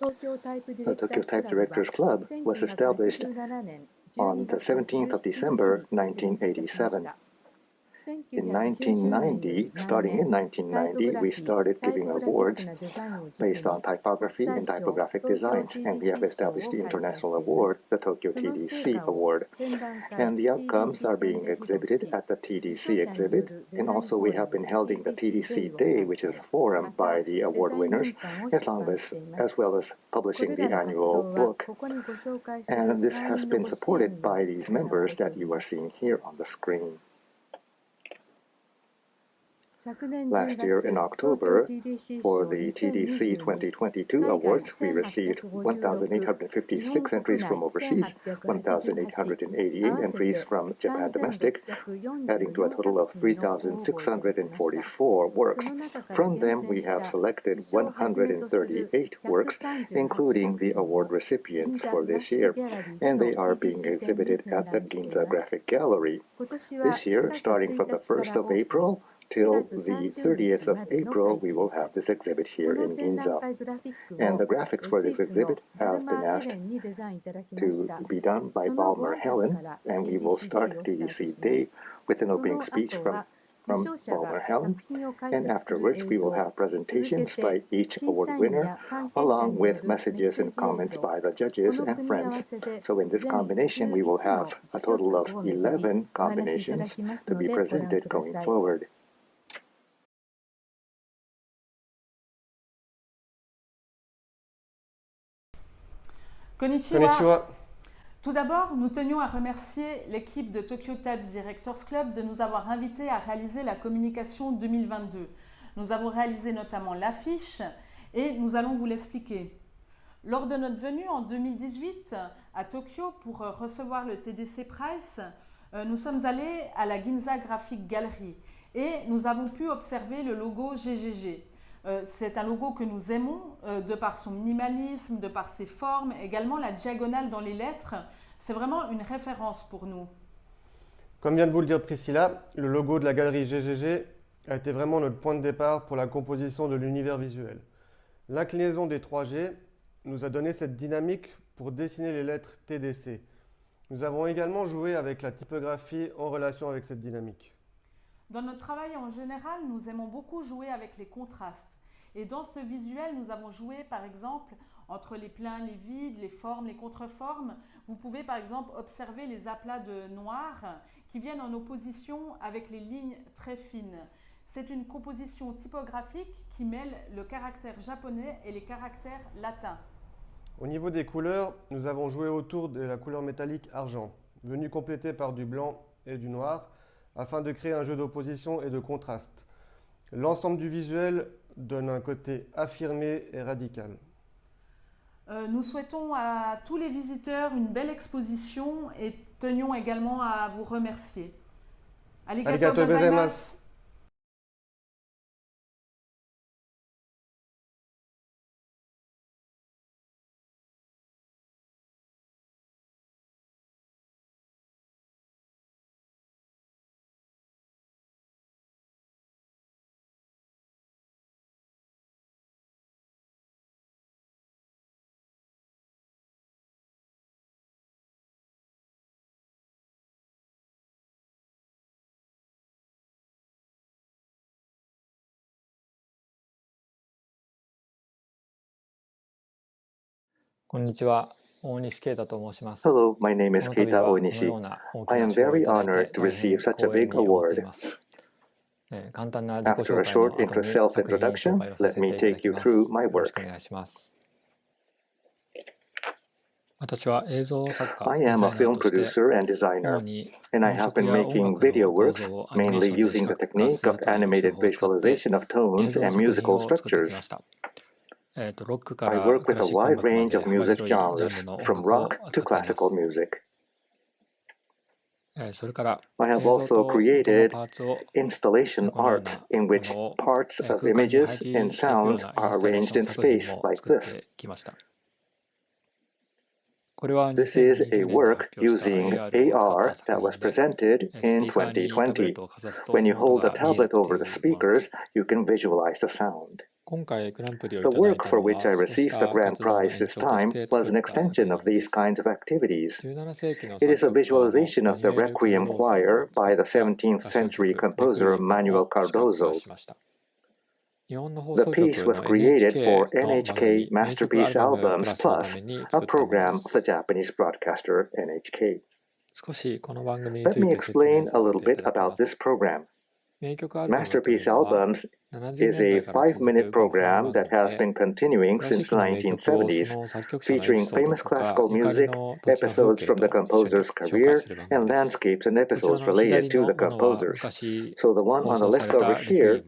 The Tokyo Type Directors Club was established on the 17th of December, 1987. In 1990, starting in 1990, we started giving awards based on typography and typographic designs, and we have established the international award, the Tokyo TDC Award. And the outcomes are being exhibited at the TDC exhibit, and also we have been holding the TDC Day, which is a forum by the award winners, as well as publishing the annual book. And this has been supported by these members that you are seeing here on the screen. Last year in October, for the TDC 2022 awards, we received 1,856 entries from overseas, 1,888 entries from Japan domestic, adding to a total of 3,644 works. From them, we have selected 138 works, including the award recipients for this year, and they are being exhibited at the Ginza Graphic Gallery. This year, starting from the 1st of April, till the 30th of April, we will have this exhibit here in Ginza. And the graphics for this exhibit have been asked to be done by Balmer, Hählen, and we will start TDC Day with an opening speech from Balmer, Hählen, and afterwards we will have presentations by each award winner, along with messages and comments by the judges and friends. So in this combination, we will have a total of 11 combinations to be presented going forward. Konnichiwa. Tout d'abord, nous tenions à remercier l'équipe de Tokyo TDC Directors Club de nous avoir invités à réaliser la communication 2022. Nous avons réalisé notamment l'affiche et nous allons vous l'expliquer. Lors de notre venue en 2018 à Tokyo pour recevoir le TDC Prize, nous sommes allés à la Ginza Graphic Gallery et nous avons pu observer le logo GGG. C'est un logo que nous aimons de par son minimalisme, de par ses formes, également la diagonale dans les lettres. C'est vraiment une référence pour nous. Comme vient de vous le dire Priscilla, le logo de la galerie GGG a été vraiment notre point de départ pour la composition de l'univers visuel. L'inclinaison des 3G nous a donné cette dynamique pour dessiner les lettres TDC. Nous avons également joué avec la typographie en relation avec cette dynamique. Dans notre travail en général, nous aimons beaucoup jouer avec les contrastes. Et dans ce visuel, nous avons joué par exemple entre les pleins, les vides, les formes, les contreformes. Vous pouvez par exemple observer les aplats de noir qui viennent en opposition avec les lignes très fines. C'est une composition typographique qui mêle le caractère japonais et les caractères latins. Au niveau des couleurs, nous avons joué autour de la couleur métallique argent, venue complétée par du blanc et du noir, afin de créer un jeu d'opposition et de contraste. L'ensemble du visuel donne un côté affirmé et radical. Nous souhaitons à tous les visiteurs une belle exposition et tenions également à vous remercier. Arigatou gozaimasu. Hello, my name is Keita Onishi. I am very honored to receive such a big award. After a short self-introduction, let me take you through my work. I am a film producer and designer, and I have been making video works mainly using the technique of animated visualization of tones and musical structures. I work with a wide range of music genres, from rock to classical music. I have also created installation art in which parts of images and sounds are arranged in space like this. This is a work using AR that was presented in 2020. When you hold a tablet over the speakers, you can visualize the sound. The work for which I received the grand prize this time was an extension of these kinds of activities. It is a visualization of the Requiem Choir by the 17th century composer Manuel Cardozo. The piece was created for NHK Masterpiece Albums Plus, a program of the Japanese broadcaster NHK. Let me explain a little bit about this program. Masterpiece Albums is a 5-minute program that has been continuing since the 1970s, featuring famous classical music, episodes from the composer's career, and landscapes and episodes related to the composers. So the one on the left over here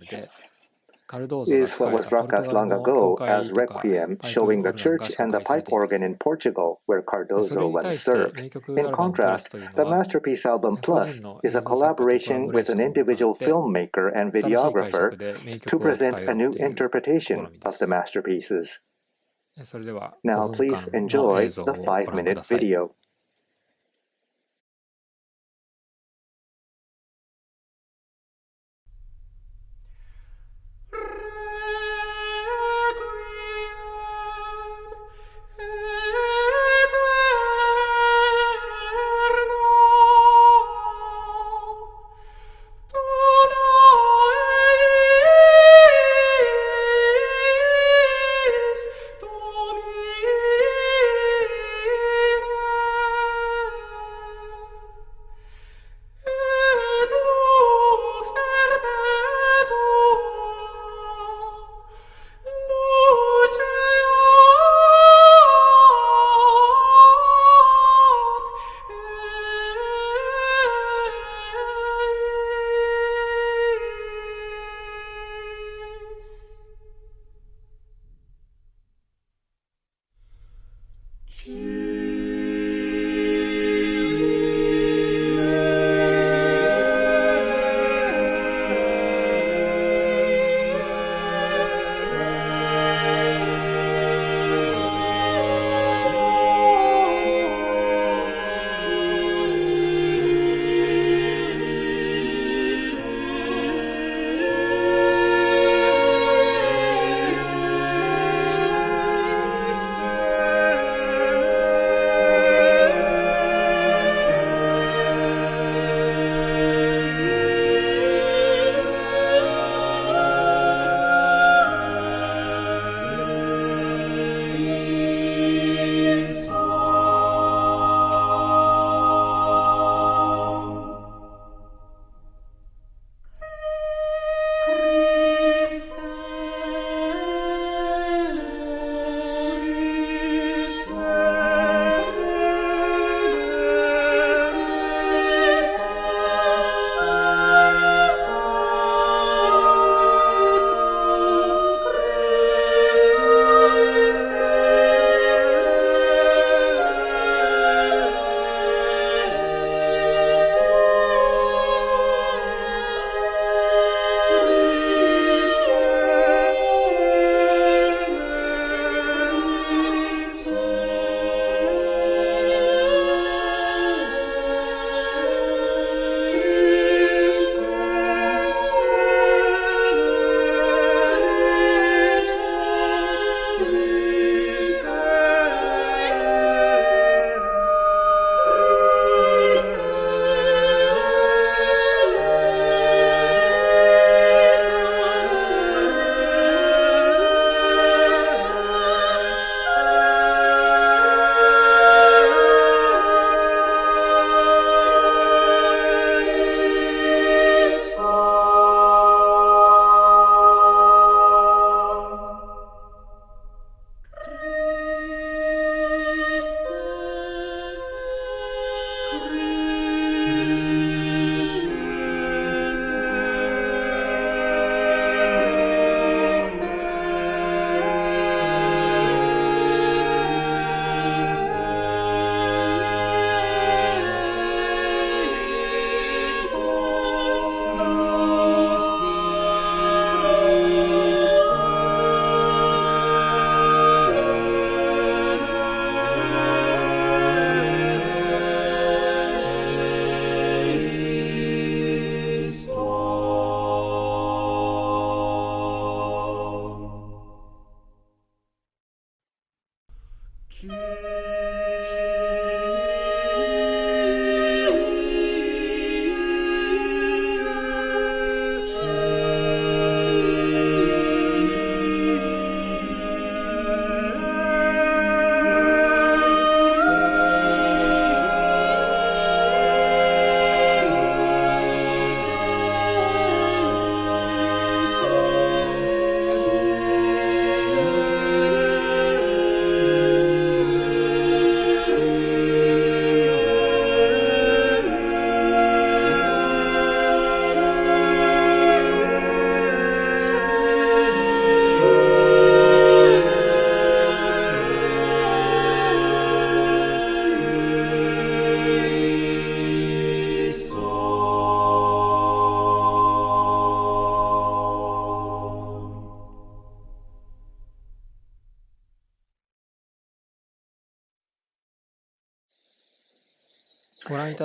is what was broadcast long ago as Requiem, showing the church and the pipe organ in Portugal, where Cardozo once served. In contrast, the Masterpiece Album Plus is a collaboration with an individual filmmaker and videographer to present a new interpretation of the masterpieces. Now please enjoy the 5-minute video.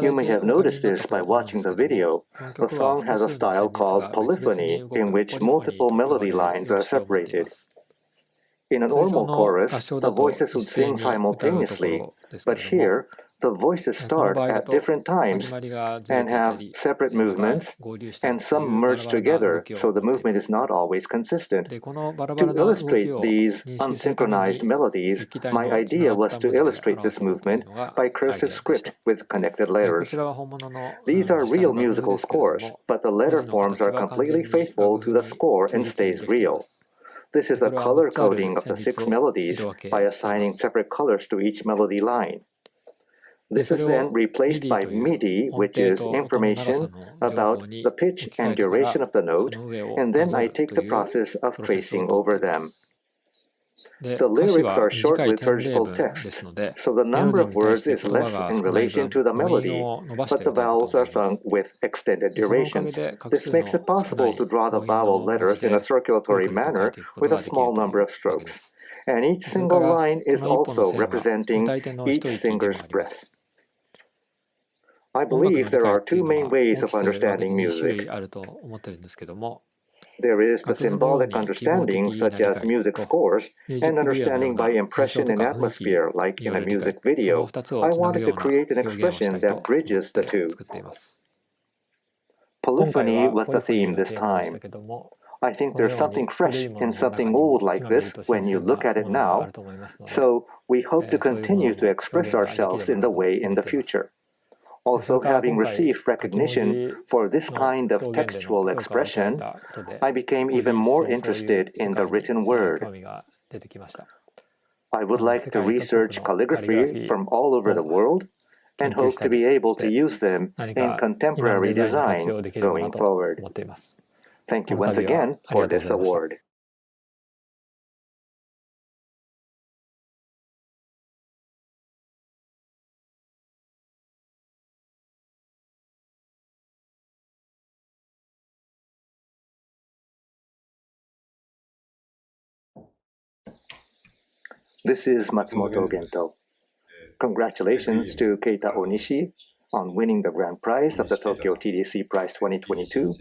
You may have noticed this by watching the video. The song has a style called polyphony, in which multiple melody lines are separated. In a normal chorus, the voices would sing simultaneously, but here, the voices start at different times and have separate movements, and some merge together, so the movement is not always consistent. To illustrate these unsynchronized melodies, my idea was to illustrate this movement by cursive script with connected letters. These are real musical scores, but the letter forms are completely faithful to the score and stays real. This is a color coding of the 6 melodies by assigning separate colors to each melody line. This is then replaced by MIDI, which is information about the pitch and duration of the note, and then I take the process of tracing over them. The lyrics are short liturgical texts, so the number of words is less in relation to the melody, but the vowels are sung with extended durations. This makes it possible to draw the vowel letters in a circulatory manner with a small number of strokes. And each single line is also representing each singer's breath. I believe there are 2 main ways of understanding music. There is the symbolic understanding, such as music scores, and understanding by impression and atmosphere, like in a music video. I wanted to create an expression that bridges the 2. Polyphony was the theme this time. I think there's something fresh and something old like this when you look at it now, so we hope to continue to express ourselves in the way in the future. Also, having received recognition for this kind of textual expression, I became even more interested in the written word. I would like to research calligraphy from all over the world and hope to be able to use them in contemporary design going forward. Thank you once again for this award. This is Matsumoto Gento. Congratulations to Keita Onishi on winning the grand prize of the Tokyo TDC Prize 2022,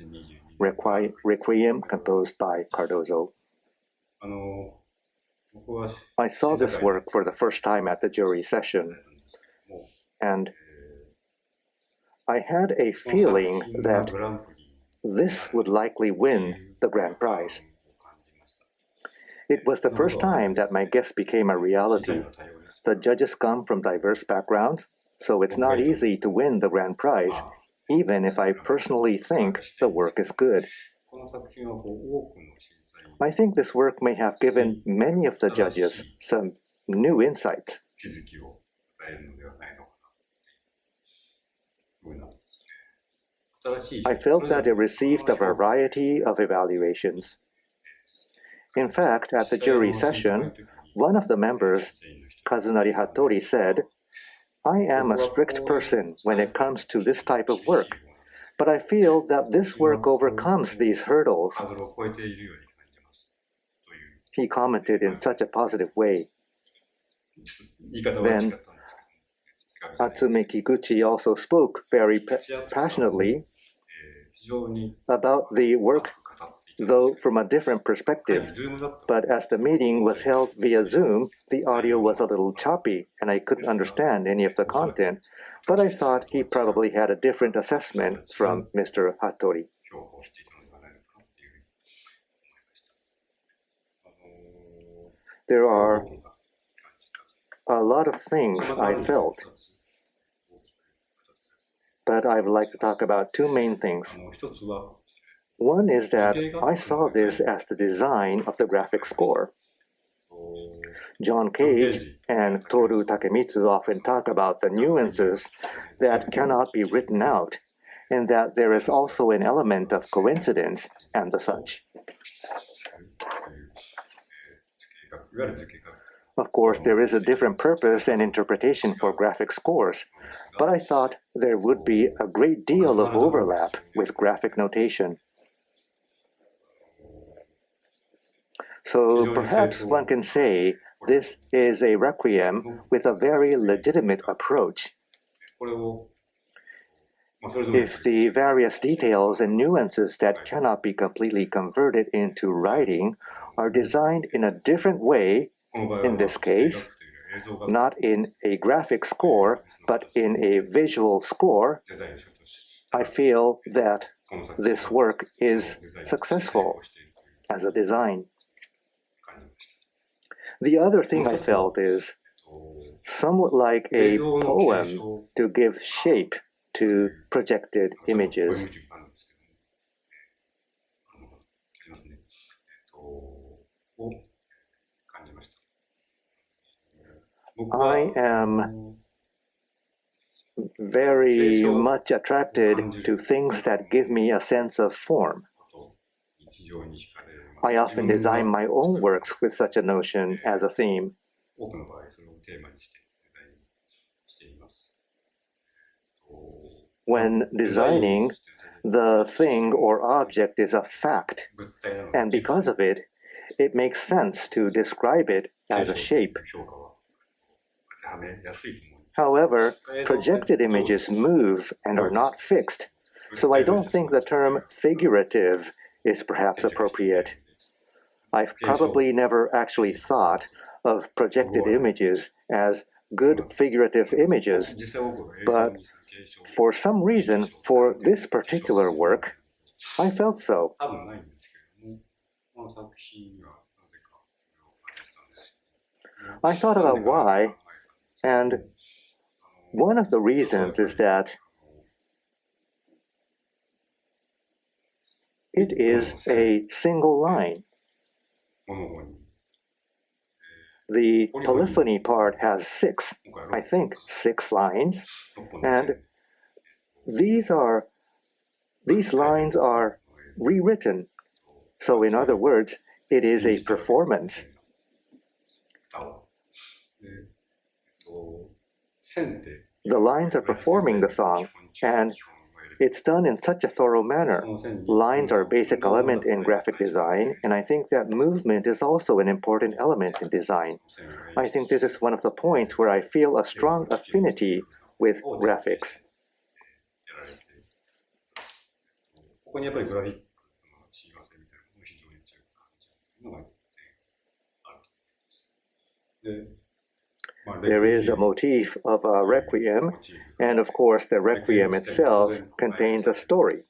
Requiem composed by Cardozo. I saw this work for the first time at the jury session, and I had a feeling that this would likely win the grand prize. It was the first time that my guess became a reality. The judges come from diverse backgrounds, so it's not easy to win the grand prize, even if I personally think the work is good. I think this work may have given many of the judges some new insights. I felt that it received a variety of evaluations. In fact, at the jury session, one of the members, Kazunari Hattori, said, "I am a strict person when it comes to this type of work, but I feel that this work overcomes these hurdles." He commented in such a positive way. Then, Atsume Kikuchi also spoke very passionately about the work though from a different perspective. But as the meeting was held via Zoom, the audio was a little choppy and I couldn't understand any of the content, but I thought he probably had a different assessment from Mr. Hattori. There are a lot of things I felt, but I would like to talk about two main things. One is that I saw this as the design of the graphic score. John Cage and Toru Takemitsu often talk about the nuances that cannot be written out, and that there is also an element of coincidence and the such. Of course, there is a different purpose and interpretation for graphic scores, but I thought there would be a great deal of overlap with graphic notation. So perhaps one can say this is a requiem with a very legitimate approach. If the various details and nuances that cannot be completely converted into writing are designed in a different way, in this case, not in a graphic score, but in a visual score, I feel that this work is successful as a design. The other thing I felt is somewhat like a poem to give shape to projected images. I am very much attracted to things that give me a sense of form. I often design my own works with such a notion as a theme. When designing, the thing or object is a fact, and because of it, it makes sense to describe it as a shape. However, projected images move and are not fixed, so I don't think the term figurative is perhaps appropriate. I've probably never actually thought of projected images as good figurative images, but for some reason, for this particular work, I felt so. I thought about why, and one of the reasons is that it is a single line. The polyphony part has six lines, and these lines are rewritten. So in other words, it is a performance. The lines are performing the song, and it's done in such a thorough manner. Lines are a basic element in graphic design, and I think that movement is also an important element in design. I think this is one of the points where I feel a strong affinity with graphics. There is a motif of a requiem, and of course the requiem itself contains a story.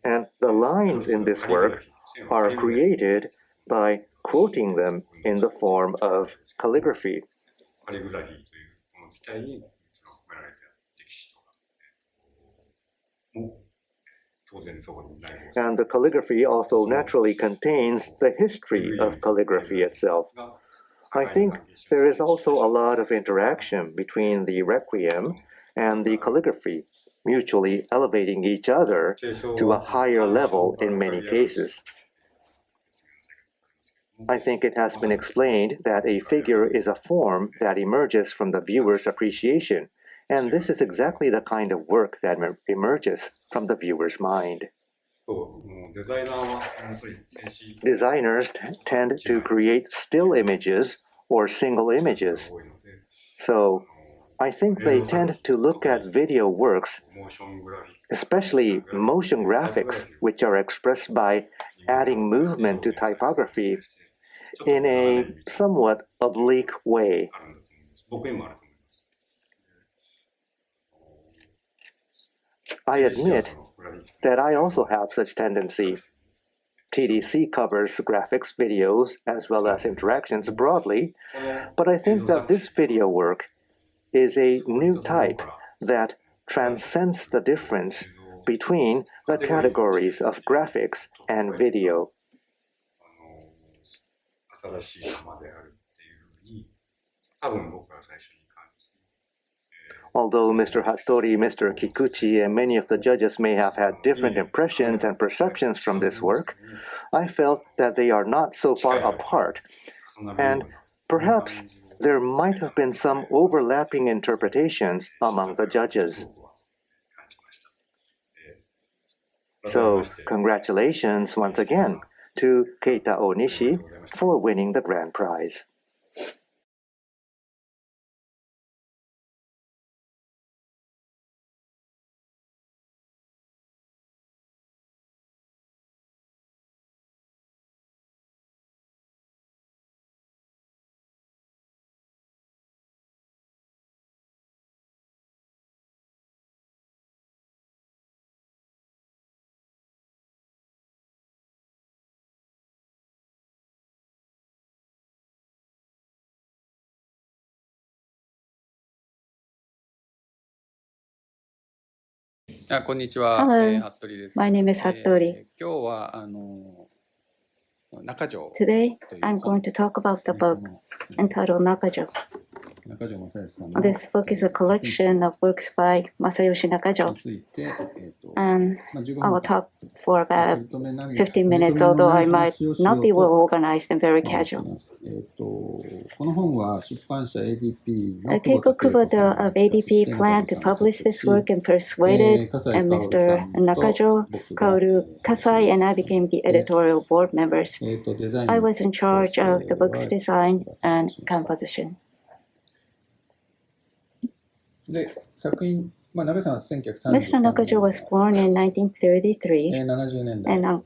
And the lines in this work are created by quoting them in the form of calligraphy. And the calligraphy also naturally contains the history of calligraphy itself. I think there is also a lot of interaction between the requiem and the calligraphy, mutually elevating each other to a higher level in many cases. I think it has been explained that a figure is a form that emerges from the viewer's appreciation, and this is exactly the kind of work that emerges from the viewer's mind. Designers tend to create still images or single images. So I think they tend to look at video works, especially motion graphics, which are expressed by adding movement to typography in a somewhat oblique way. I admit that I also have such tendency. TDC covers graphics, videos, as well as interactions broadly, but I think that this video work is a new type that transcends the difference between the categories of graphics and video. Although Mr. Hattori, Mr. Kikuchi, and many of the judges may have had different impressions and perceptions from this work, I felt that they are not so far apart, and perhaps there might have been some overlapping interpretations among the judges. So, congratulations once again to Keita Onishi for winning the grand prize. Hello, my name is Hattori. Today, I'm going to talk about the book entitled Nakajo. This book is a collection of works by Masayoshi Nakajo, and I will talk for about 15 minutes, although I might not be well organized and very casual. Keiko Kubota of ADP planned to publish this work and persuaded Mr. Nakajo, Kaoru, Kasai, and I became the editorial board members. I was in charge of the book's design and composition. Mr. Nakajo was born in 1933 and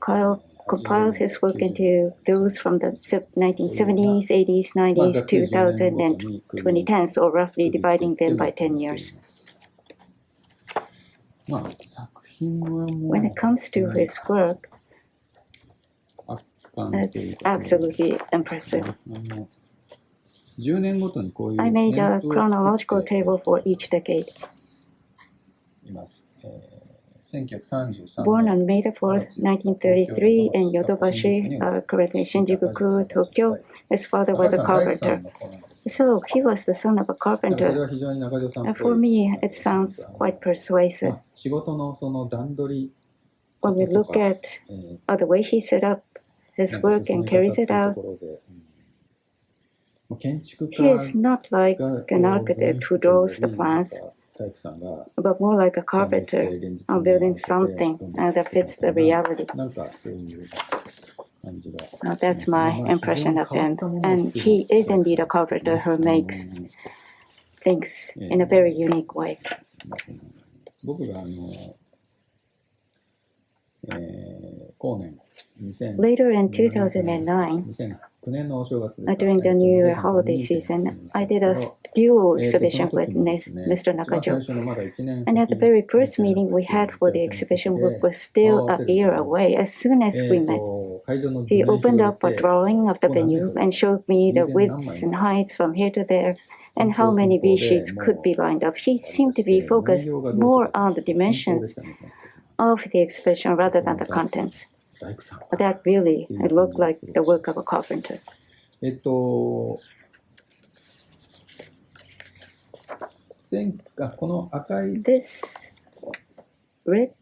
compiled his work into those from the 1970s, 80s, 90s, 2000s, and 2010s, or roughly dividing them by 10 years. When it comes to his work, it's absolutely impressive. I made a chronological table for each decade. Born on May 4th, 1933 in Yodobashi, currently Shinjuku, Tokyo, his father was a carpenter. So he was the son of a carpenter. And for me, it sounds quite persuasive. When we look at the way he set up his work and carries it out, he is not like an architect who draws the plans, but more like a carpenter building something that fits the reality. Now, that's my impression of him. And he is indeed a carpenter who makes things in a very unique way. Later in 2009, during the New Year holiday season, I did a dual exhibition with Mr. Nakajo. And at the very first meeting we had for the exhibition, work was still a year away. As soon as we met, he opened up a drawing of the venue and showed me the widths and heights from here to there and how many V-sheets could be lined up. He seemed to be focused more on the dimensions of the exhibition rather than the contents. That really looked like the work of a carpenter. This red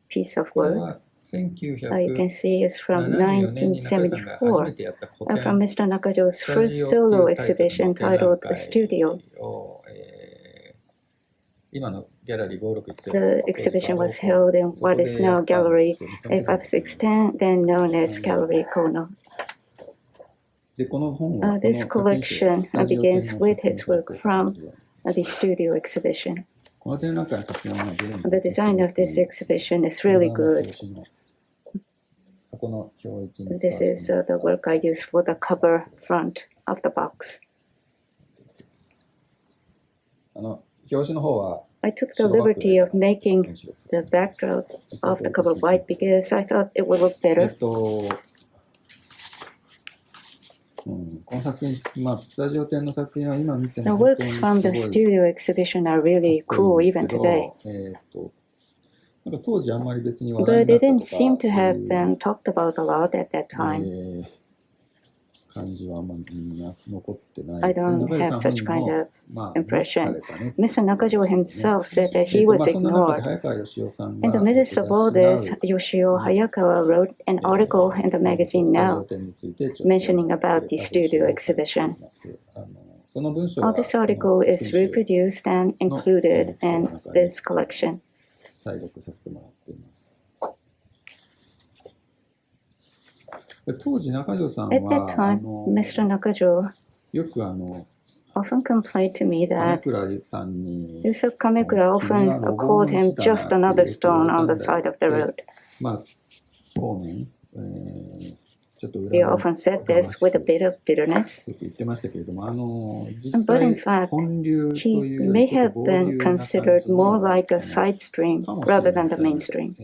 piece of work, you can see, is from 1974, from Mr. Nakajo's first solo exhibition titled Studio. The exhibition was held in what is now Gallery A5610, then known as Gallery Kono. This collection begins with his work from the studio exhibition. この展覧会の作品はどれも The design of this exhibition is really good. この表一に This is the work I used for the cover front of the box. 表紙の方は I took the liberty of making the background of the cover white because I thought it would look better. この作品、スタジオ展の作品は今見て The も works from the studio exhibition are really cool even today. なんか当時あんまり別に話 But 題 it になった didn't とか seem to have been talked about a lot at that time. 感じはあんまり残ってない。 I don't have such kind of impression. Mr. Nakajo himself said that he was ignored. In the midst of all this, Yoshio Hayakawa wrote an article in the magazine Now mentioning about the studio exhibition. This article is reproduced and included in this collection. 再読させてもらっています。当時中条さん At that は time, Mr. Nakajo よく often complained to me 亀 that 倉さんに Yusuke Kamekura often called him just another stone on the side of the road. 方面、ちょっと He often said this with a bit of bitterness. 言ってましたけれども、実 But in 際 fact, 本流と he いう may ちょっ have と合 been 流な感じ considered に more は like a side stream かもしれ rather ま than せ the ん。 mainstream.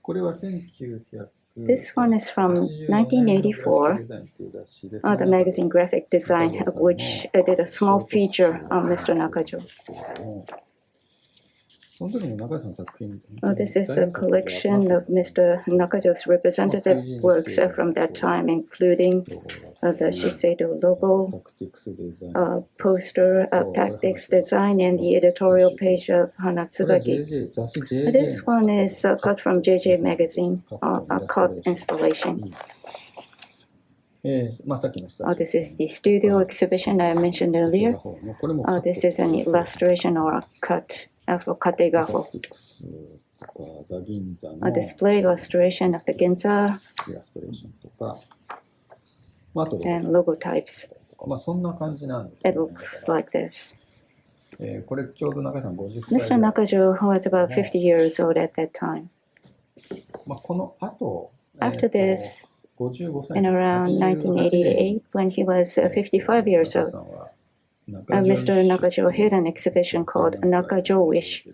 これは1900 This one is from 1984, the magazine Graphic Design, of which I did a small feature on Mr. Nakajo. その時の中井さんの作品 This is a collection of Mr. Nakajo's representative works from that time, including the Shiseido logo, poster, tactics design, and the editorial page of Hanatsubaki. This one is cut from JJ magazine, a cut installation. さっきのスタジ This is the studio exhibition I mentioned オ earlier. これも This is an illustration or a cut for Kategaho, とかザ銀座の a display illustration of the Ginza イラストレーションとか、あと and logo types. そんな感じなんです It ね。 looks like this. これちょうど中井さん50歳 Mr. Nakajo was about 50 years old at that time. この後、After this, 55歳 in around 1988, when he was 55 years old, Mr. Nakajo held an exhibition called Nakajo-ish.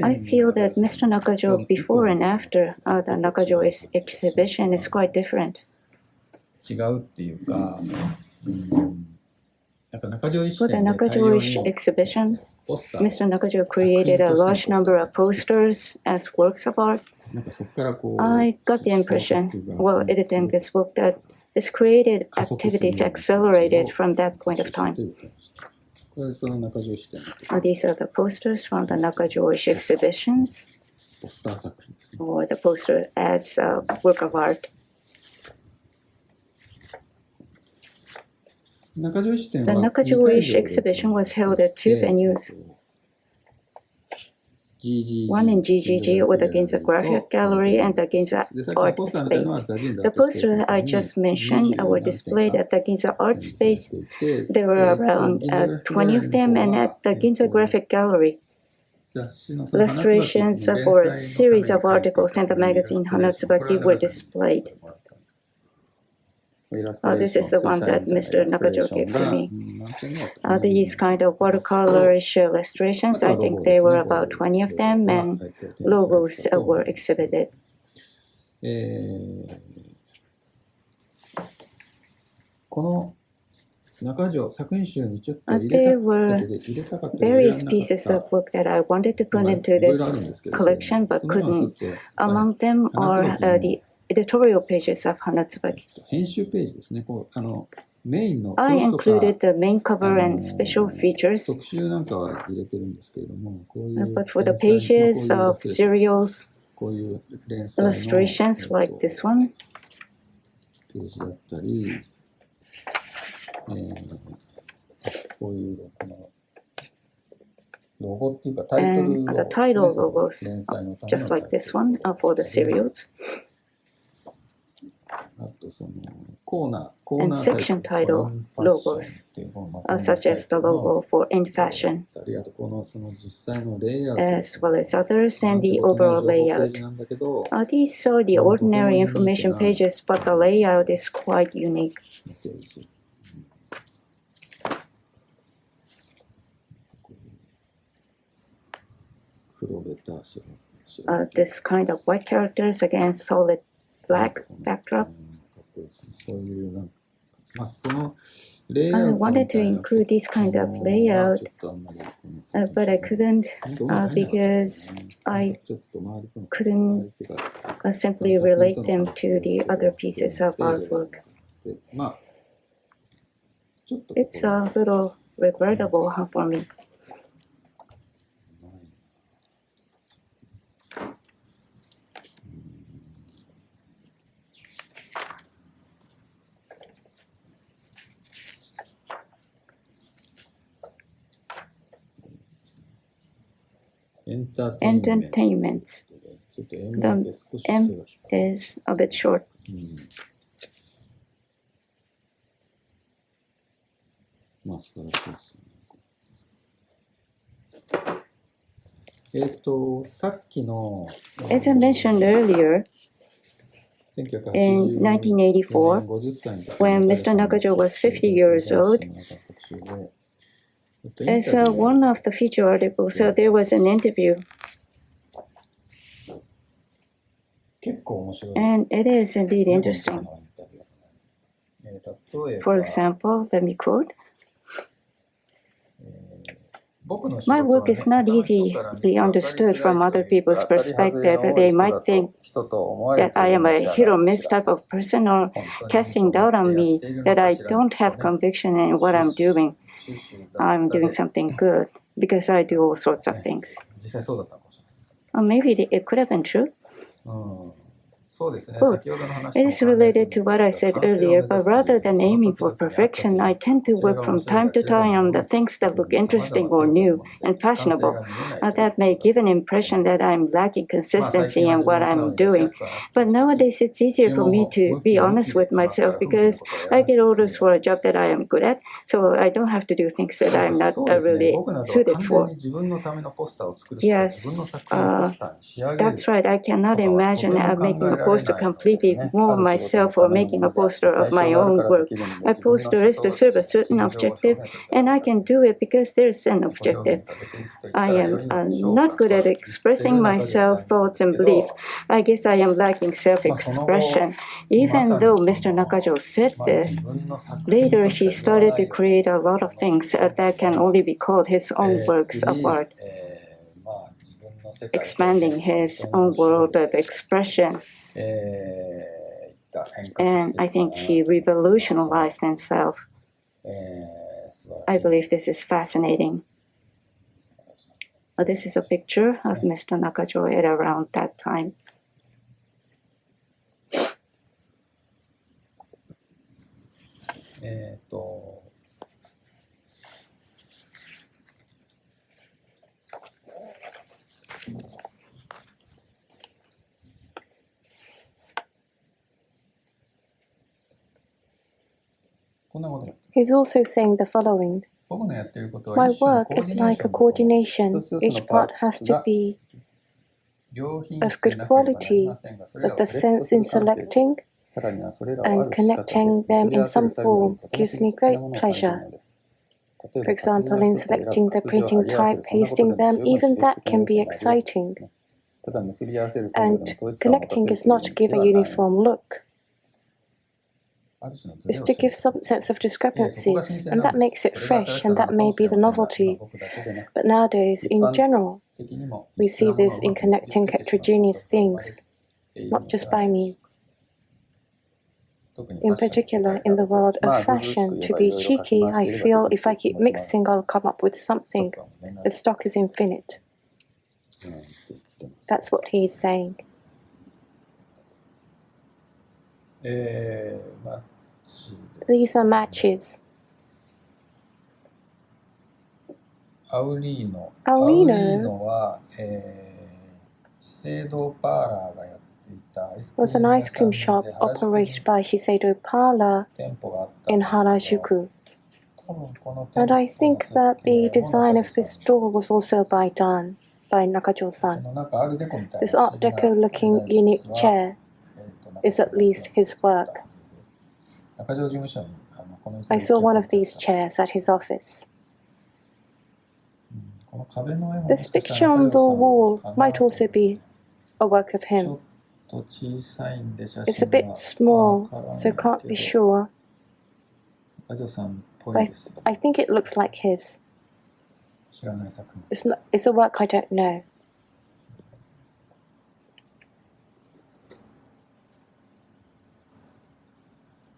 I feel that Mr. Nakajo before and after the Nakajo exhibition is quite different. 違うっていうか、なんか中条一 For the 展で大量 Nakajo-ish に exhibition, ポスター Mr. Nakajo created a large number of posters as works of art. なんかそこからこう I got the impression, while editing this book, that his creative activities accelerated from that point of time. これその中条一展の These are the posters from the Nakajo-ish exhibitions, ポスター作品ですね。 or the poster as a work of art. 中条一展 The は Nakajo-ish exhibition was held at two venues, one in GGG with the Ginza Graphic Gallery and the Ginza Art Space. The posters I just mentioned were displayed at the Ginza Art Space. There were around 20 of them, and at the Ginza Graphic Gallery, illustrations for a series of articles in the magazine Hanatsubaki were displayed. This is the one that Mr. Nakajo gave to me. These kind of watercolorish illustrations, I think there were about 20 of them, and logos were exhibited. この中条作品集にちょっと入れ There た were 入れたかったけど入れられ various なかっ pieces た of book that I wanted to put into this collection but couldn't. Among them are the editorial pages of Hanatsubaki. 編集ページですね。こうメインの I 表紙とか included the main cover and special features, 特集なんかは入れてるんですけれども、こういう but for the pages of serials, こういう連載の illustrations like this one, ページだったり、こういうこのロゴっていうかタイトル and ロ the ゴ title logos, 連載のための just like this one, for the serials. あと and section title logos, such as the logo for In Fashion, as well as others, and the overall layout. These are the ordinary information pages, but the layout is quite unique. This kind of white characters against solid black backdrop. I wanted to include this kind of layout, but I couldn't because I couldn't simply relate them to the other pieces of artwork. It's a little regrettable for me. Entertainments. The M is a bit short. As I mentioned earlier, in 1984, when Mr. Nakajo was 50 years old, as one of the feature articles, there was an interview. And it is indeed interesting. For example, let me quote, "My work is not easily understood from other people's perspective. They might think that I am a hit or miss type of person or casting doubt on me, that I don't have conviction in what I'm doing. I'm doing something good because I do all sorts of things." Or maybe it could have been true. Well, it is related to what I said earlier, but rather than aiming for perfection, I tend to work from time to time on the things that look interesting or new and fashionable. That may give an impression that I'm lacking consistency in what I'm doing. But nowadays, it's easier for me to be honest with myself because I get orders for a job that I am good at, so I don't have to do things that I'm not really suited for. Yes, that's right. I cannot imagine making a poster completely more myself or making a poster of my own work. A poster is to serve a certain objective, and I can do it because there's an objective. I am not good at expressing myself, thoughts, and belief. I guess I am lacking self-expression. Even though Mr. Nakajo said this, later he started to create a lot of things that can only be called his own works of art, expanding his own world of expression. And I think he revolutionized himself. I believe this is fascinating. This is a picture of Mr. Nakajo at around that time. He's also saying the following. My work is like a coordination. Each part has to be of good quality, but the sense in selecting and connecting them in some form gives me great pleasure. For example, in selecting the printing type, pasting them, even that can be exciting. And connecting is not to give a uniform look. It's to give some sense of discrepancies, and that makes it fresh, and that may be the novelty. But nowadays, in general, we see this in connecting heterogeneous things, not just by me. In particular, in the world of fashion, to be cheeky, I feel if I keep mixing, I'll come up with something. The stock is infinite. That's what he's saying. These are matches. Aulino was an ice cream shop operated by Shiseido Parlor in Harajuku. And I think that the design of this store was also done by Nakajo-san. This Art Deco looking unique chair is at least his work. I saw one of these chairs at his office. This picture on the wall might also be a work of him. It's a bit small, so can't be sure. But I think it looks like his. It's a work I don't know.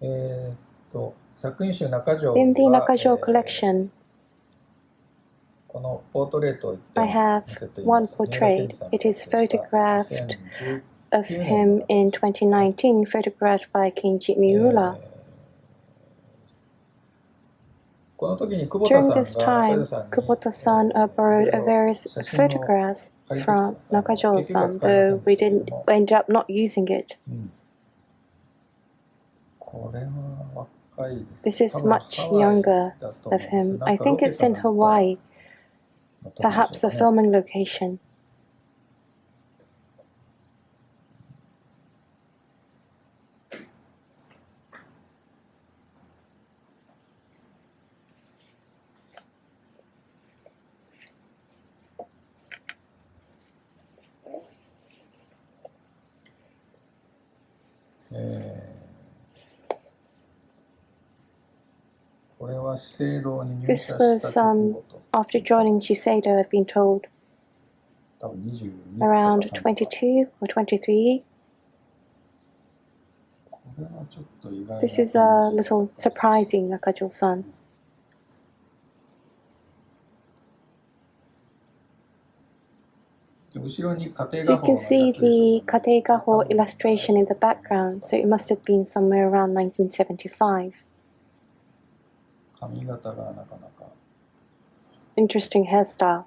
In the Nakajo collection, I have one portrait. It is photographed of him in 2019, photographed by Kenji Miura. During this time, Kubota-san borrowed various photographs from Nakajo-san, though we didn't end up not using it. This is much younger of him. I think it's in Hawaii, perhaps a filming location. This was after joining Shiseido, I've been told, around 22 or 23. This is a little surprising, Nakajo-san. So you can see the Kategaho illustration in the background, so it must have been somewhere around 1975. Interesting hairstyle.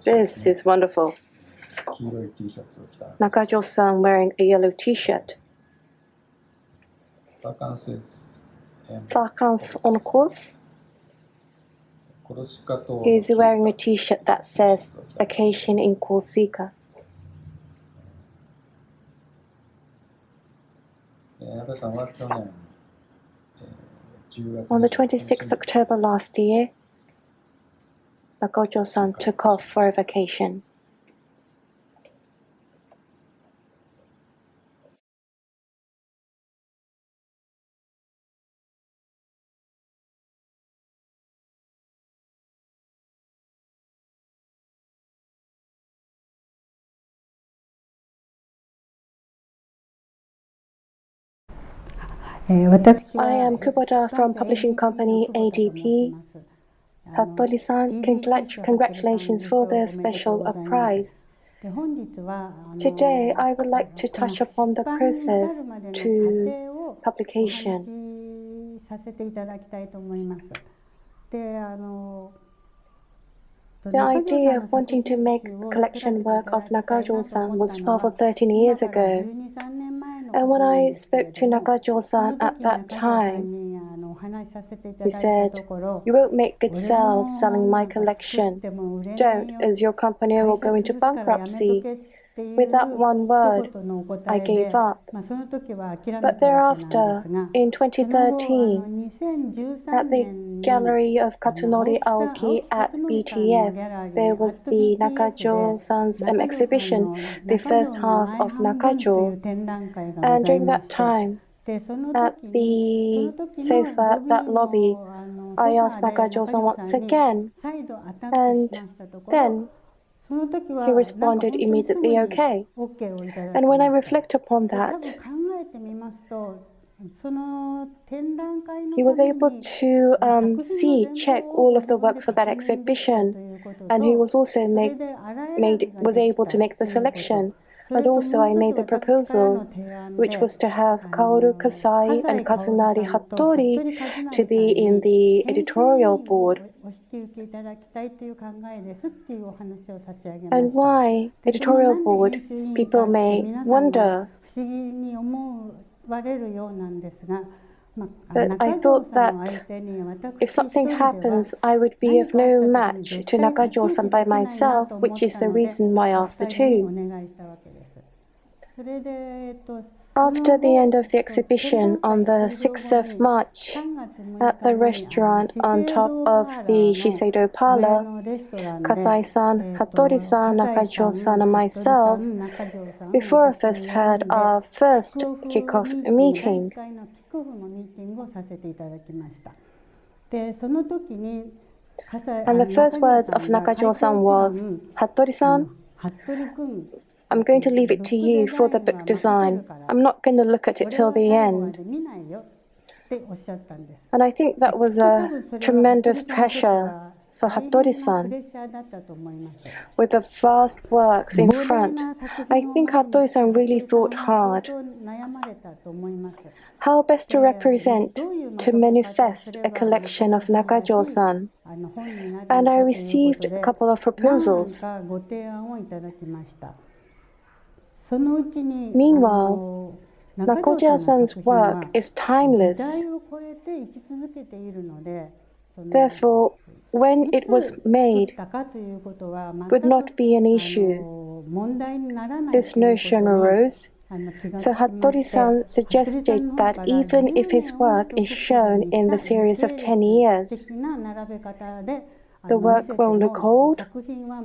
This is wonderful. Nakajo-san wearing a yellow t-shirt. Vacances on course. He's wearing a t-shirt that says Vacation in Corsica. On the 26th October last year, Nakajo-san took off for a vacation. I am Kubota from publishing company ADP. Hattori-san, congratulations for the special prize. Today, I would like to touch upon the process to publication. The idea of wanting to make collection work of Nakajo-san was 12 or 13 years ago. And when I spoke to Nakajo-san at that time, he said, "You won't make good sales selling my collection. Don't, as your company will go into bankruptcy." With that one word, I gave up. But thereafter, in 2013, at the gallery of Kazunari Aoki at BTF, there was the Nakajo-san's exhibition, the first half of Nakajo. And during that time, at the sofa at that lobby, I asked Nakajo-san once again, and then he responded immediately, okay. And when I reflect upon that, he was able to check all of the works for that exhibition, and he was also was able to make the selection. And also I made the proposal, which was to have Kaoru Kasai and Kazunari Hattori to be in the editorial board. And why editorial board? People may wonder. But I thought that if something happens, I would be of no match to Nakajo-san by myself, which is the reason why I asked the two. After the end of the exhibition on the 6th of March, at the restaurant on top of the Shiseido Parlor, Kasai-san, Hattori-san, Nakajo-san, and myself, the four of us had our first kickoff meeting. And the first words of Nakajo-san was, Hattori-san, I'm going to leave it to you for the book design. I'm not going to look at it till the end. And I think that was a tremendous pressure for Hattori-san. With the vast works in front, I think Hattori-san really thought hard. How best to represent, to manifest a collection of Nakajo-san. And I received a couple of proposals. Meanwhile, Nakajo-san's work is timeless. Therefore, when it was made, would not be an issue. This notion arose. So Hattori-san suggested that even if his work is shown in the series of 10 years, the work will look old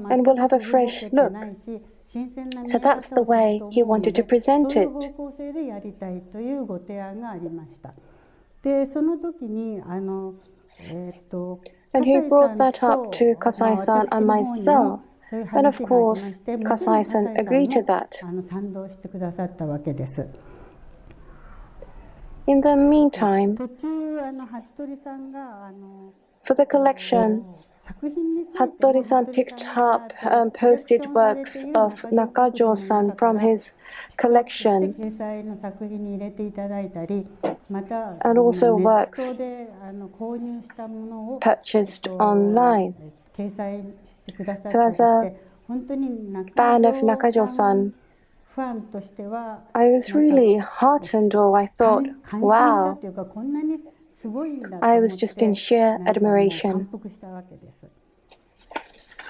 and will have a fresh look. So that's the way he wanted to present it. And he brought that up to Kasai-san and myself. And of course, Kasai-san agreed to that. In the meantime, for the collection, Hattori-san picked up and posted works of Nakajo-san from his collection, and also works purchased online. So as a fan of Nakajo-san, I was really heartened, or I thought, wow. I was just in sheer admiration.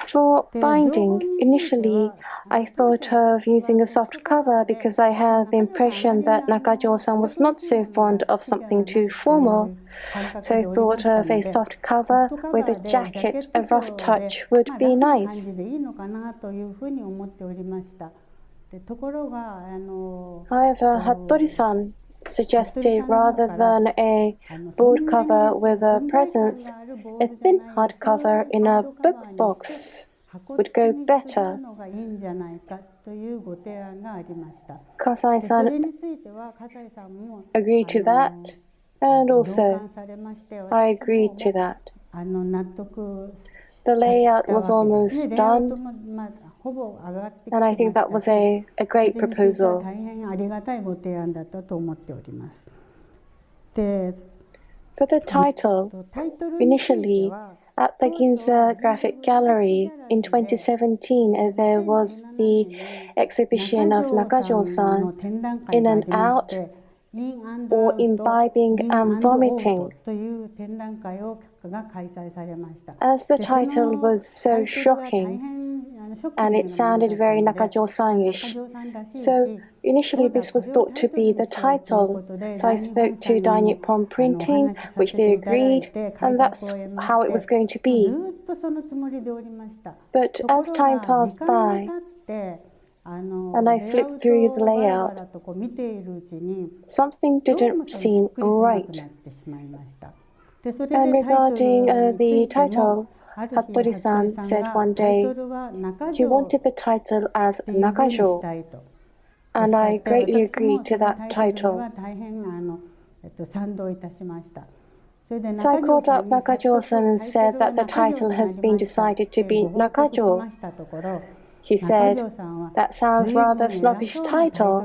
For binding, initially I thought of using a soft cover because I had the impression that Nakajo-san was not so fond of something too formal. So I thought of a soft cover with a jacket, a rough touch would be nice. However, Hattori-san suggested rather than a board cover with a presence, a thin hardcover in a book box would go better. Kasai-san agreed to that, and also I agreed to that. The layout was almost done, and I think that was a great proposal. For the title, initially, at the Ginza Graphic Gallery in 2017, there was the exhibition of Nakajo-san, In and Out, or Imbibing and Vomiting. As the title was so shocking, and it sounded very Nakajo-san-ish. So initially this was thought to be the title. So I spoke to Dai Nippon Printing, which they agreed, and that's how it was going to be. But as time passed by, and I flipped through the layout, something didn't seem right. And regarding the title, Hattori-san said one day he wanted the title as Nakajo, and I greatly agreed to that title. So I called up Nakajo-san and said that the title has been decided to be Nakajo. He said, "That sounds rather snobbish title,"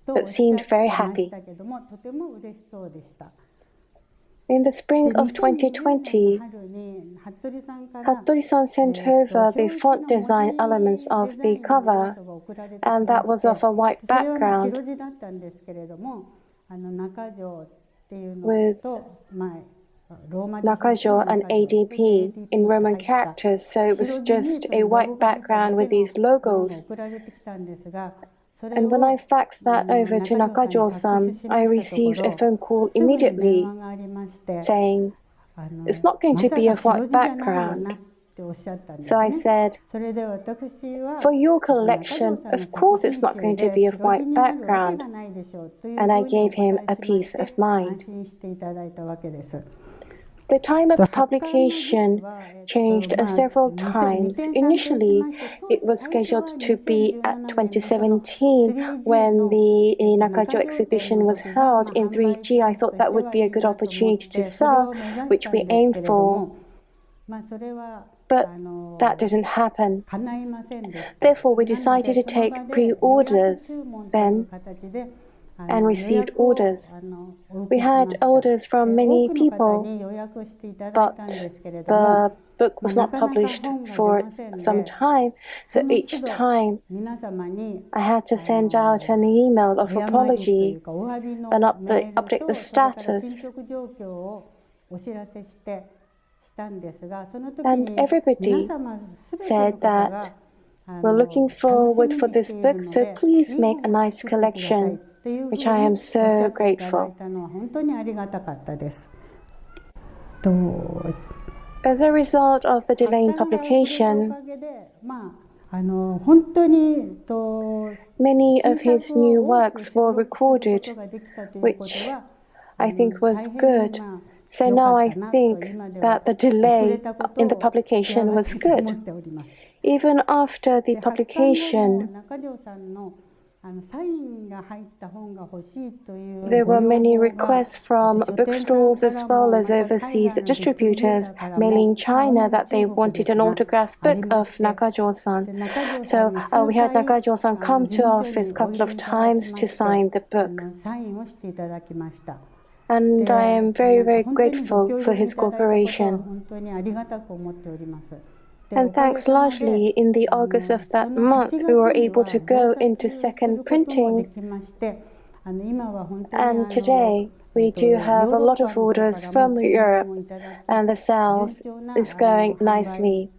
but seemed very happy. In the spring of 2020, Hattori-san sent over the font design elements of the cover, and that was of a white background with Nakajo and ADP in Roman characters, so it was just a white background with these logos. And when I faxed that over to Nakajo-san, I received a phone call immediately saying, "It's not going to be a white background." So I said, "For your collection, of course it's not going to be a white background." And I gave him a peace of mind. The time of publication changed several times. Initially, it was scheduled to be at 2017 when the Nakajo exhibition was held in 3G. I thought that would be a good opportunity to sell, which we aimed for. But that didn't happen. Therefore, we decided to take pre-orders then and received orders. We had orders from many people, but the book was not published for some time, so each time I had to send out an email of apology and update the status. And everybody said that we're looking forward for this book, so please make a nice collection, which I am so grateful. As a result of the delay in publication, many of his new works were recorded, which I think was good. So now I think that the delay in the publication was good. Even after the publication, there were many requests from bookstores as well as overseas distributors, mainly in China, that they wanted an autographed book of Nakajo-san. So we had Nakajo-san come to our office a couple of times to sign the book. And I am very, very grateful for his cooperation. And thanks largely in the August of that month, we were able to go into second printing. And today, we do have a lot of orders from Europe, and the sales is going nicely.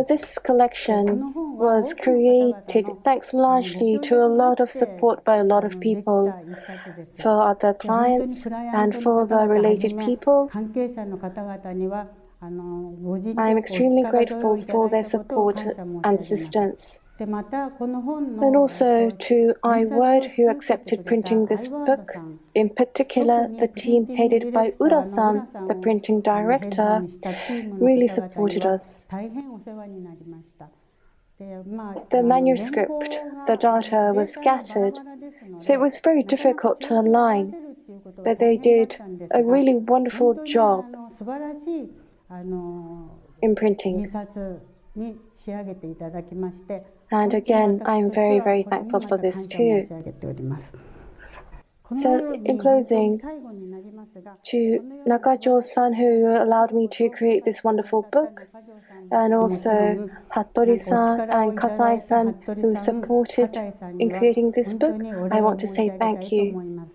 This collection was created thanks largely to a lot of support by a lot of people, for other clients and for the related people. I am extremely grateful for their support and assistance. And also to iWord, who accepted printing this book. In particular, the team headed by Ura-san, the printing director, really supported us. The manuscript, the data was scattered, so it was very difficult to align, but they did a really wonderful job in printing. And again, I'm very, very thankful for this too. So, in closing, to Nakajo-san, who allowed me to create this wonderful book, and also Hattori-san and Kasai-san, who supported in creating this book, I want to say thank you.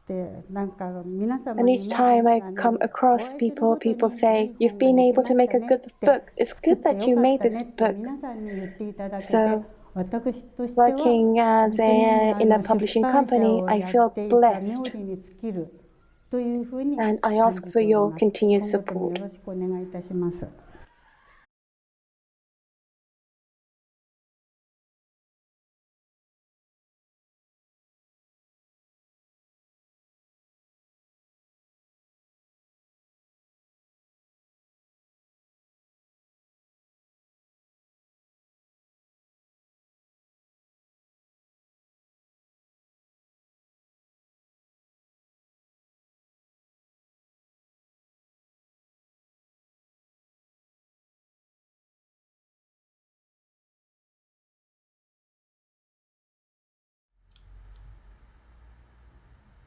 And each time I come across people, people say, "You've been able to make a good book. It's good that you made this book." So, working as in a publishing company, I feel blessed. And I ask for your continued support.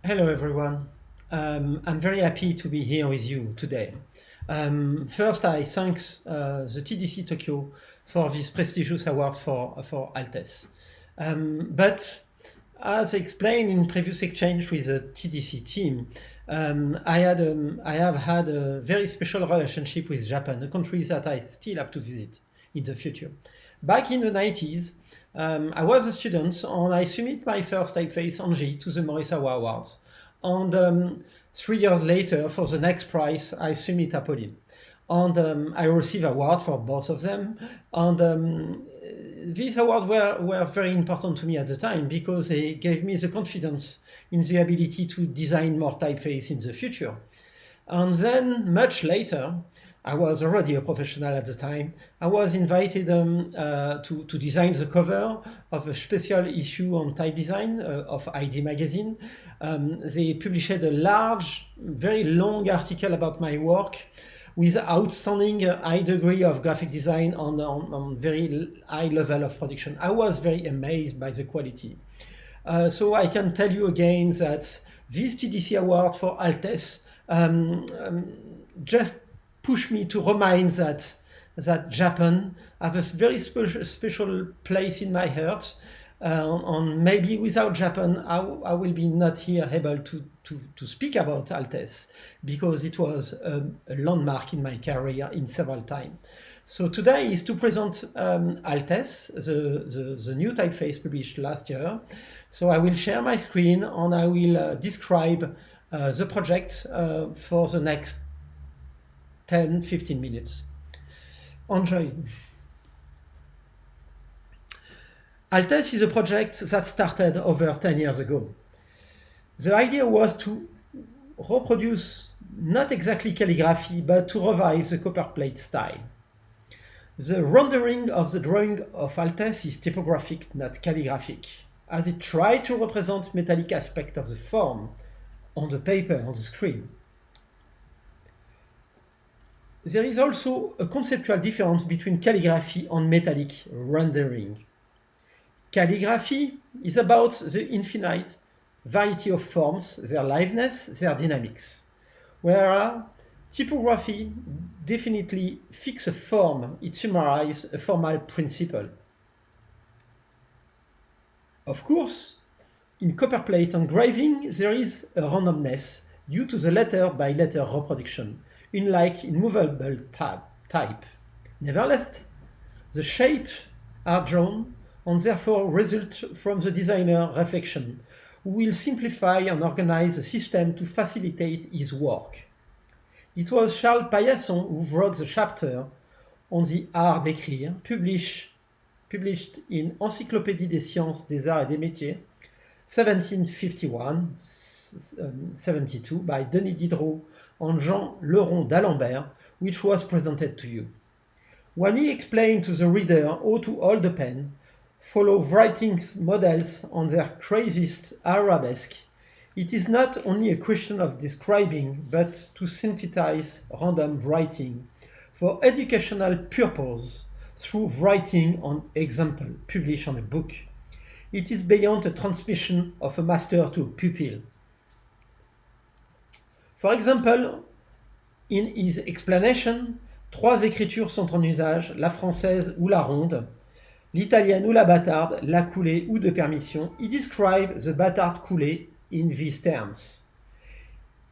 Hello everyone. I'm very happy to be here with you today. First, I thank the TDC Tokyo for this prestigious award for Altesse. But as explained in previous exchange with the TDC team, I have had a very special relationship with Japan, a country that I still have to visit in the future. Back in the 90s, I was a student and I submitted my first typeface Onishi to the Morisawa Awards. And 3 years later, for the next prize, I submit Apolline. And I received award for both of them. And these awards were very important to me at the time because they gave me the confidence in the ability to design more typeface in the future. And then much later, I was already a professional at the time. I was invited to design the cover of a special issue on type design of ID magazine. They published a large, very long article about my work with outstanding high degree of graphic design on very high level of production. I was very amazed by the quality. So I can tell you again that this TDC award for Altesse just pushed me to remind that Japan have a very special place in my heart. And maybe without Japan, I will be not here able to speak about Altesse because it was a landmark in my career in several times. So today is to present Altesse, the new typeface published last year. So I will share my screen and I will describe the project for the next 10-15 minutes. Enjoy. Altesse is a project that started over 10 years ago. The idea was to reproduce not exactly calligraphy, but to revive the copperplate style. The rendering of the drawing of Altesse is typographic, not calligraphic, as it tried to represent metallic aspect of the form on the paper, on the screen. There is also a conceptual difference between calligraphy and metallic rendering. Calligraphy is about the infinite variety of forms, their liveness, their dynamics, whereas typography definitely fixes a form, it summarizes a formal principle. Of course, in copperplate engraving, there is a randomness due to the letter-by-letter reproduction, unlike in movable type. Nevertheless, the shapes are drawn and therefore result from the designer reflection, who will simplify and organize the system to facilitate his work. It was Charles Paillasson who wrote the chapter on the art d'écrire, published in Encyclopédie des sciences, des arts et des métiers, 1751-72 by Denis Diderot and Jean Leron d'Alembert, which was presented to you. When he explained to the reader how to hold the pen, follow writing models on their craziest arabesque, it is not only a question of describing, but to synthesize random writing for educational purpose through writing on example published on a book. It is beyond a transmission of a master to a pupil. For example, in his explanation, 3 écritures sont en usage, la française ou la ronde, l'italienne ou la bâtarde, la coulée ou de permission. He describes the bâtarde coulée in these terms.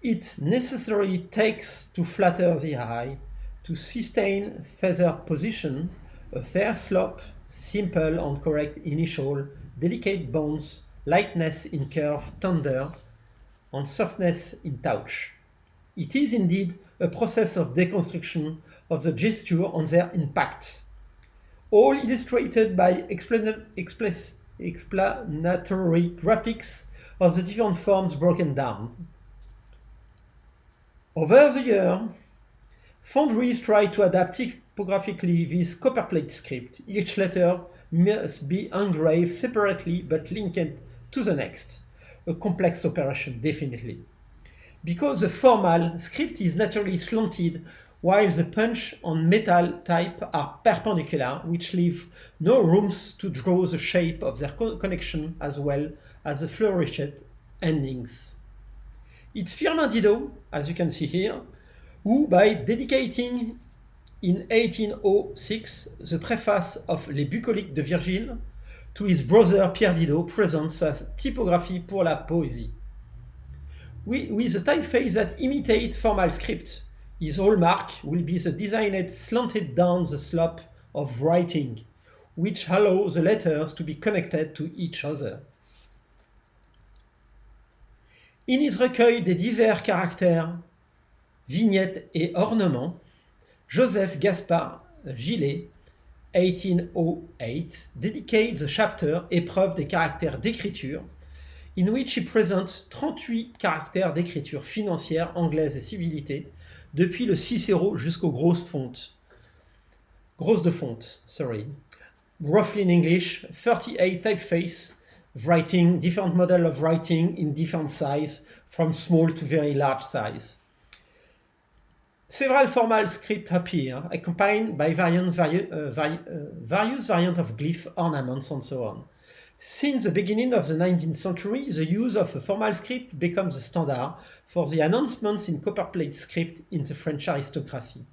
It necessarily takes to flatter the eye, to sustain feather position, a fair slope, simple and correct initial, delicate bones, lightness in curve, thunder, and softness in touch. It is indeed a process of deconstruction of the gesture and their impact, all illustrated by explanatory graphics of the different forms broken down. Over the year, foundries tried to adapt typographically this copperplate script. Each letter must be engraved separately but linked to the next. A complex operation, definitely. Because the formal script is naturally slanted, while the punch and metal type are perpendicular, which leave no rooms to draw the shape of their connection as well as the flourished endings. It's Firmin Didot, as you can see here, who, by dedicating in 1806 the preface of Les Bucoliques de Virgile to his brother Pierre Didot, presents a typographie pour la poésie. With a typeface that imitates formal script, his hallmark will be the designed slanted down the slope of writing, which allows the letters to be connected to each other. In his recueil des divers caractères, vignettes et ornements, Joseph Gaspard Gillet, 1808, dedicates the chapter Épreuve des caractères d'écriture, in which he presents 38 caractères d'écriture financière anglaise et civilité, depuis le Cicéro jusqu'aux grosses de fonte, roughly in English, 38 typeface writing, different model of writing in different size, from small to very large size. Several formal scripts appear, accompanied by various variants of glyph, ornaments, and so on. Since the beginning of the 19th century, the use of a formal script becomes the standard for the announcements in copperplate script in the French aristocracy.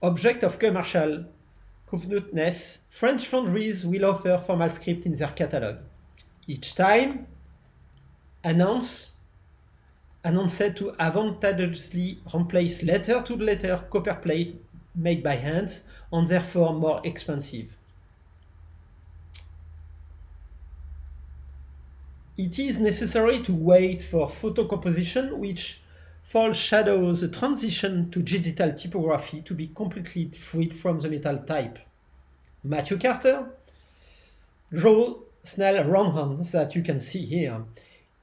Object of commercial convenantness, French foundries will offer formal script in their catalog. Each time, announced to advantageously replace letter-to-letter copperplate made by hand, and therefore more expensive. It is necessary to wait for photocomposition, which foreshadows the transition to digital typography to be completely freed from the metal type. Matthew Carter drew Snell roundhands that you can see here.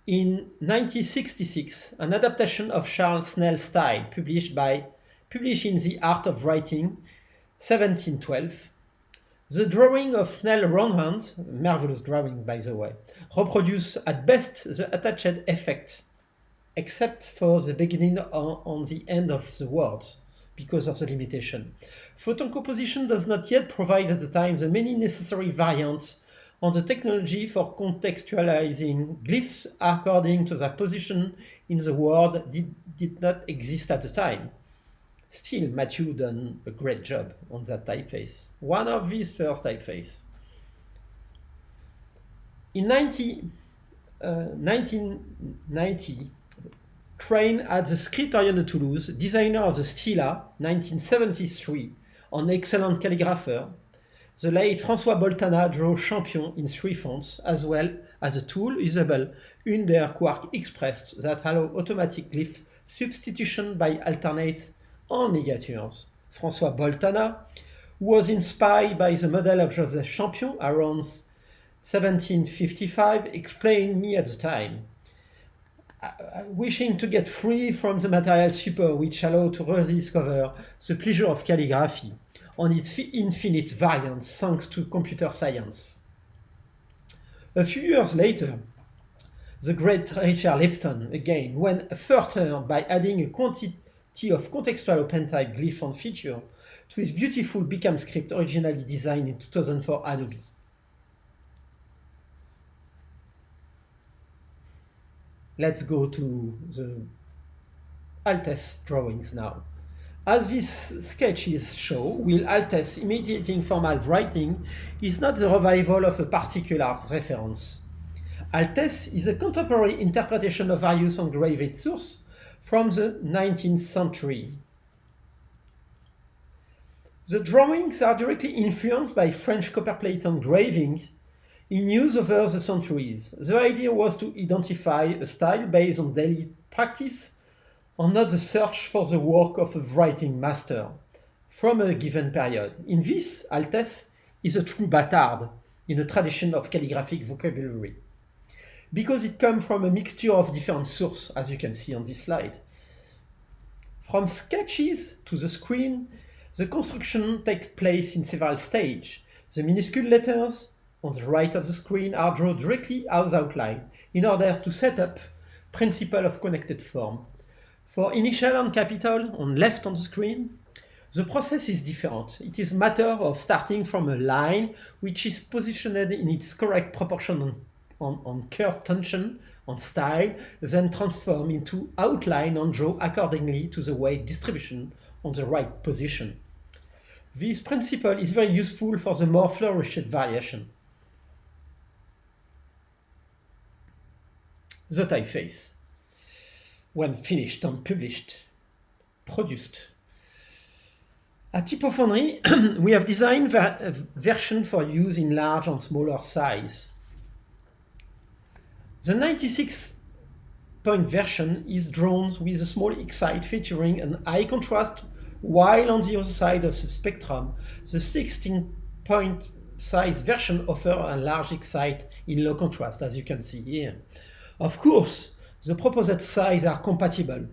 In 1966, an adaptation of Charles Snell's style, published in The Art of Writing, 1712, the drawing of Snell roundhand, marvelous drawing by the way, reproduce at best the attached effect, except for the beginning on the end of the words, because of the limitation. Photon composition does not yet provide at the time the many necessary variants on the technology for contextualizing glyphs according to their position in the word did not exist at the time. Still, Matthew done a great job on that typeface, one of his first typeface. In 1990, trained at the Scriptorium de Toulouse, designer of the Stila, 1973, an excellent calligrapher, the late François Boltana drew Champion in 3 fonts, as well as a tool usable under Quark Express that allow automatic glyph substitution by alternate and ligatures. François Boltana was inspired by the model of Joseph Champion around 1755, explained me at the time. Wishing to get free from the material super which allowed to rediscover the pleasure of calligraphy on its infinite variants thanks to computer science. A few years later, the great Richard Lipton again went further by adding a quantity of contextual OpenType glyph and feature to his beautiful Bicam script originally designed in 2004 Adobe. Let's go to the Altesse drawings now. As these sketches show, while Altesse imitating formal writing is not the revival of a particular reference. Altesse is a contemporary interpretation of various engraved sources from the 19th century. The drawings are directly influenced by French copperplate engraving in use over the centuries. The idea was to identify a style based on daily practice and not the search for the work of a writing master from a given period. In this, Altesse is a true bâtard in a tradition of calligraphic vocabulary, because it comes from a mixture of different sources, as you can see on this slide. From sketches to the screen, the construction takes place in several stages. The minuscule letters on the right of the screen are drawn directly out outline in order to set up principle of connected form. For initial and capital on left on the screen, the process is different. It is a matter of starting from a line which is positioned in its correct proportion on curve tension, on style, then transform into outline and draw accordingly to the weight distribution on the right position. This principle is very useful for the more flourished variation. The typeface, when finished and published, produced. At Typofoundry, we have designed a version for use in large and smaller size. The 96-point version is drawn with a small X-side featuring an high contrast, while on the other side of the spectrum, the 16-point size version offers a large X-side in low contrast, as you can see here. Of course, the proposed sizes are compatible.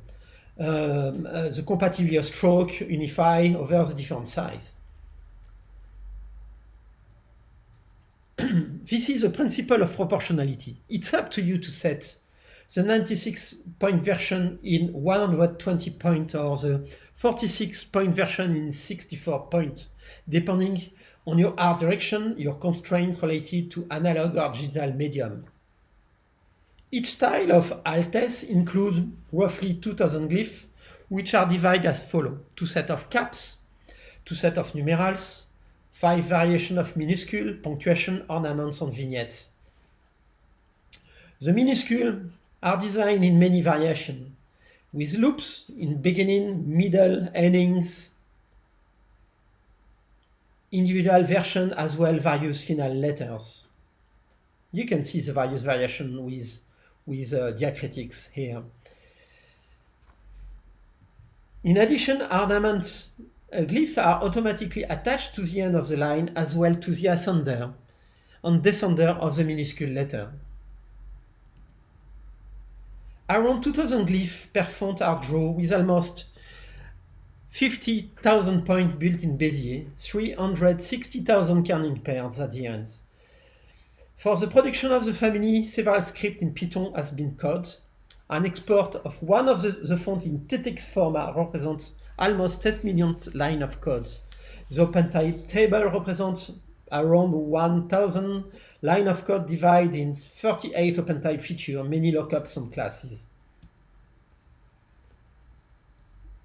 The compatibility of stroke unify over the different size. This is the principle of proportionality. It's up to you to set the 96-point version in 120 points or the 46-point version in 64 points, depending on your art direction, your constraint related to analog or digital medium. Each style of Altesse includes roughly 2,000 glyphs, which are divided as follows: 2 sets of caps, 2 sets of numerals, 5 variations of minuscule, punctuation, ornaments, and vignettes. The minuscules are designed in many variations, with loops in beginning, middle, endings, individual version, as well various final letters. You can see the various variations with diacritics here. In addition, ornaments glyphs are automatically attached to the end of the line as well to the ascender and descender of the minuscule letter. Around 2,000 glyphs per font are drawn with almost 50,000 points built in Bezier, 360,000 kerning pairs at the end. For the production of the family, several scripts in Python has been coded. An export of one of the fonts in TTX format represents almost 7 million lines of code. The OpenType table represents around 1,000 lines of code divided in 38 OpenType features, many lookups and classes.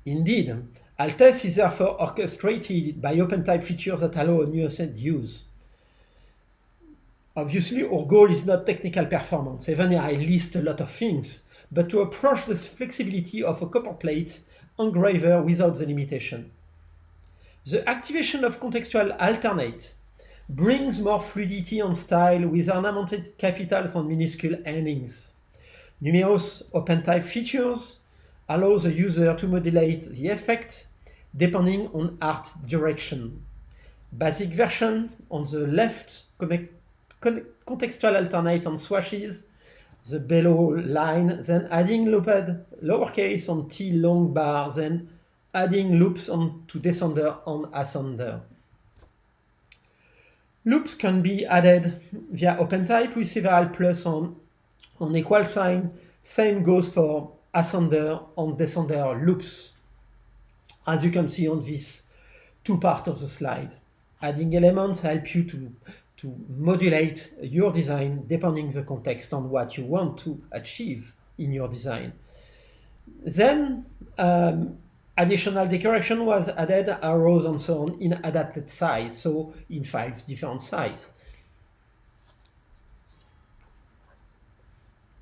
Indeed, Altesse is therefore orchestrated by OpenType features that allow a nuanced use. Obviously, our goal is not technical performance, even I list a lot of things, but to approach the flexibility of a copper plate engraver without the limitation. The activation of contextual alternate brings more fluidity and style with ornamented capitals and minuscule endings. Numerous OpenType features allow the user to modulate the effect depending on art direction. Basic version on the left, contextual alternate on swashes, the below line, then adding looped lowercase on T long bar, then adding loops on to descender on ascender. Loops can be added via OpenType with several plus on equal sign. Same goes for ascender and descender loops, as you can see on this two parts of the slide. Adding elements help you to modulate your design depending the context on what you want to achieve in your design. Then additional decoration was added, arrows and so on, in adapted size, so in 5 different sizes.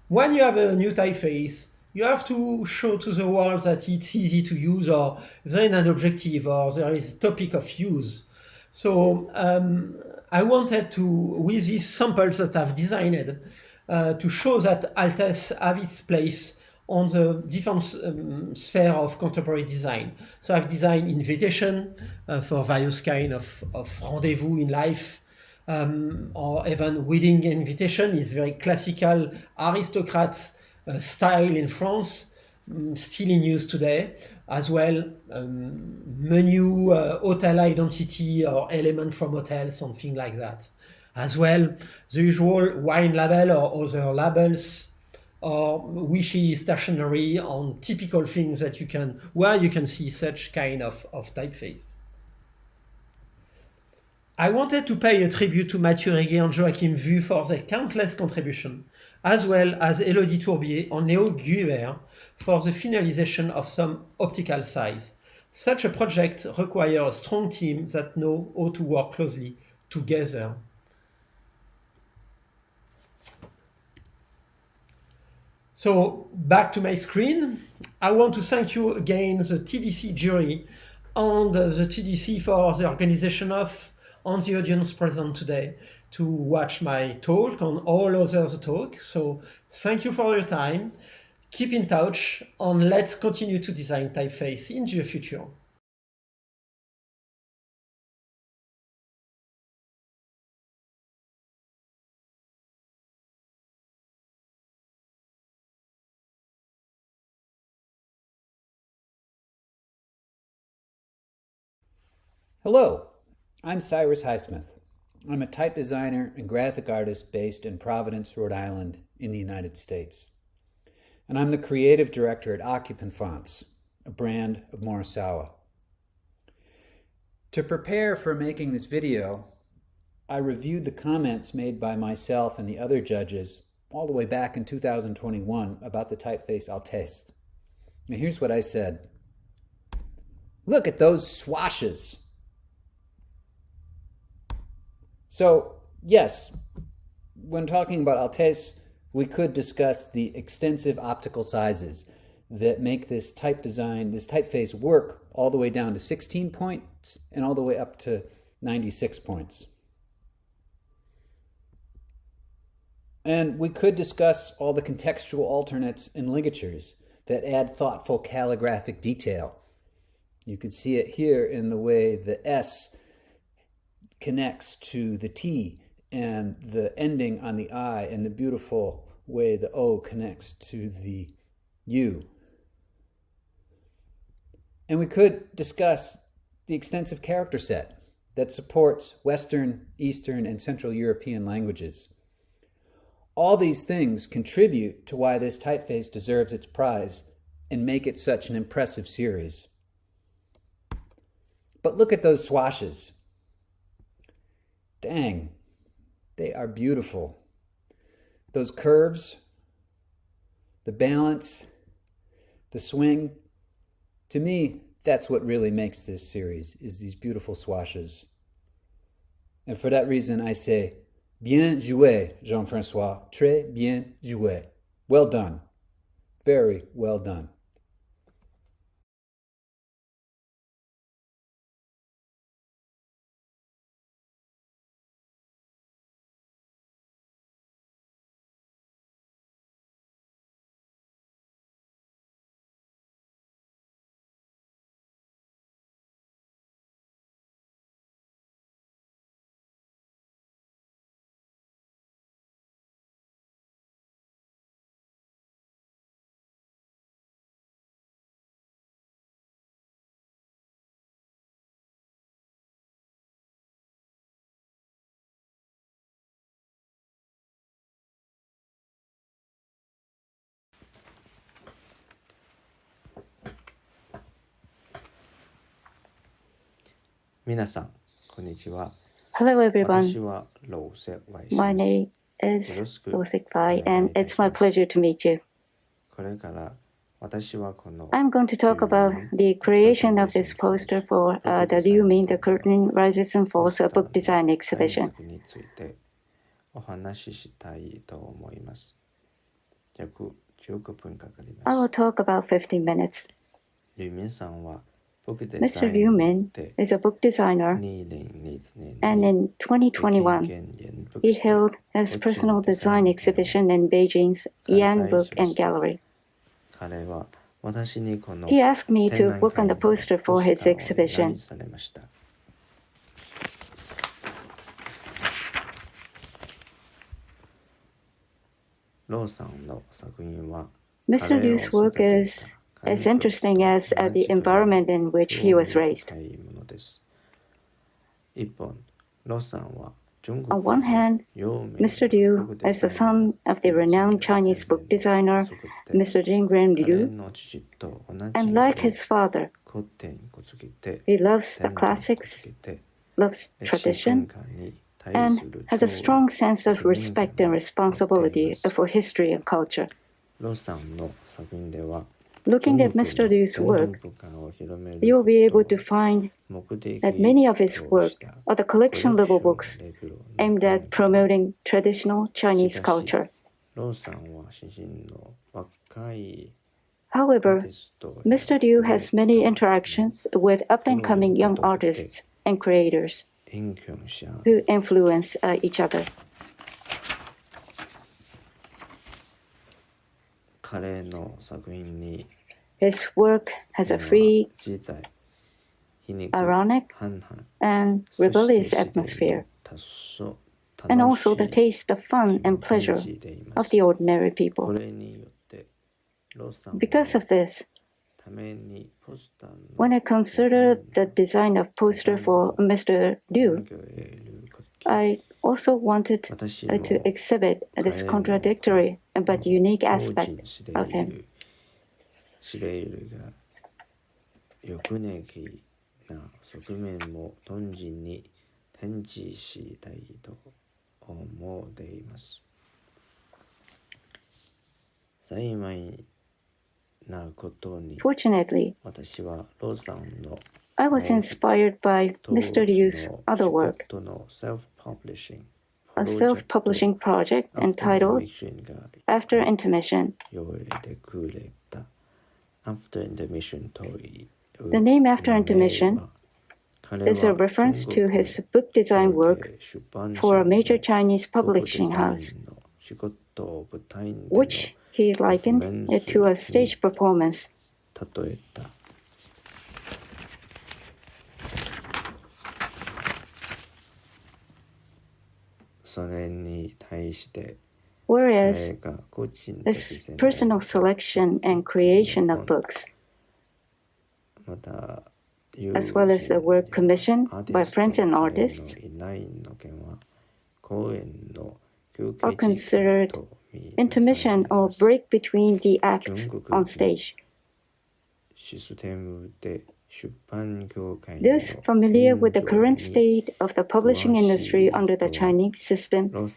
When you have a new typeface, you have to show to the world that it's easy to use, or there is an objective, or there is a topic of use. So I wanted to, with these samples that I've designed, to show that Altesse have its place on the different sphere of contemporary design. So I've designed invitation for various kind of rendezvous in life, or even wedding invitation is very classical aristocrats style in France, still in use today. As well, menu, hotel identity or element from hotel, something like that. As well, the usual wine label or other labels, or wishy stationery on typical things that where you can see such kind of typeface. I wanted to pay a tribute to Mathieu Reguet and Joachim Vu for their countless contribution, as well as Elodie Tourbier and Léo Guibert for the finalization of some optical size. Such a project requires a strong team that know how to work closely together. So back to my screen. I want to thank you again, the TDC jury and the TDC for the organization of and the audience present today to watch my talk and all others talk. So thank you for your time. Keep in touch and let's continue to design typeface in the future. Hello, I'm Cyrus Highsmith. I'm a type designer and graphic artist based in Providence, Rhode Island in the United States. And I'm the creative director at Occupant Fonts, a brand of Morisawa. To prepare for making this video, I reviewed the comments made by myself and the other judges all the way back in 2021 about the typeface Altesse. Now here's what I said. Look at those swashes. So, yes, when talking about Altesse, we could discuss the extensive optical sizes that make this type design, this typeface work all the way down to 16 points and all the way up to 96 points. And we could discuss all the contextual alternates and ligatures that add thoughtful calligraphic detail. You could see it here in the way the S connects to the T and the ending on the I and the beautiful way the O connects to the U. And we could discuss the extensive character set that supports Western, Eastern, and Central European languages. All these things contribute to why this typeface deserves its prize and make it such an impressive series. But look at those swashes. Dang, they are beautiful. Those curves, the balance, the swing, to me, that's what really makes this series, is these beautiful swashes. And for that reason, I say, bien joué, Jean-François, très bien joué. Well done, very well done. Hello everyone. My name is sek-vai and it's my pleasure to meet you. I'm going to talk about the creation of this poster for the Liu Min, The Curtain Rises and Falls, a book design exhibition. I will talk about 15 minutes. Mr. Liu Min is a book designer, and in 2021, he held his personal design exhibition in Beijing's Yan Book and Gallery. He asked me to work on the poster for his exhibition. Mr. Liu's work is as interesting as the environment in which he was raised. On one hand, Mr. Liu is the son of the renowned Chinese book designer, Mr. Jingren Liu, and like his father, he loves the classics, loves tradition, and has a strong sense of respect and responsibility for history and culture. Looking at Mr. Ryu's work, you will be able to find that many of his work are the collection-level books aimed at promoting traditional Chinese culture. However, Mr. Ryu has many interactions with up-and-coming young artists and creators who influence each other. His work has a free, ironic, and rebellious atmosphere, and also the taste of fun and pleasure of the ordinary people. Because of this, when I consider the design of poster for Mr. Ryu, I also wanted to exhibit this contradictory but unique aspect of him. Fortunately, I was inspired by Mr. Ryu's other work, a self-publishing project entitled After Intermission. The name After Intermission is a reference to his book design work for a major Chinese publishing house, which he likened it to a stage performance. Whereas his personal selection and creation of books, as well as the work commissioned by friends and artists, are considered intermission or break between the acts on stage. Those familiar with the current state of the publishing industry under the Chinese system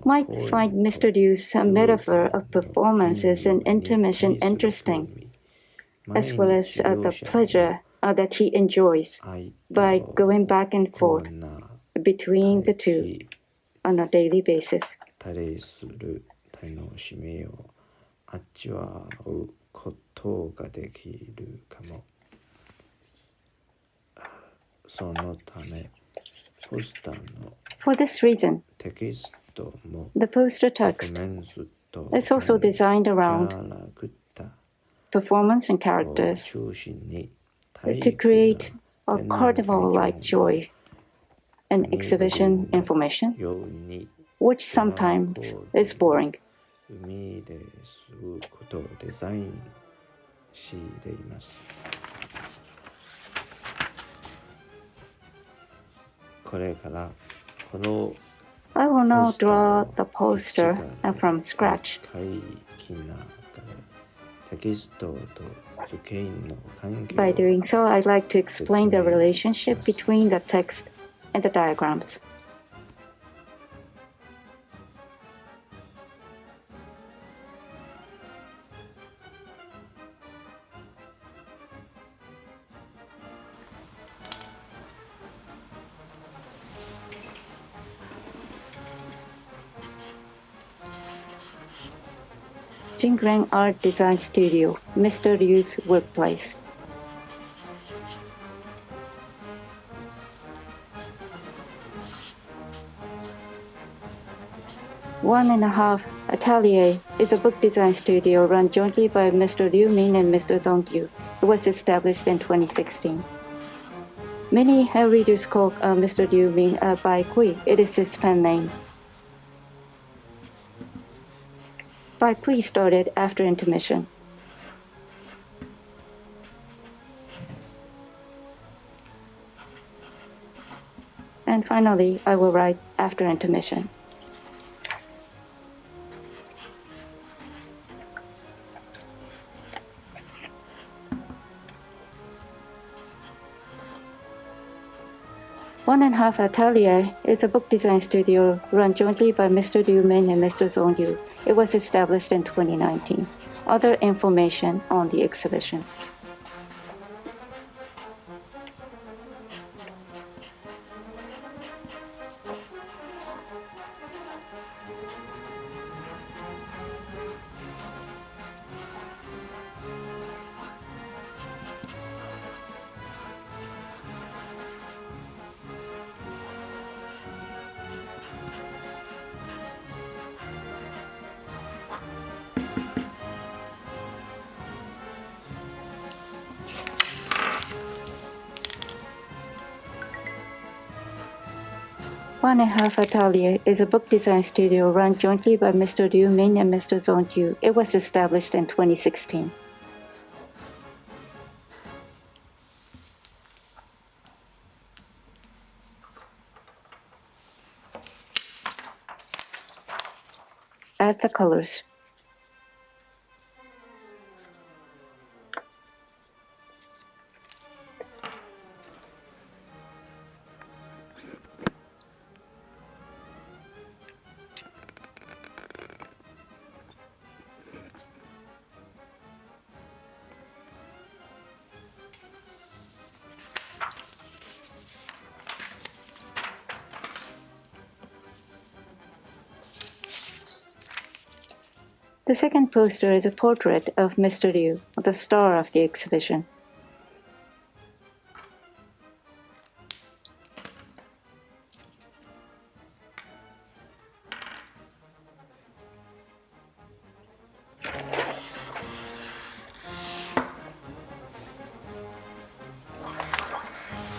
might find Mr. Ryu's metaphor of performances and intermission interesting, as well as the pleasure that he enjoys by going back and forth between the two on a daily basis. For this reason, the poster text is also designed around performance and characters to create a carnival-like joy and exhibition information, which sometimes is boring. I will now draw the poster from scratch. By doing so, I'd like to explain the relationship between the text and the diagrams. Jingrang Art Design Studio, Mr. Ryu's workplace. One and a Half Atelier is a book design studio run jointly by Mr. Liu Min and Mr. Zong Yu. It was established in 2016. Many readers call Mr. Liu Min Bai Kui. It is his pen name. Bai Kui started after intermission. And finally, I will write after intermission. 1.5 Atelier is a book design studio run jointly by Mr. Liu Min and Mr. Zong Yu. It was established in 2019. Other information on the exhibition. One and a Half Atelier is a book design studio run jointly by Mr. Liu Min and Mr. Zong Yu. It was established in 2016. Add the colors. The second poster is a portrait of Mr. Liu, the star of the exhibition.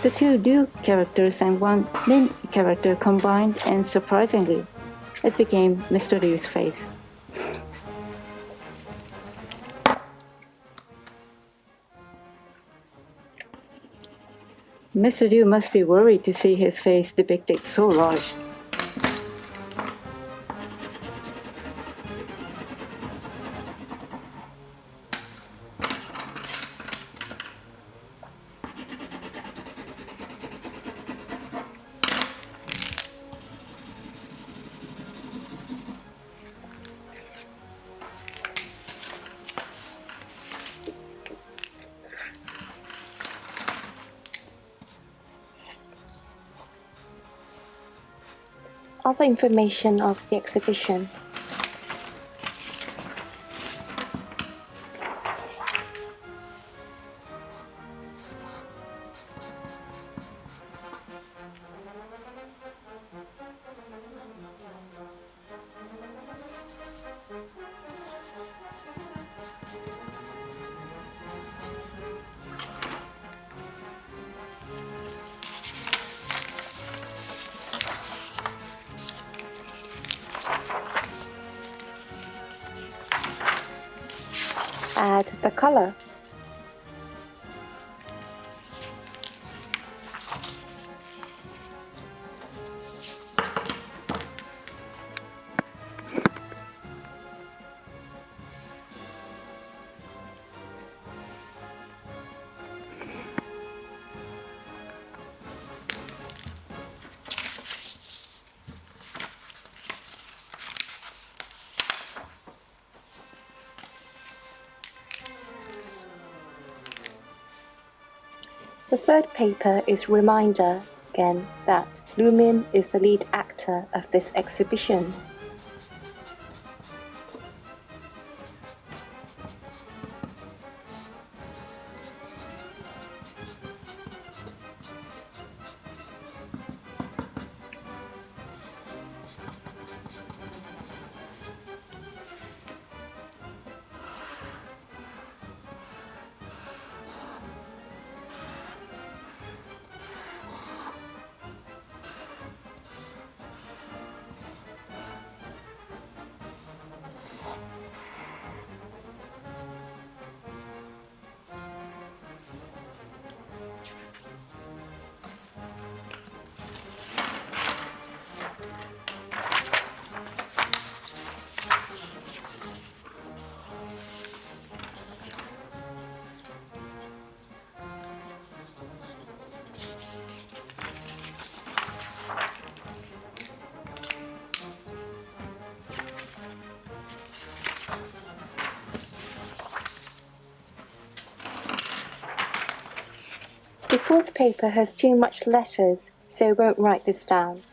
The two Liu characters and one Min character combined, and surprisingly, it became Mr. Liu's face. Mr. Liu must be worried to see his face depicted so large. Other information of the exhibition. Add the color. The third paper is a reminder again that Liu Min is the lead actor of this exhibition. The fourth paper has too much letters, so I won't write this down.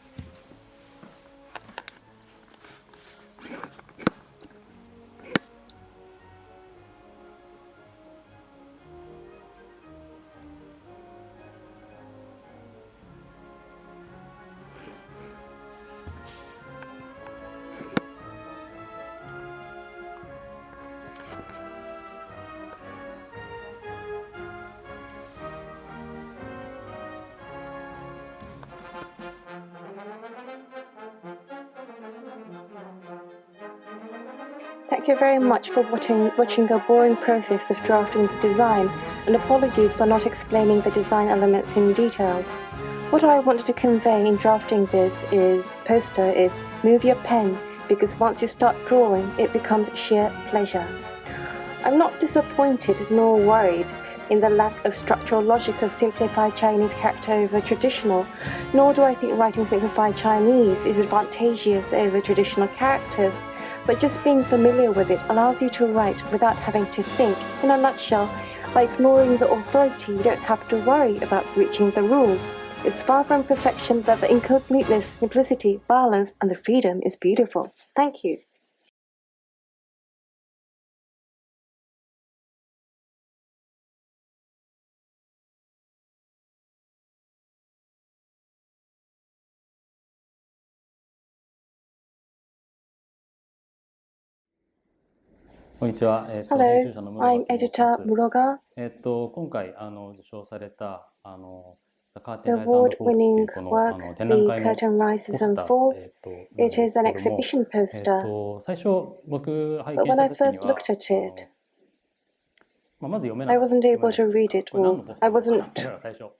Thank you very much for watching a boring process of drafting the design, and apologies for not explaining the design elements in details. What I wanted to convey in drafting this poster is move your pen, because once you start drawing, it becomes sheer pleasure. I'm not disappointed nor worried in the lack of structural logic of simplified Chinese character over traditional, nor do I think writing simplified Chinese is advantageous over traditional characters. But just being familiar with it allows you to write without having to think. In a nutshell, by ignoring the authority, you don't have to worry about breaching the rules. It's far from perfection, but the incompleteness, simplicity, violence, and the freedom is beautiful. Thank you. Hello, I'm editor Muroga. The award-winning work, The Curtain Rises and Falls, it is an exhibition poster. But when I first looked at it, I wasn't able to read it, or I wasn't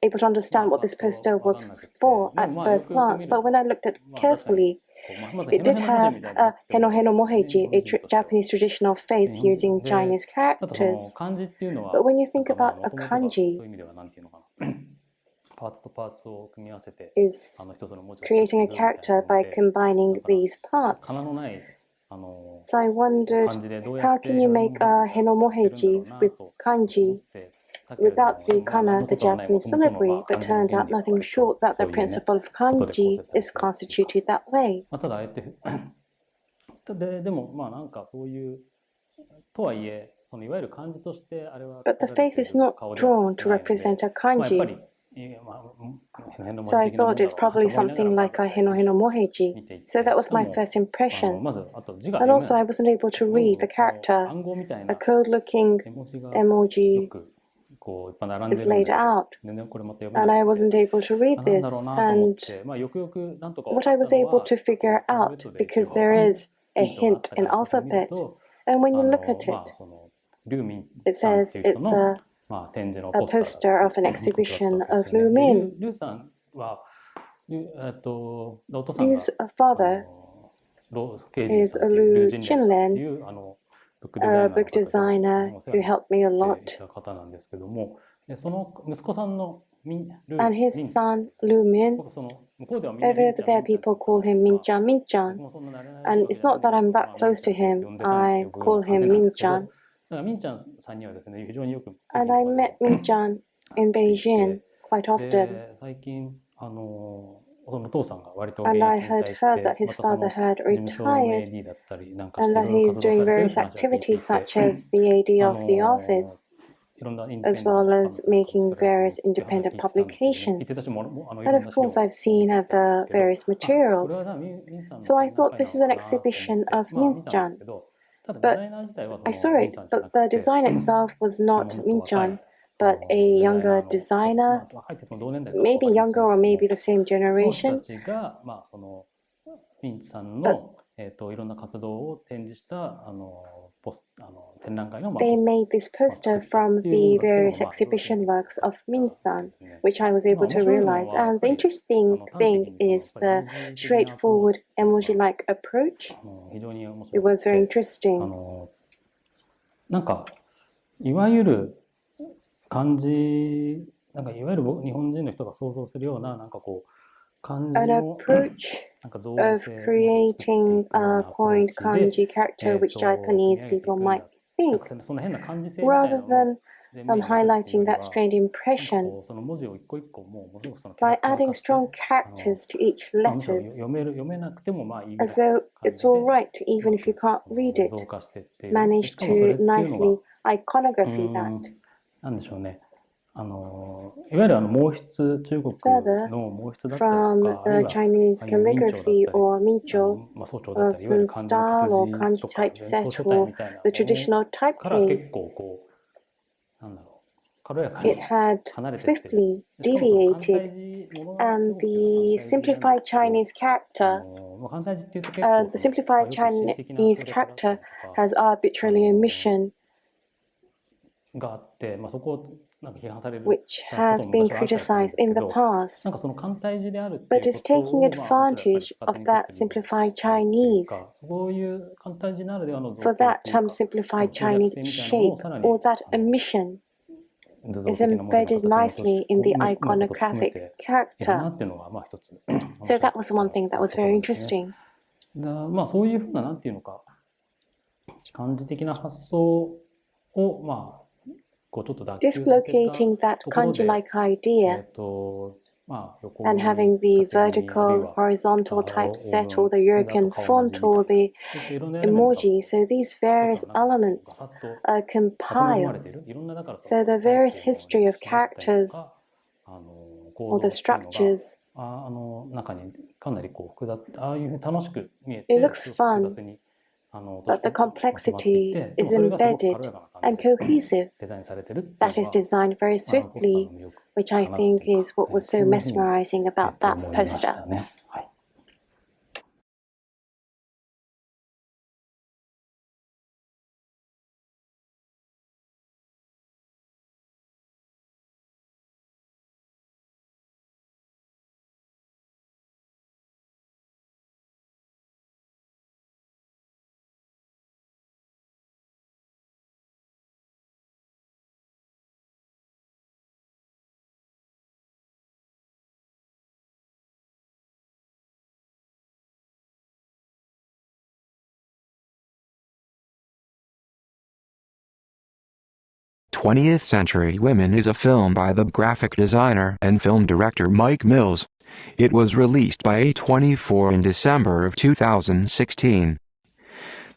able to understand what this poster was for at first glance. But when I looked at it carefully, it did have a heno heno moheji, a Japanese traditional face using Chinese characters. But when you think about a kanji, is creating a character by combining these parts. So I wondered, how can you make a heno moheji with kanji without the kana, the Japanese syllabary, but turned out nothing short that the principle of kanji is constituted that way. But the face is not drawn to represent a kanji. So I thought it's probably something like a heno heno moheji. So that was my first impression. And also I wasn't able to read the character. A code-looking emoji is laid out, and I wasn't able to read this. And what I was able to figure out, because there is a hint in alphabet, and when you look at it, it says it's a poster of an exhibition of Lu Min. His father is Lu Chinlen, a book designer who helped me a lot. And his son, Lu Min, over there people call him Min-chan, Min-chan. And it's not that I'm that close to him, I call him Min-chan. And I met Min-chan in Beijing quite often. And I had heard that his father had retired and that he is doing various activities such as the AD of the office, as well as making various independent publications. And of course I've seen the various materials. So I thought this is an exhibition of Min-chan. But I saw it, but the design itself was not Min-chan, but a younger designer, maybe younger or maybe the same generation. They made this poster from the various exhibition works of Min-san, which I was able to realize. And the interesting thing is the straightforward emoji-like approach. It was very interesting. 漢字、なんかいわゆる日本人の人が想像するような、なんかこう、漢字 An の approach of creating a coined kanji character which Japanese people might think, その変な漢字性みたいな rather の than highlighting that strained impression by adding strong characters to each letter, as though it's all right even if you can't read it, managed to nicely iconography that. Further, from the Chinese calligraphy or mincho of Zen style or kanji typeset or the traditional typeface, it had swiftly deviated, and the simplified Chinese character has arbitrarily omission, which has been criticized in the past, but is taking advantage of that simplified Chinese. For that simplified Chinese shape or that omission is embedded nicely in the iconographic character. So that was one thing that was very interesting. Dislocating that kanji-like idea and having the vertical, horizontal typeset or the European font or the emoji. So these various elements are compiled. So the various history of characters or the structures, it looks fun, but the complexity is embedded and cohesive. That is designed very swiftly, which I think is what was so mesmerizing about that poster. "20th Century Women" is a film by the graphic designer and film director Mike Mills. It was released by A24 in December of 2016.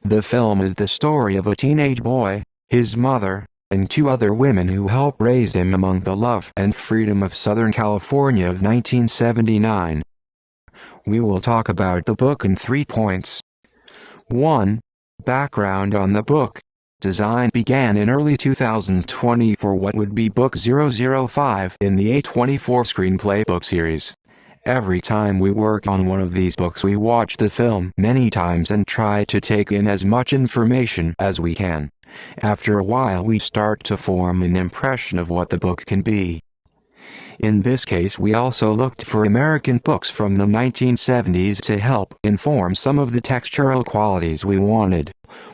The film is the story of a teenage boy, his mother, and two other women who help raise him among the love and freedom of Southern California of 1979. We will talk about the book in 3 points. 1. Background on the book. Design began in early 2020 for what would be Book 005 in the A24 screenplay book series. Every time we work on one of these books we watch the film many times and try to take in as much information as we can. After a while we start to form an impression of what the book can be. In this case we also looked for American books from the 1970s to help inform some of the textural qualities we wanted.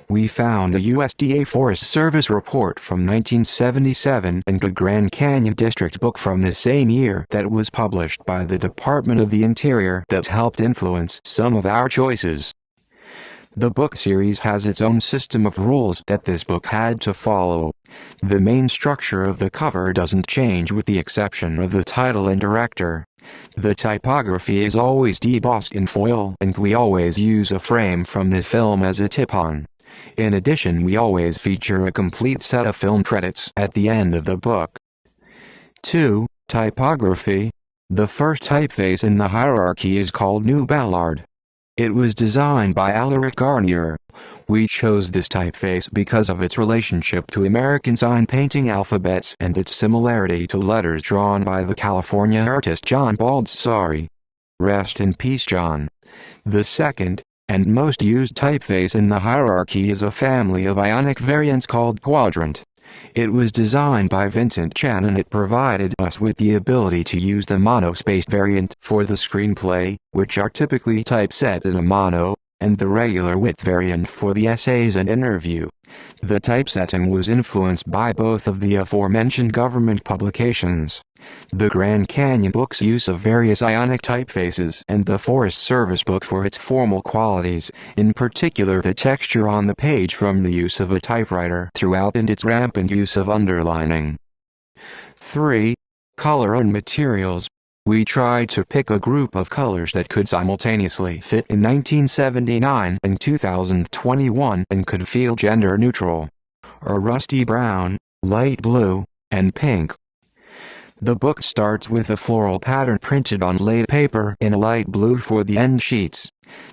We found a USDA Forest Service report from 1977 and a Grand Canyon District book from the same year that was published by the Department of the Interior that helped influence some of our choices. The book series has its own system of rules that this book had to follow. The main structure of the cover doesn't change with the exception of the title and director. The typography is always debossed in foil and we always use a frame from the film as a tip-on. In addition we always feature a complete set of film credits at the end of the book. 2. Typography. The first typeface in the hierarchy is called New Ballard. It was designed by Alaric Garnier. We chose this typeface because of its relationship to American sign painting alphabets and its similarity to letters drawn by the California artist John Baldassari. Rest in peace, John. The second, and most used typeface in the hierarchy is a family of Ionic variants called Quadrant. It was designed by Vincent Chan and it provided us with the ability to use the mono-spaced variant for the screenplay, which are typically typeset in a mono, and the regular width variant for the essays and interview. The typesetting was influenced by both of the aforementioned government publications, the Grand Canyon book's use of various ionic typefaces and the Forest Service book for its formal qualities, in particular the texture on the page from the use of a typewriter throughout and its rampant use of underlining. 3. Color and materials. We tried to pick a group of colors that could simultaneously fit in 1979 and 2021 and could feel gender neutral. A rusty brown, light blue, and pink. The book starts with a floral pattern printed on laid paper in a light blue for the end sheets.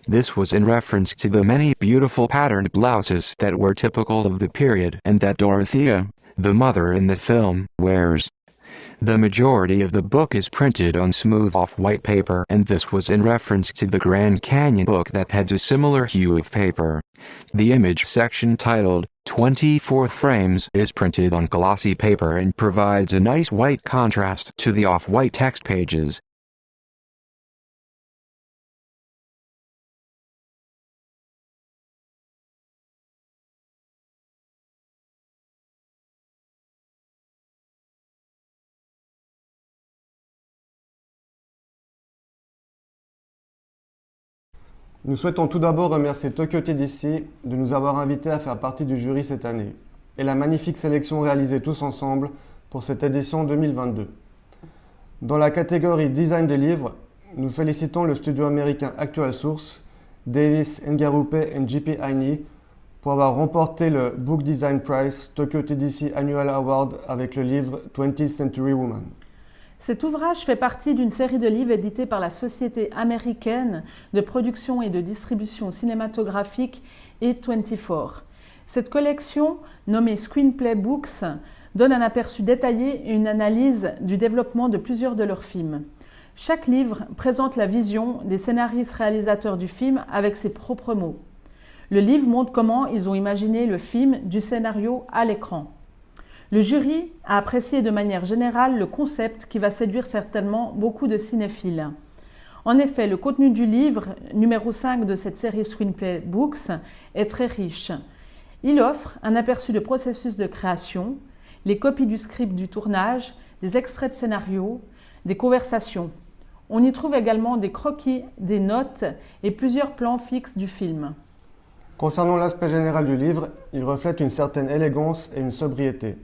This was in reference to the many beautiful patterned blouses that were typical of the period and that Dorothea, the mother in the film, wears. The majority of the book is printed on smooth off-white paper, and this was in reference to the Grand Canyon book that had a similar hue of paper. The image section titled 24 Frames is printed on glossy paper and provides a nice white contrast to the off-white text pages. Nous souhaitons tout d'abord remercier Tokyo TDC de nous avoir invités à faire partie du jury cette année, et la magnifique sélection réalisée tous ensemble pour cette édition 2022. Dans la catégorie Design de livres, nous félicitons le studio américain Actual Source, Davis, Ngarupe et JP Haynie pour avoir remporté le Book Design Prize Tokyo TDC Annual Awards avec le livre 20th Century Woman. Cet ouvrage fait partie d'une série de livres édités par la Société américaine de production et de distribution cinématographique A24. Cette collection, nommée Screenplay Books, donne un aperçu détaillé et une analyse du développement de plusieurs de leurs films. Chaque livre présente la vision des scénaristes-réalisateurs du film avec ses propres mots. Le livre montre comment ils ont imaginé le film du scénario à l'écran. Le jury a apprécié de manière générale le concept qui va séduire certainement beaucoup de cinéphiles. En effet, le contenu du livre, numéro 5 de cette série Screenplay Books, est très riche. Il offre un aperçu du processus de création, les copies du script du tournage, des extraits de scénario, des conversations. On y trouve également des croquis, des notes et plusieurs plans fixes du film. Concernant l'aspect général du livre, il reflète une certaine élégance et une sobriété.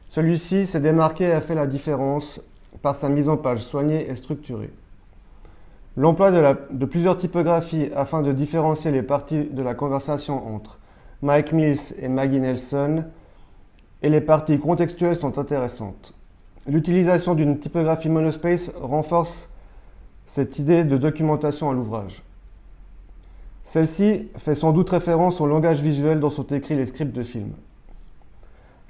Celui-ci s'est démarqué et a fait la différence par sa mise en page soignée et structurée. L'emploi de plusieurs typographies afin de différencier les parties de la conversation entre Mike Mills et Maggie Nelson et les parties contextuelles sont intéressantes. L'utilisation d'une typographie monospace renforce cette idée de documentation à l'ouvrage. Celle-ci fait sans doute référence au langage visuel dont sont écrits les scripts de film.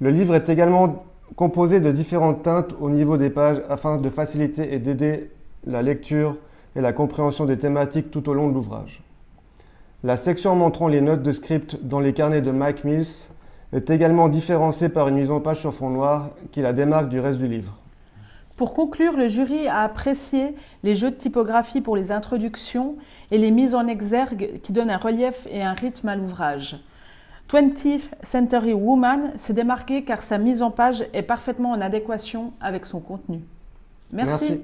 Le livre est également composé de différentes teintes au niveau des pages afin de faciliter et d'aider la lecture et la compréhension des thématiques tout au long de l'ouvrage. La section montrant les notes de script dans les carnets de Mike Mills est également différenciée par une mise en page sur fond noir qui la démarque du reste du livre. Pour conclure, le jury a apprécié les jeux de typographie pour les introductions et les mises en exergue qui donnent un relief et un rythme à l'ouvrage. 20th Century Woman s'est démarqué car sa mise en page est parfaitement en adéquation avec son contenu. Merci.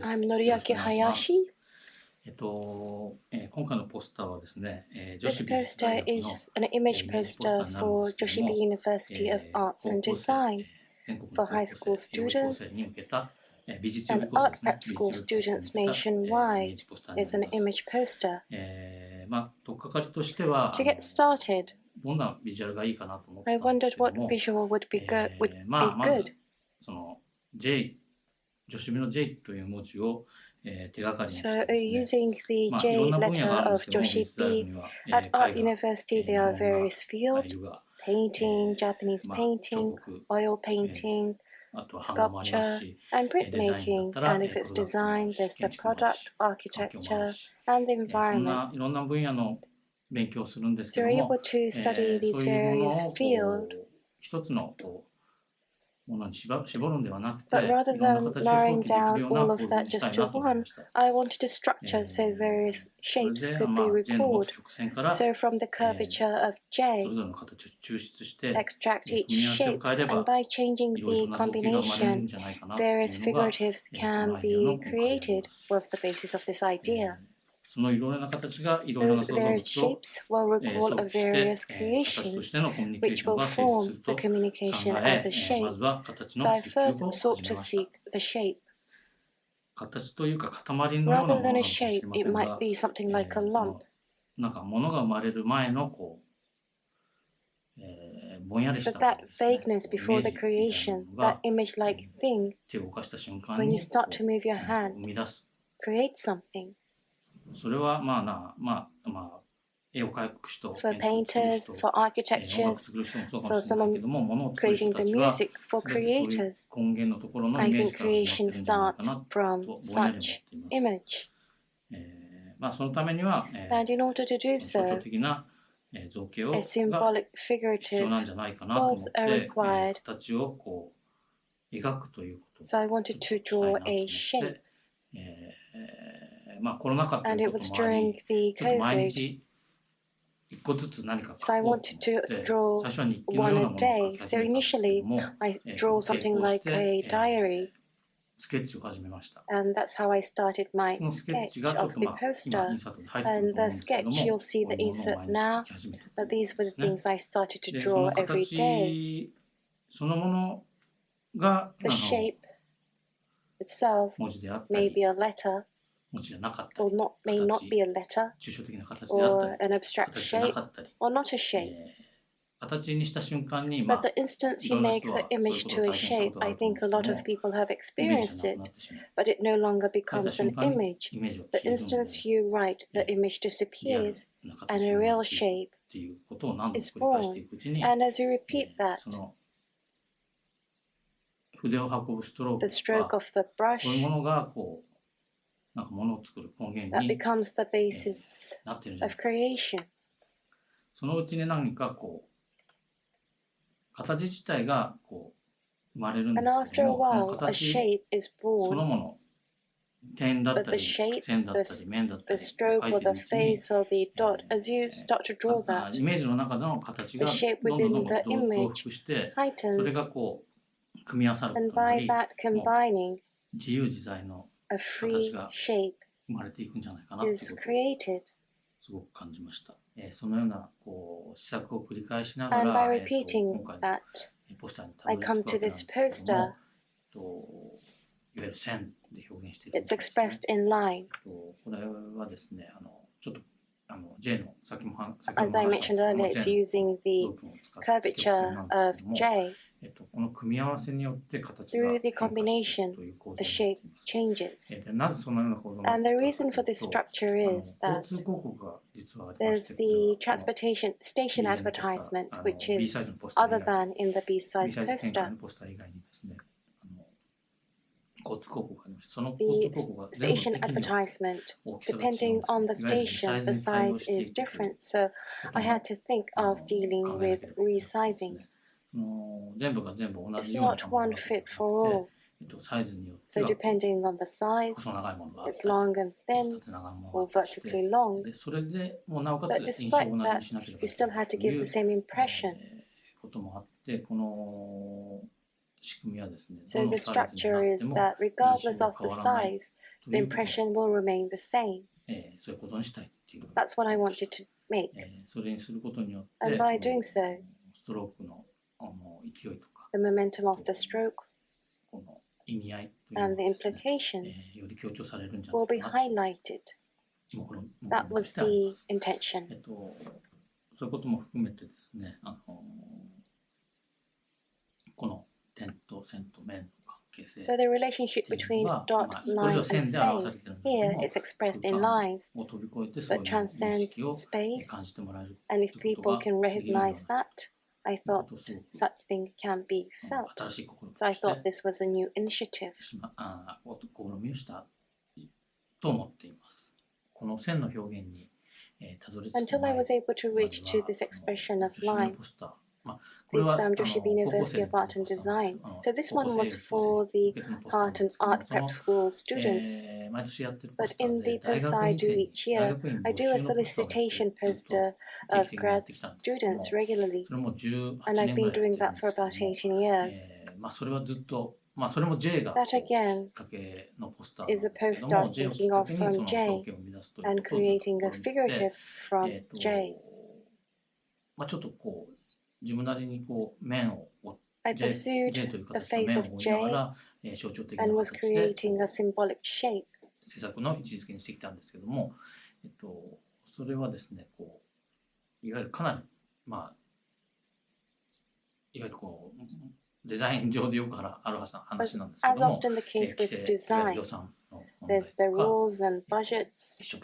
I'm Noriaki Hayashi. This poster is an image poster for Joshibi University of Arts and Design for high school students and art prep school students nationwide is an image poster. To get started, I wondered what visual would be good. So, using the J letter of Joshi B, at Art University there are various fields: painting, Japanese painting, oil painting, sculpture, and printmaking. And if it's design, there's the product, architecture, and the environment. So, you're able to study these various fields. But rather than narrowing down all of that just to one, I wanted to structure so various shapes could be recalled. So from the curvature of J, extract each shape, and by changing the combination, various figuratives can be created, was the basis of this idea. Those various shapes will recall of various creations, which will form the communication as a shape. So I first sought to seek the shape. Rather than a shape, it might be something like a lump. But that vagueness before the creation, that image-like thing, when you start to move your hand, creates something. For painters, for architectures, for someone creating the music, for creators, I think creation starts from such image. And in order to do so, a symbolic figurative was required. So I wanted to draw a shape. And it was during the COVID, so I wanted to draw one a day. So initially, I draw something like a diary. And that's how I started my sketch of the poster. And the sketch, you'll see the insert now, but these were the things I started to draw every day. The shape itself may be a letter, or may not be a letter, or an abstract shape, or not a shape. But the instant you make the image to a shape, I think a lot of people have experienced it, but it no longer becomes an image. The instant you write, the image disappears, and a real shape is born. And as you repeat that, the stroke of the brush, that becomes the basis of creation. And after a while, a shape is born. But the shape, the stroke or the face or the dot, as you start to draw that, the shape within the image heightens. And by that combining, a free shape is created. And by repeating that, I come to this poster. It's expressed in line. As I mentioned earlier, it's using the curvature of J. Through the combination, the shape changes. And the reason for this structure is that there's the transportation station advertisement, which is other than in the B-size poster. The station advertisement, depending on the station, the size is different. So I had to think of dealing with resizing. It's not one fit for all. So depending on the size, it's long and thin or vertically long. But despite that, you still had to give the same impression. So the structure is that regardless of the size, the impression will remain the same. That's what I wanted to make. And by doing so, the momentum of the stroke and the implications will be highlighted. That was the intention. So the relationship between dot, line, and phase here is expressed in lines, but transcends space, and if people can recognize that, I thought such thing can be felt. So I thought this was a new initiative. Until I was able to reach to this expression of line, this Joshib University of Art and Design. So this one was for the art and art prep school students. But in the poster I do each year, I do a solicitation poster of grad students regularly. And I've been doing that for about 18 years. That again is a poster thinking of from J and creating a figurative from J. I pursued the face of J and was creating a symbolic shape. As often the case with design, there's the rules and budgets,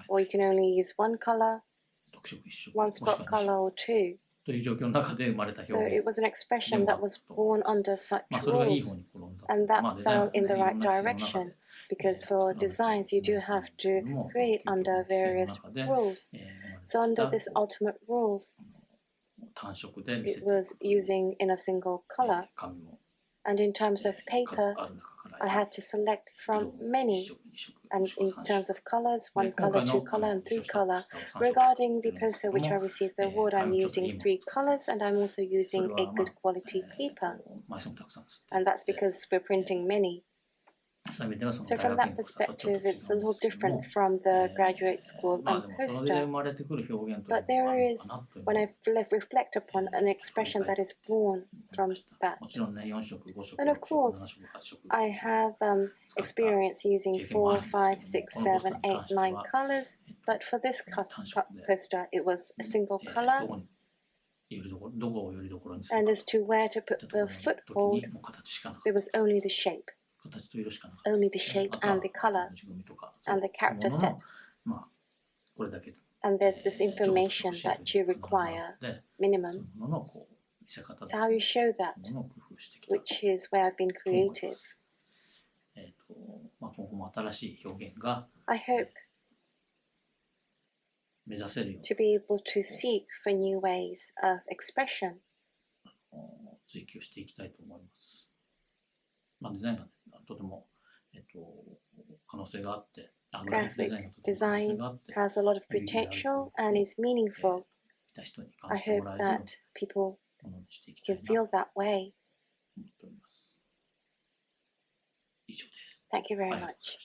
or you can only use one color, one spot color, or two. So it was an expression that was born under such rules, and that fell in the right direction, because for designs you do have to create under various rules. So under this ultimate rules, it was using in a single color. And in terms of paper, I had to select from many. And in terms of colors, 1 color, 2 color, and 3 color. Regarding the poster which I received the award, I'm using 3 colors, and I'm also using a good quality paper. And that's because we're printing many. So from that perspective, it's a little different from the graduate school and poster. But there is, when I reflect upon an expression that is born from that. And of course, I have experience using 4, 5, 6, 7, 8, 9 colors. But for this poster, it was a single color. And as to where to put the foothold, there was only the shape. Only the shape and the color and the character set. And there's this information that you require, minimum. So how you show that, which is where I've been creative. I hope to be able to seek for new ways of expression. Graphic design has a lot of potential and is meaningful. I hope that people can feel that way. Thank you very much.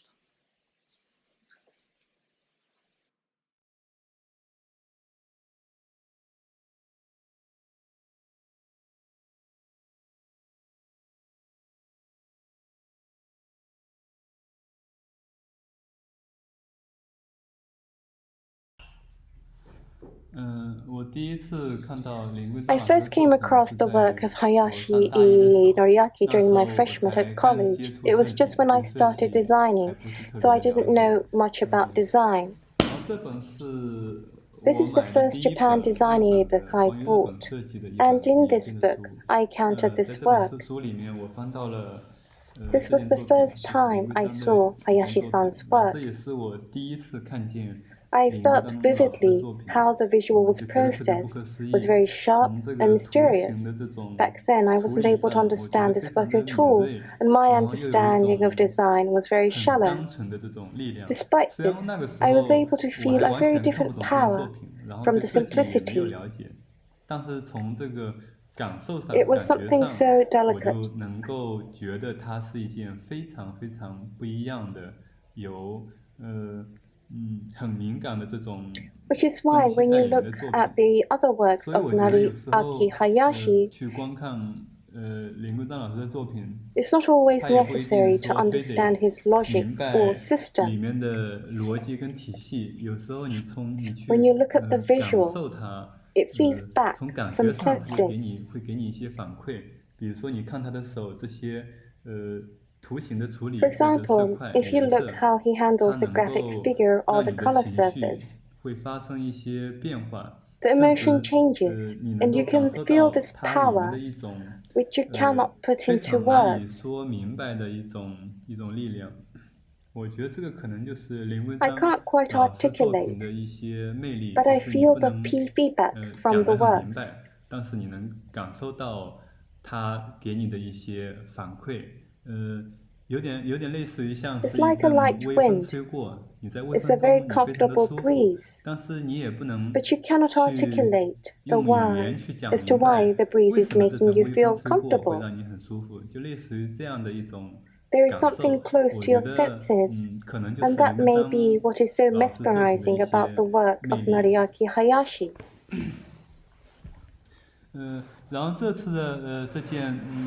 I first came across the work of Hayashi Noriaki during my freshman at college. It was just when I started designing, so I didn't know much about design. This is the first Japan design ebook I bought, and in this book I encountered this work. This was the first time I saw Hayashi-san's work. I felt vividly how the visual was processed, was very sharp and mysterious. Back then I wasn't able to understand this work at all, and my understanding of design was very shallow. Despite this, I was able to feel a very different power from the simplicity. It was something so delicate. Which is why when you look at the other works of Noriaki Hayashi, it's not always necessary to understand his logic or system. When you look at the visual, it feeds back some senses. For example, if you look how he handles the graphic figure or the color surface, the emotion changes, and you can feel this power, which you cannot put into words. I can't quite articulate, but I feel the feedback from the works. It's like a light wind. It's a very comfortable breeze, but you cannot articulate the why as to why the breeze is making you feel comfortable. There is something close to your senses, and that may be what is so mesmerizing about the work of Noriaki Hayashi.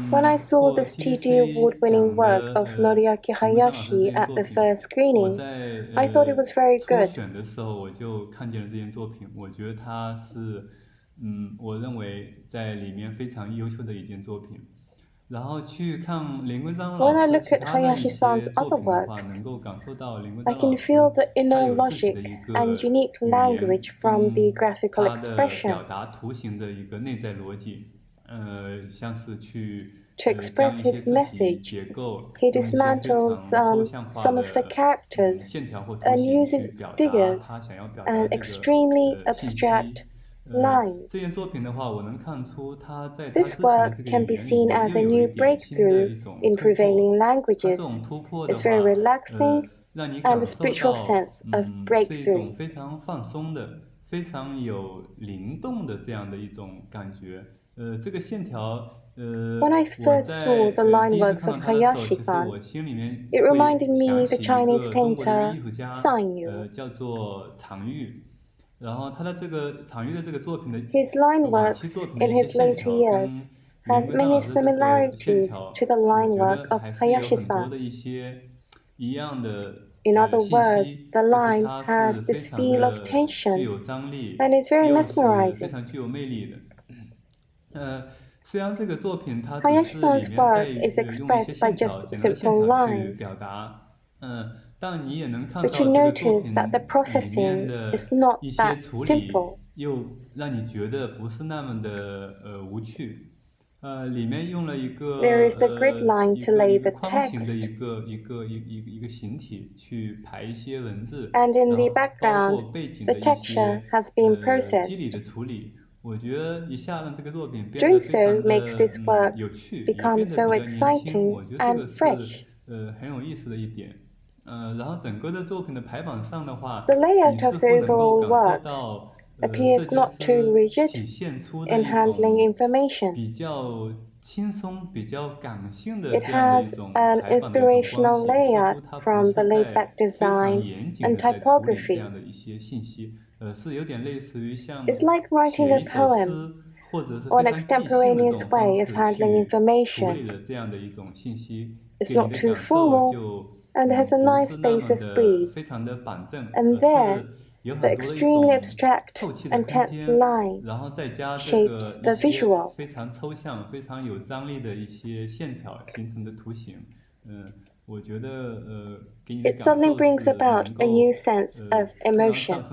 When I saw this TD Award-winning work of Noriaki Hayashi at the first screening, I thought it was very good. When I look at Hayashi-san's other works, I can feel the inner logic and unique language from the graphical expression. To express his message, he dismantles some of the characters and uses figures and extremely abstract lines. This work can be seen as a new breakthrough in prevailing languages. It's very relaxing and a spiritual sense of breakthrough. When I first saw the line works of Hayashi-san, it reminded me of the Chinese painter San Yu. His line works in his later years has many similarities to the line work of Hayashi-san. In other words, the line has this feel of tension and is very mesmerizing. Hayashi-san's work is expressed by just simple lines, but you notice that the processing is not that simple. There is the grid line to lay the text, and in the background, the texture has been processed. Doing so makes this work become so exciting and fresh. The layout of the overall work appears not too rigid in handling information. It has an inspirational layout from the laid-back design and typography. It's like writing a poem or an extemporaneous way of handling information. It's not too formal and has a nice space of breeze. And there, the extremely abstract and tense line shapes the visual. It suddenly brings about a new sense of emotion.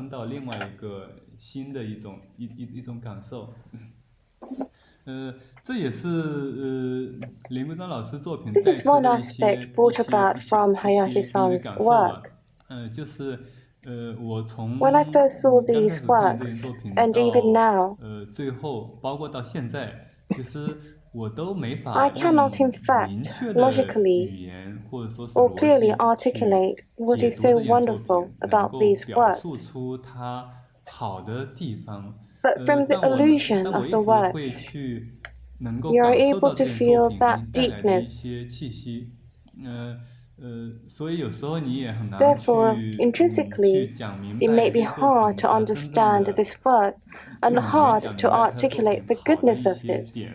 This is one aspect brought about from Hayashi-san's work. When I first saw these works, and even now, I cannot in fact, logically, or clearly articulate what is so wonderful about these works. But from the illusion of the works, you are able to feel that deepness. Therefore, intrinsically, it may be hard to understand this work and hard to articulate the goodness of this.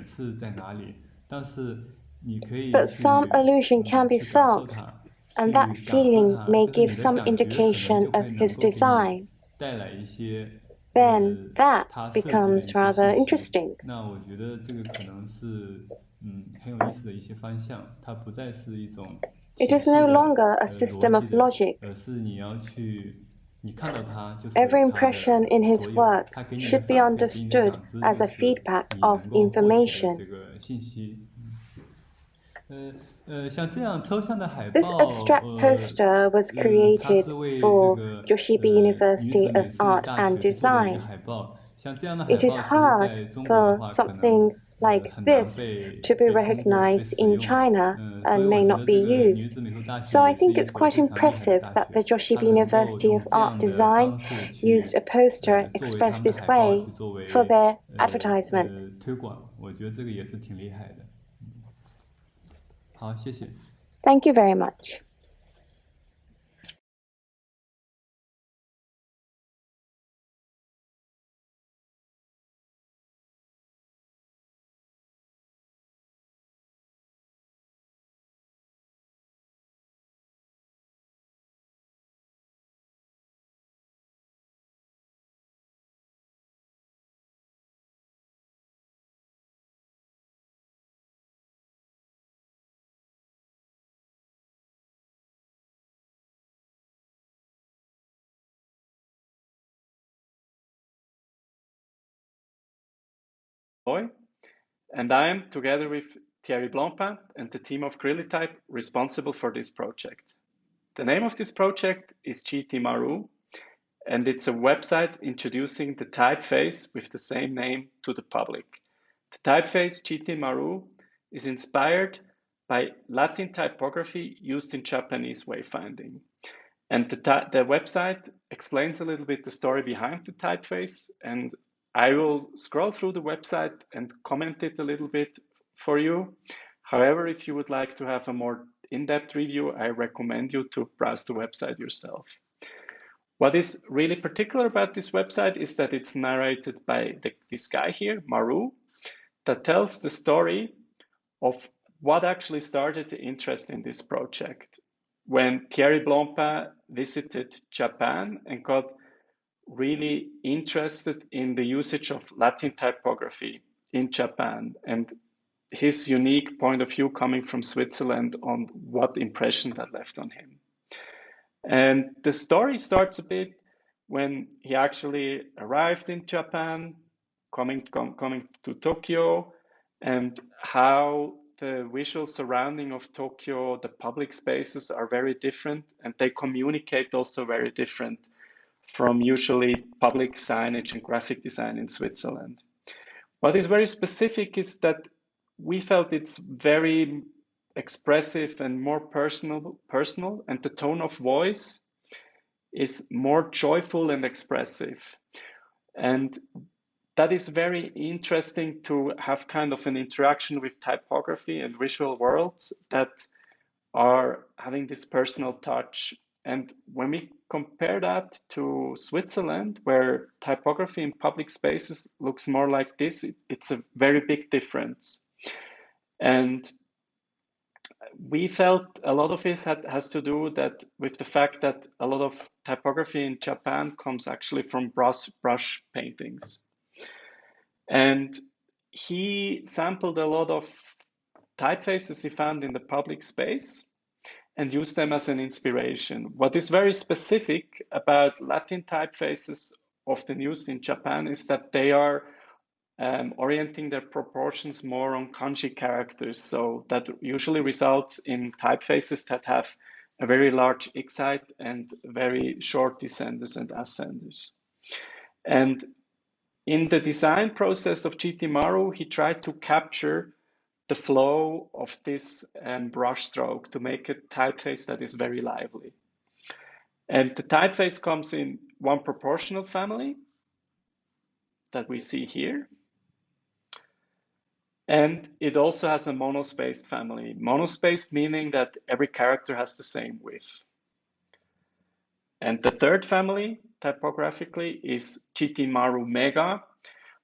But some illusion can be felt, and that feeling may give some indication of his design. Then that becomes rather interesting. It is no longer a system of logic. Every impression in his work should be understood as a feedback of information. This abstract poster was created for Joshibi University of Art and Design. It is hard for something like this to be recognized in China and may not be used. So I think it's quite impressive that the Joshibi University of Art Design used a poster expressed this way for their advertisement. Thank you very much. And I am, together with Thierry Blancpain and the team of Grilli Type, responsible for this project. The name of this project is GT Maru, and it's a website introducing the typeface with the same name to the public. The typeface GT Maru is inspired by Latin typography used in Japanese wayfinding. And the website explains a little bit the story behind the typeface, and I will scroll through the website and comment it a little bit for you. However, if you would like to have a more in-depth review, I recommend you to browse the website yourself. What is really particular about this website is that it's narrated by this guy here, Maru, that tells the story of what actually started the interest in this project. When Thierry Blancpain visited Japan and got really interested in the usage of Latin typography in Japan and his unique point of view coming from Switzerland on what impression that left on him. And the story starts a bit when he actually arrived in Japan, coming to Tokyo, and how the visual surrounding of Tokyo, the public spaces are very different, and they communicate also very different from usually public signage and graphic design in Switzerland. What is very specific is that we felt it's very expressive and more personal, and the tone of voice is more joyful and expressive. And that is very interesting to have kind of an interaction with typography and visual worlds that are having this personal touch. And when we compare that to Switzerland, where typography in public spaces looks more like this, it's a very big difference. And we felt a lot of this has to do that with the fact that a lot of typography in Japan comes actually from brush paintings. And he sampled a lot of typefaces he found in the public space and used them as an inspiration. What is very specific about Latin typefaces often used in Japan is that they are orienting their proportions more on kanji characters. So that usually results in typefaces that have a very large excite and very short descenders and ascenders. And in the design process of GT Maru, he tried to capture the flow of this brush stroke to make a typeface that is very lively. And the typeface comes in one proportional family that we see here. And it also has a monospaced family. Monospaced meaning that every character has the same width. And the third family, typographically, is GT Maru Mega,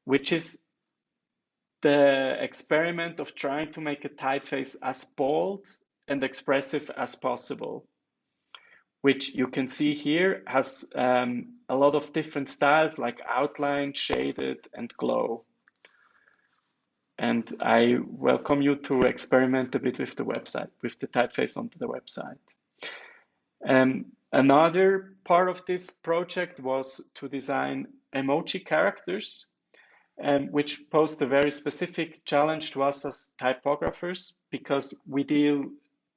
which is the experiment of trying to make a typeface as bold and expressive as possible, which you can see here has a lot of different styles like outline, shaded, and glow. and I welcome you to experiment a bit with the website, with the typeface onto the website. Another part of this project was to design emoji characters, which posed a very specific challenge to us as typographers, because we deal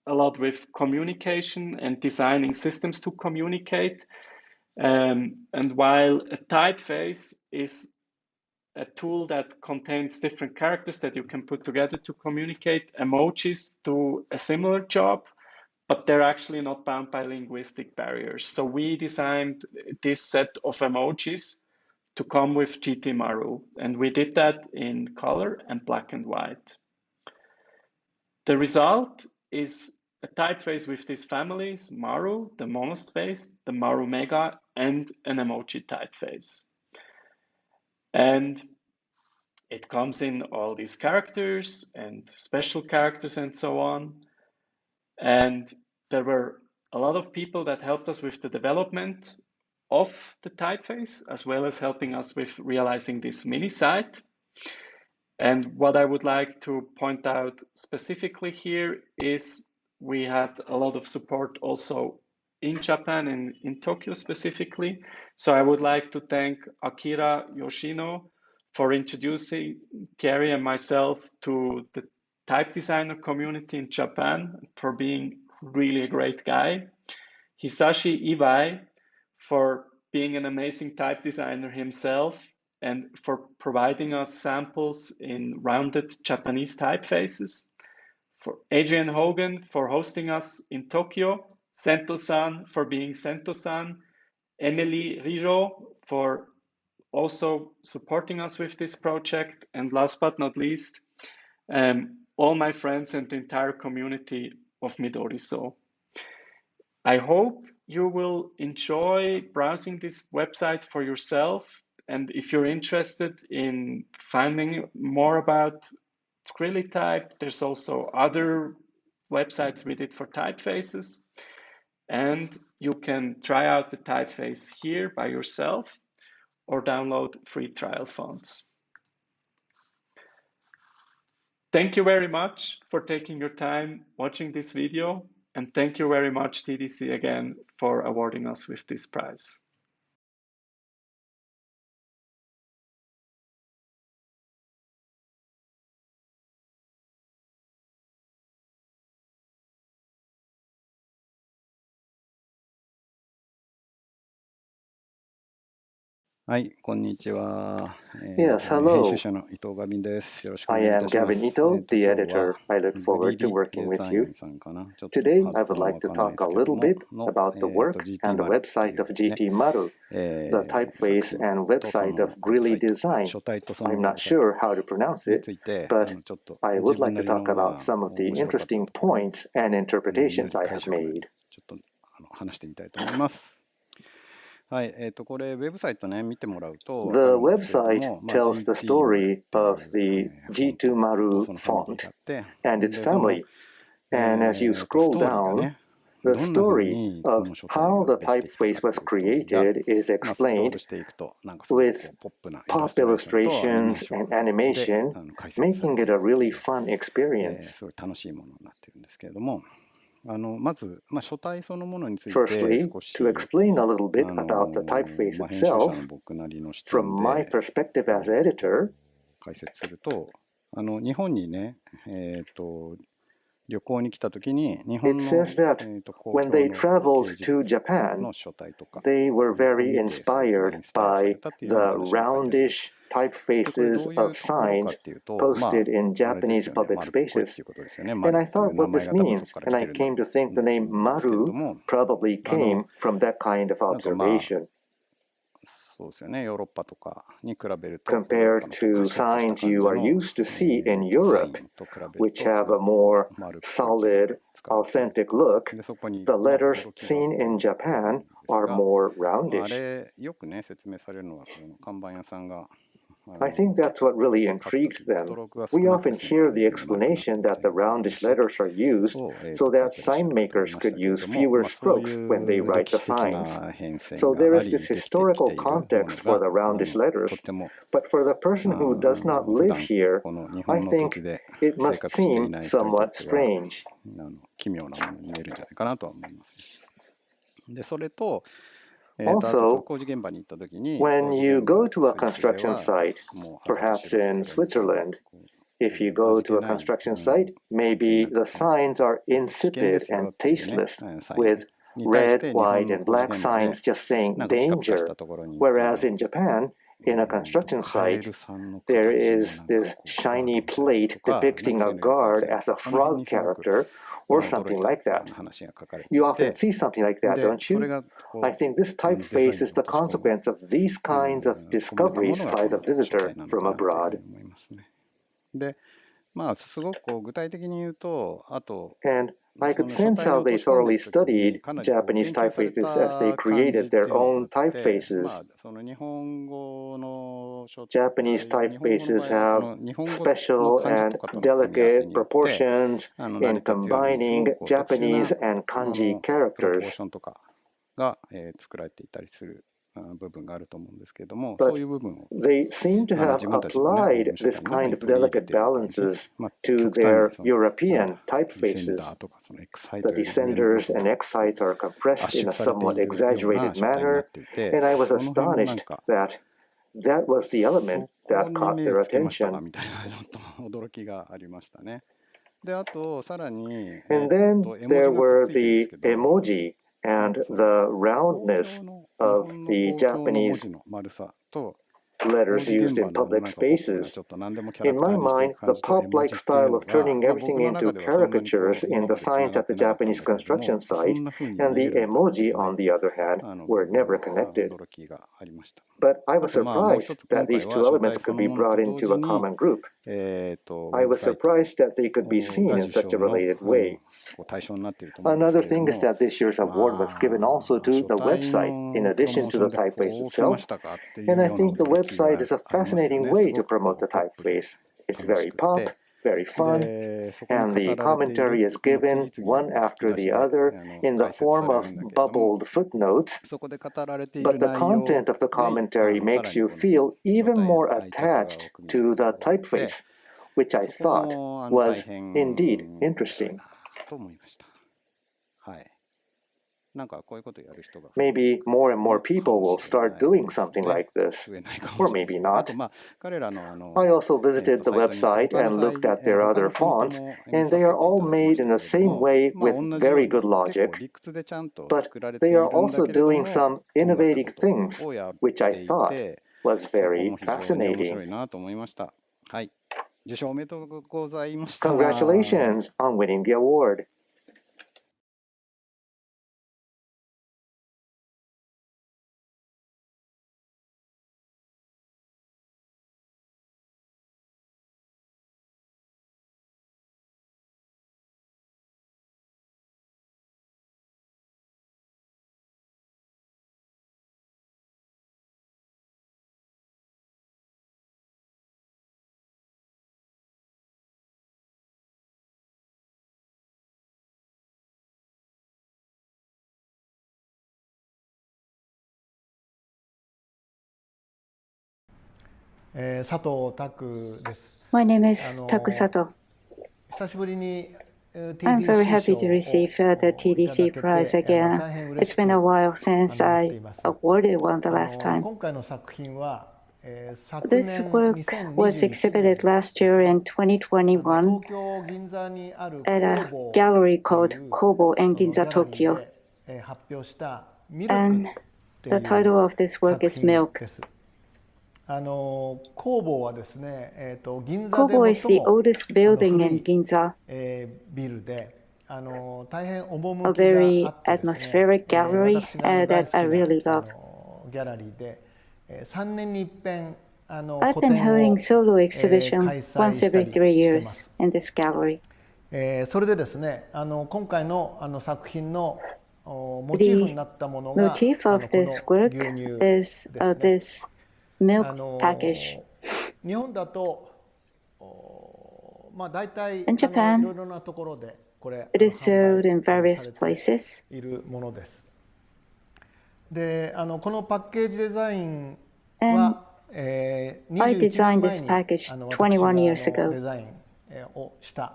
a lot with communication and designing systems to communicate. And while a typeface is a tool that contains different characters that you can put together to communicate, emojis do a similar job, but they're actually not bound by linguistic barriers. So we designed this set of emojis to come with GT Maru, and we did that in color and black and white. The result is a typeface with these families: Maru, the monospace, the Maru Mega, and an emoji typeface. And it comes in all these characters and special characters and so on. And there were a lot of people that helped us with the development of the typeface, as well as helping us with realizing this mini site. And what I would like to point out specifically here is we had a lot of support also in Japan and in Tokyo specifically. So I would like to thank Akira Yoshino for introducing Thierry and myself to the type designer community in Japan, for being really a great guy. Hisashi Iwai for being an amazing type designer himself and for providing us samples in rounded Japanese typefaces. For Adrian Hogan for hosting us in Tokyo. Sento-san for being Sento-san. Emily Rijo for also supporting us with this project. And last but not least, all my friends and the entire community of Midoriso. I hope you will enjoy browsing this website for yourself. And if you're interested in finding more about Grilli type, there's also other websites we did for typefaces. And you can try out the typeface here by yourself or download free trial fonts. Thank you very much for taking your time watching this video. And thank you very much, TDC, again, for awarding us with this prize. Yes, hello. I am Gabin Ito, the editor. I look forward to working with you. Today, I would like to talk a little bit about the work and the website of GT Maru, the typeface and website of Grilli Design. I'm not sure how to pronounce it, but I would like to talk about some of the interesting points and interpretations I have made. The website tells the story of the G2 Maru font and its family. And as you scroll down, the story of how the typeface was created is explained with pop illustrations and animation, making it a really fun experience. Firstly, to explain a little bit about the typeface itself, from my perspective as editor, it says that when they traveled to Japan, they were very inspired by the roundish typefaces of signs posted in Japanese public spaces. And I thought what this means, and I came to think the name Maru probably came from that kind of observation. Compared to signs you are used to see in Europe, which have a more solid, authentic look, the letters seen in Japan are more roundish. I think that's what really intrigued them. We often hear the explanation that the roundish letters are used so that sign makers could use fewer strokes when they write the signs. So there is this historical context for the roundish letters, but for the person who does not live here, I think it must seem somewhat strange. 奇妙なものに見えるんじゃないかなとは思います。で、それと、Also, 工事現場に行った時に、 when you go to a construction site, perhaps in Switzerland, if you go to a construction site, maybe the signs are insipid and tasteless, with red, white, and black signs just saying danger, whereas in Japan, in a construction site, there is this shiny plate depicting a guard as a frog character, or something like that. You often see something like that, don't you? I think this typeface is the consequence of these kinds of discoveries by the visitor from abroad. で、まあすごくこう具体的に言うと、あと And I could sense how they thoroughly studied Japanese typefaces as they created their own typefaces. Japanese typefaces have special and delicate proportions in combining Japanese and kanji characters. が作られていたりする部分があると思うんですけれども、 But そういう部分を they seem to have applied this kind of delicate balances to their European typefaces. The descenders and excites are compressed in a somewhat exaggerated manner, and I was astonished that that was the element that caught their attention. みたいな驚きがありましたね。で、あとさらに And then there were the emoji and the roundness of the Japanese letters used in public spaces. In my mind, the pop-like style of turning everything into caricatures in the signs at the Japanese construction site and the emoji, on the other hand, were never connected. But I was surprised that these two elements could be brought into a common group. I was surprised that they could be seen in such a related way. Another thing is that this year's award was given also to the website, in addition to the typeface itself, and I think the website is a fascinating way to promote the typeface. It's very pop, very fun, and the commentary is given one after the other in the form of bubbled footnotes, but the content of the commentary makes you feel even more attached to the typeface, which I thought was indeed interesting. Maybe more and more people will start doing something like this, or maybe not. I also visited the website and looked at their other fonts, and they are all made in the same way with very good logic, but they are also doing some innovative things, which I thought was very fascinating. Congratulations on winning the award. My name is Taku Sato. I'm very happy to receive the TDC prize again. It's been a while since I awarded one the last time. This work was exhibited last year in 2021 at a gallery called Kobo in Ginza, Tokyo. And the title of this work is Milk. Kobo is the oldest building in Ginza, a very atmospheric gallery that I really love. I've been holding solo exhibition once every 3 years in this gallery. The motif of this work is this milk package. 日本だと、大体 In Japan, いろいろなところでこれ it is sold in 販売 various されて places. いるものです。で、このパッケージデザインは、I 21 designed 年 this 前に package 私21が years デ ago. ザインをした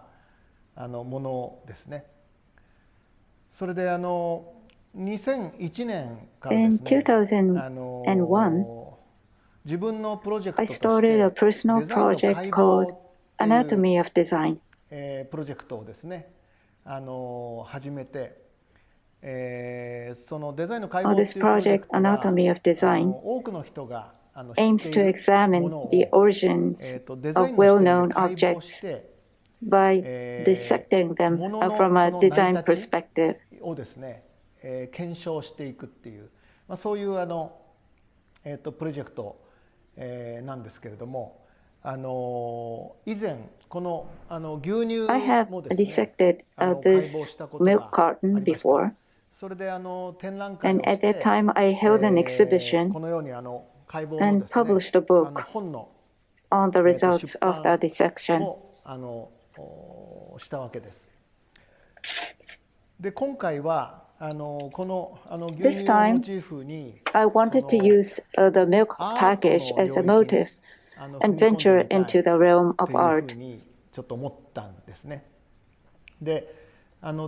ものですね。それで2001年からで In すね、 2001, 自分のプロジェクト I として started a personal デザインの project 解剖 called っていう Anatomy of Design. プロジェクトをですね始めて、そのデザインの解剖っていう This プロジェク project, トは Anatomy of Design, 多くの人が知 aims ってい to る examine ものを the origins デザイ of ンの視点 well-known で解剖 objects して by dissecting them ものの from a その design 成り立ち perspective. をですね検証していくっていう、そういうプロジェクトなんですけれども、以前この牛乳 I have もですね dissected 解剖 this したこと milk があり carton ました。 before, それで展覧会を and し at that て time I held an exhibition このように解剖の and ですね published a book 本の on the results 出 of the 版 dissection. もしたわけです。で今回はこの牛 This 乳を time, モチーフに I wanted to use the milk アー package トの as a 領域に motive and venture into the realm と of いうふう art. にちょっと思ったんですね。で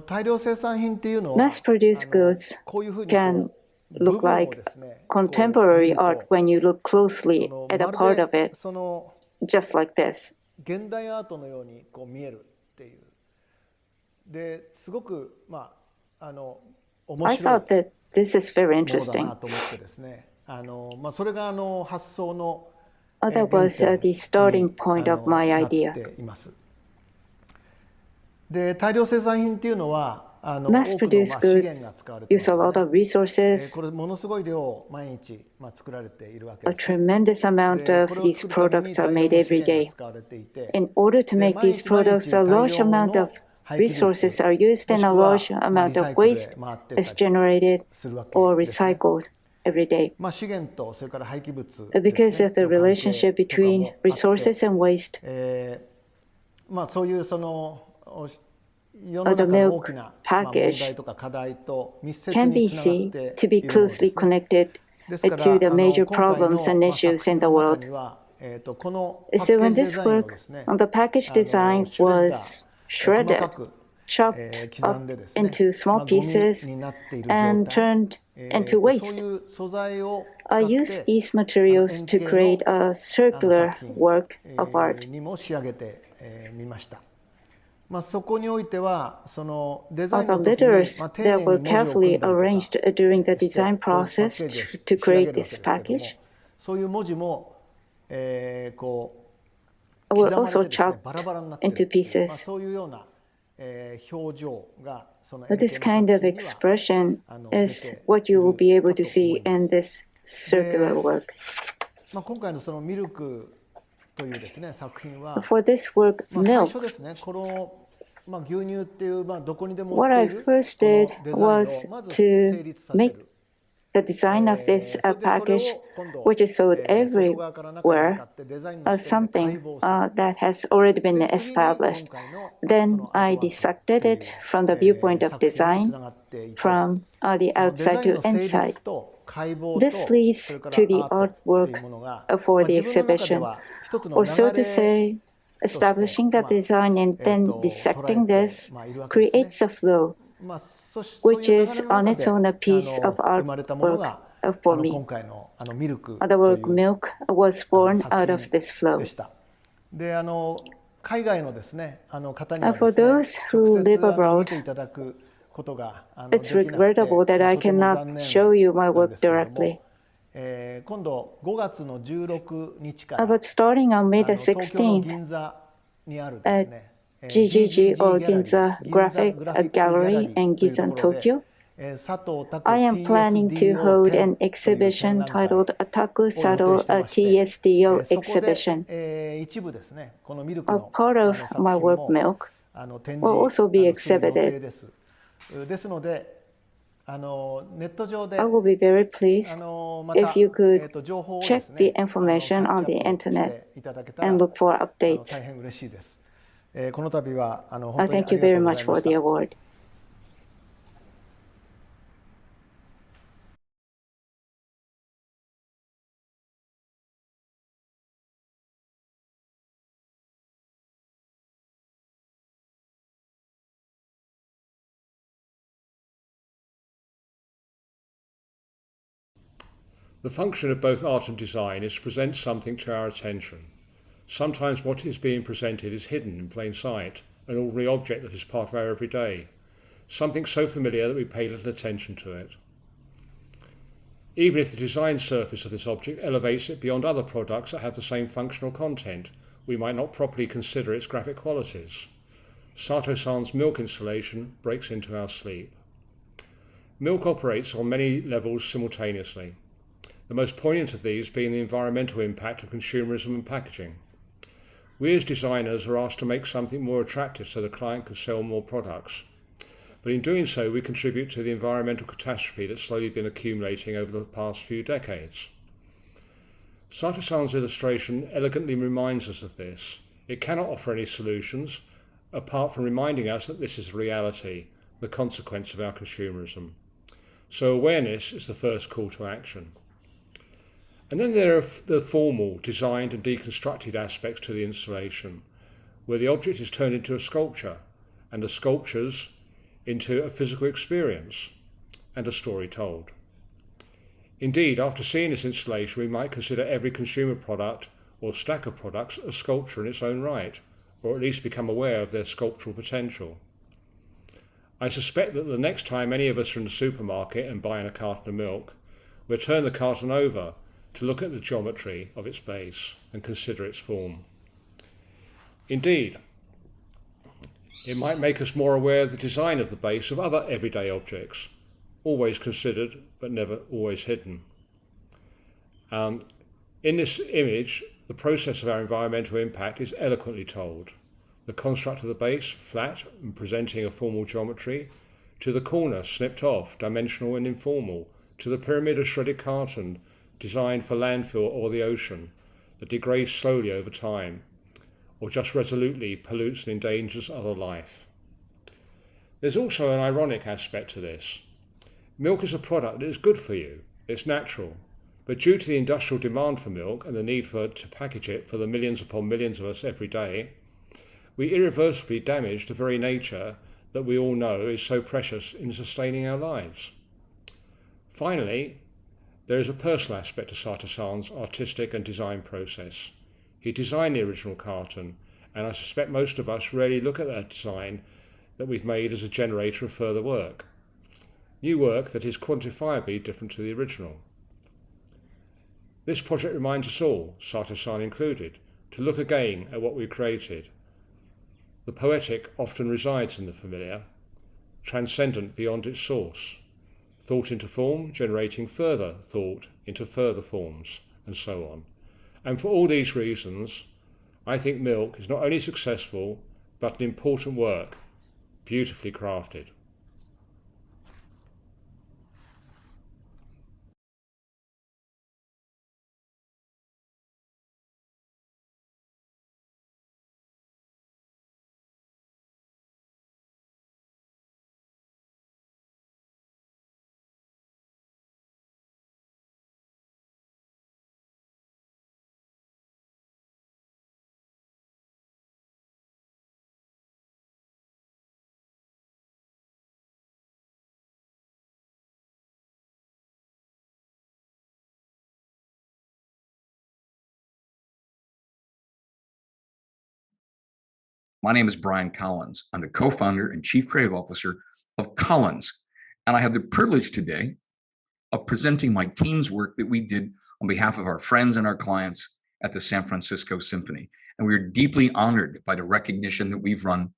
大量生産品っていうのは Mass-produced goods こういうふうに can 部分 look を like ですね contemporary こう見 art ると when you look closely その at a まる part で of it, その just like this. 現代アートのようにこう見えるっていうですごく面 I 白い thought that this is very ものだ interesting. なと思ってですねそれが発想の That 原 was 点 the starting point of my になっ idea. ています。で大量生産品っていうのは多くの Mass-produced 資源 goods が使われています use a よ lot ね。 of resources. これものすごい量毎日作られているわけ A です。 tremendous amount で of これを these 作るために products are 大量 made の資 every 源が day. 使われていて In order to で make 毎 these 日毎 products, 日 a 大 large 量 amount の of 廃棄 resources 物 are used も and し a くは large リ amount サ of イクル waste で回ってた is り generated するわけ or ですね。 recycled every day. 資源とそれから廃棄物ですね Because of the の関係 relationship とかも between あって resources and waste, そういう世の the 中の大き milk な問 package 題とか課題と密接 can に be つながっ seen て to be いるものです closely ね。 connected ですから to the major 今回 problems and の issues 作 in 品 the の中 world. にはこのパッ So ケー when ジデ this ザインを work ですね on the package design シュレッダ was ー細 shredded, かく chopped 刻 up んでですね into small ゴミ pieces になっている状 and 態 turned into そう waste. いう素材を I 使っ used て these materials 円 to 形 create の a circular 作品 work of art. にも仕上げてみました。そこにおいてはそのデザイン The の時に letters 丁 that 寧に were 文字を組 carefully んだり arranged とか during the して design こういうパッ process ケージを to 仕上げ create るわけ this ですけども package そういう文字もこう were 刻まれ also てですね chopped バラバラになっている into っていう pieces. そういうような表情がその円 This 形の kind 作 of 品には expression 出 is て what い you will る be able か to と see 思いま in す。 this circular work. 今回のそのミルクというですね作品は For this work, 最 milk, 初ですねこの牛乳っていうどこにでも売 what って I いる first こ did のデザイン was をまず to 成立させ make る。 the design of this それでそれを package, 今度 which is sold 外側から中に向 everywhere, かってデザインの as 視点で解 something 剖する。 that has already been で次に established. 今回のそ Then のアー I トワーク dissected という it from the viewpoint of 作品につ design ながっていて from the そのデザ outside イン to の成 inside. 立と解剖 This と leads それから to the アートっていう artwork ものが for the 自分の中で exhibition, は一つの or so 流 to れ say, establishing the design and then 捉 dissecting えて this いるわけですね。 creates a flow, そういう which 流れ is の on 中 its で own a piece of 生まれたもの artwork が for me. 今回のミルク The と work いう milk was born 作 out of 品 this flow. でした。で海外のですね方には For ですね those who 直接 live 見 abroad, ていただくことが it's できなくて regrettable that I とても残 cannot 念 show you my なん work ですけれども directly. 今度5月の16日から But starting on May the 東京の 16th, 銀座にあるですね GGG or Ginza Graphic Gallery in というと Ginza, ころで Tokyo, 佐藤拓 I am planning to hold an exhibition titled Taku Sado a TSDO そこ exhibition. で一部ですねこのミルク A の part of 作品 my work も milk 展 will 示 also be する予定 exhibited. です。ですのでネット上で I will be very pleased また if you could 情報をで check す the ね information on the キャッチアップ internet していただけたら and look for updates. 大変嬉しいです。この度は本 I 当にあ thank り you がと very うござ much いま for し the た。 award. The function of both art and design is to present something to our attention. Sometimes what is being presented is hidden in plain sight, an ordinary object that is part of our everyday, something so familiar that we pay little attention to it. Even if the design surface of this object elevates it beyond other products that have the same functional content, we might not properly consider its graphic qualities. Sato-san's milk installation breaks into our sleep. Milk operates on many levels simultaneously, the most poignant of these being the environmental impact of consumerism and packaging. We as designers are asked to make something more attractive so the client can sell more products. But in doing so, we contribute to the environmental catastrophe that's slowly been accumulating over the past few decades. Sato-san's illustration elegantly reminds us of this. It cannot offer any solutions, apart from reminding us that this is reality, the consequence of our consumerism. So awareness is the first call to action. And then there are the formal, designed and deconstructed aspects to the installation, where the object is turned into a sculpture, and the sculptures into a physical experience, and a story told. Indeed, after seeing this installation, we might consider every consumer product or stack of products a sculpture in its own right, or at least become aware of their sculptural potential. I suspect that the next time any of us are in the supermarket and buying a carton of milk, we'll turn the carton over to look at the geometry of its base and consider its form. Indeed, it might make us more aware of the design of the base of other everyday objects, always considered but never always hidden. In this image, the process of our environmental impact is eloquently told. The construct of the base, flat and presenting a formal geometry, to the corner snipped off, dimensional and informal, to the pyramid of shredded carton, designed for landfill or the ocean, that degrades slowly over time, or just resolutely pollutes and endangers other life. There's also an ironic aspect to this. Milk is a product that is good for you, it's natural, but due to the industrial demand for milk and the need to package it for the millions upon millions of us every day, we irreversibly damage the very nature that we all know is so precious in sustaining our lives. Finally, there is a personal aspect to Sato-san's artistic and design process. He designed the original carton, and I suspect most of us rarely look at that design that we've made as a generator of further work. New work that is quantifiably different to the original. This project reminds us all, Sato-san included, to look again at what we created. The poetic often resides in the familiar, transcendent beyond its source. Thought into form, generating further thought into further forms, and so on. And for all these reasons, I think Milk is not only successful, but an important work, beautifully crafted. My name is Brian Collins. I'm the co-founder and chief creative officer of Collins, and I have the privilege today of presenting my team's work that we did on behalf of our friends and our clients at the San Francisco Symphony. And we are deeply honored by the recognition that we've run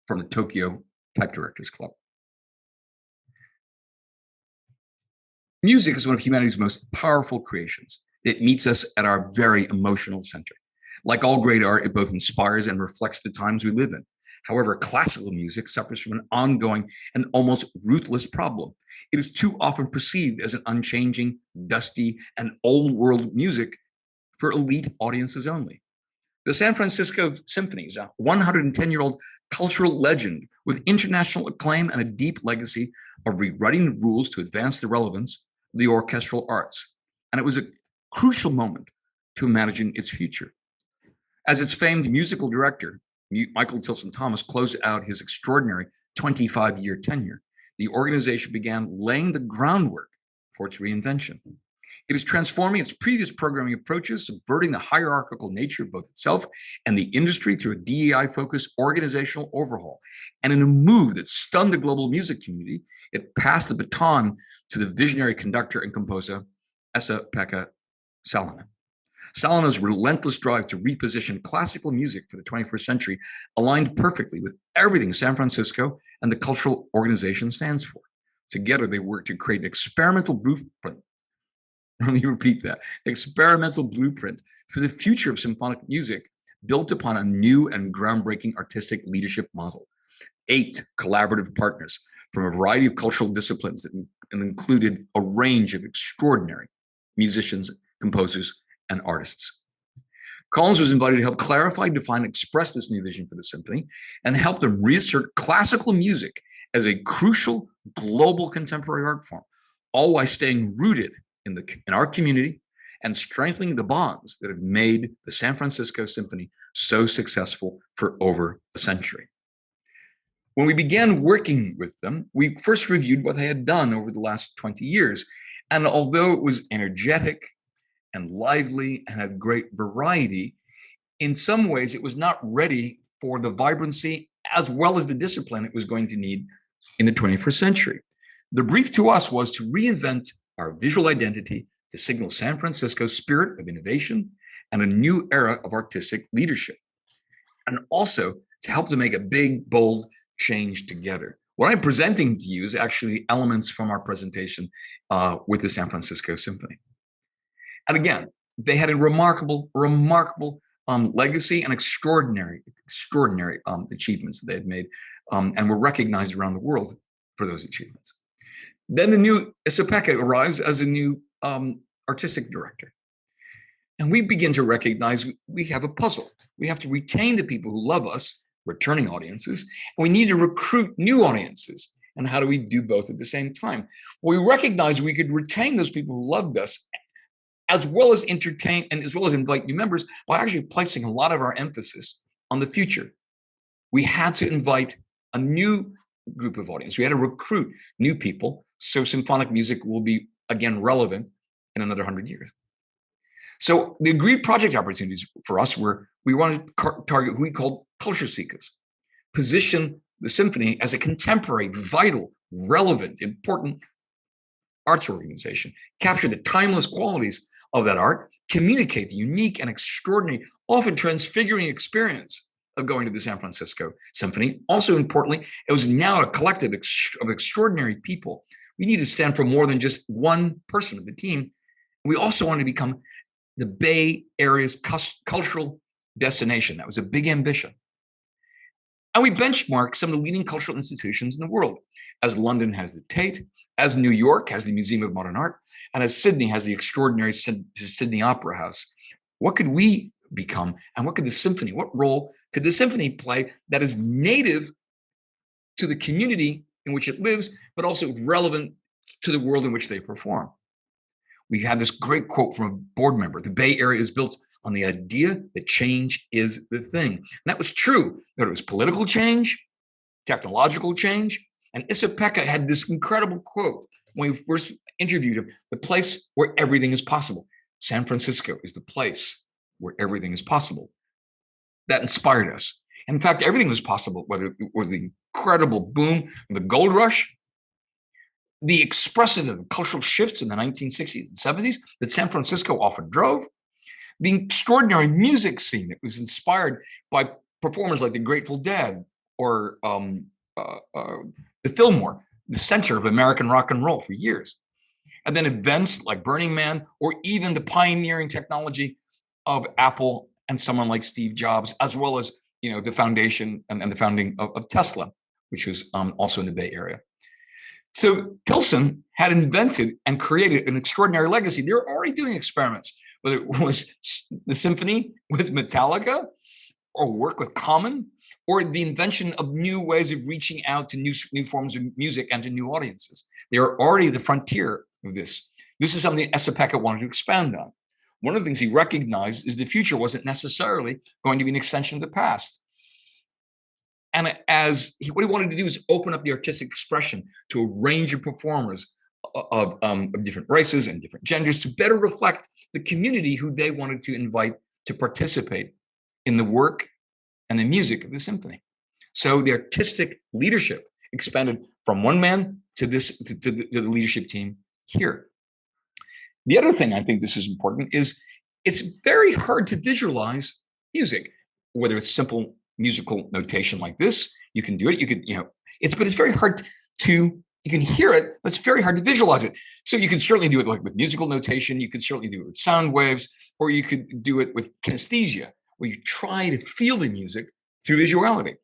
from the Tokyo Type Directors Club. Music is one of humanity's most powerful creations. It meets us at our very emotional center. Like all great art, it both inspires and reflects the times we live in. However, classical music suffers from an ongoing and almost ruthless problem. It is too often perceived as an unchanging, dusty, and old-world music for elite audiences only. The San Francisco Symphony is a 110-year-old cultural legend with international acclaim and a deep legacy of rewriting the rules to advance the relevance of the orchestral arts. And it was a crucial moment to imagine its future. As its famed musical director, Michael Tilson Thomas, closed out his extraordinary 25-year tenure, the organization began laying the groundwork for its reinvention. It is transforming its previous programming approaches, subverting the hierarchical nature of both itself and the industry through a DEI-focused organizational overhaul. And in a move that stunned the global music community, it passed the baton to the visionary conductor and composer, Esa-Pekka Salonen. Salonen's relentless drive to reposition classical music for the 21st century aligned perfectly with everything San Francisco and the cultural organization stands for. Together, they worked to create an experimental blueprint. Let me repeat that. Experimental blueprint for the future of symphonic music built upon a new and groundbreaking artistic leadership model. 8 collaborative partners from a variety of cultural disciplines that included a range of extraordinary musicians, composers, and artists. Collins was invited to help clarify, define, and express this new vision for the symphony and help them reassert classical music as a crucial global contemporary art form, all while staying rooted in our community and strengthening the bonds that have made the San Francisco Symphony so successful for over a century. When we began working with them, we first reviewed what they had done over the last 20 years. And although it was energetic and lively and had great variety, in some ways it was not ready for the vibrancy as well as the discipline it was going to need in the 21st century. The brief to us was to reinvent our visual identity to signal San Francisco's spirit of innovation and a new era of artistic leadership, and also to help to make a big, bold change together. What I'm presenting to you is actually elements from our presentation with the San Francisco Symphony. And again, they had a remarkable legacy and extraordinary achievements that they had made and were recognized around the world for those achievements. Then the new Esa-Pekka arrives as a new artistic director. And we begin to recognize we have a puzzle. We have to retain the people who love us, returning audiences, and we need to recruit new audiences. And how do we do both at the same time? Well, we recognized we could retain those people who loved us as well as entertain and as well as invite new members by actually placing a lot of our emphasis on the future. We had to invite a new group of audience. We had to recruit new people so symphonic music will be again relevant in another 100 years. So the agreed project opportunities for us were we wanted to target who we called culture seekers, position the symphony as a contemporary, vital, relevant, important arts organization, capture the timeless qualities of that art, communicate the unique and extraordinary, often transfiguring experience of going to the San Francisco Symphony. Also importantly, it was now a collective of extraordinary people. We need to stand for more than just one person of the team. We also wanted to become the Bay Area's cultural destination. That was a big ambition. And we benchmarked some of the leading cultural institutions in the world, as London has the Tate, as New York has the Museum of Modern Art, and as Sydney has the extraordinary Sydney Opera House. What could we become, and what could the symphony, what role could the symphony play that is native to the community in which it lives, but also relevant to the world in which they perform? We had this great quote from a board member: the Bay Area is built on the idea that change is the thing. And that was true, that it was political change, technological change. And Esa-Pekka had this incredible quote when we first interviewed him: the place where everything is possible. San Francisco is the place where everything is possible. That inspired us. In fact, everything was possible, whether it was the incredible boom of the gold rush, the expressive cultural shifts in the 1960s and 70s that San Francisco often drove, the extraordinary music scene that was inspired by performers like the Grateful Dead or the Fillmore, the center of American rock and roll for years. And then events like Burning Man, or even the pioneering technology of Apple and someone like Steve Jobs, as well as the foundation and the founding of Tesla, which was also in the Bay Area. So Pilsen had invented and created an extraordinary legacy. They were already doing experiments, whether it was the symphony with Metallica, or work with Common, or the invention of new ways of reaching out to new forms of music and to new audiences. They are already at the frontier of this. This is something Esa-Pekka wanted to expand on. One of the things he recognized is the future wasn't necessarily going to be an extension of the past. And what he wanted to do is open up the artistic expression to a range of performers of different races and different genders to better reflect the community who they wanted to invite to participate in the work and the music of the symphony. So the artistic leadership expanded from one man to the leadership team here. The other thing I think this is important is it's very hard to visualize music, whether it's simple musical notation like this. You can do it. You could, but it's very hard to. You can hear it, but it's very hard to visualize it. So you can certainly do it like with musical notation. You could certainly do it with sound waves, or you could do it with kinesthesia, where you try to feel the music through visuality.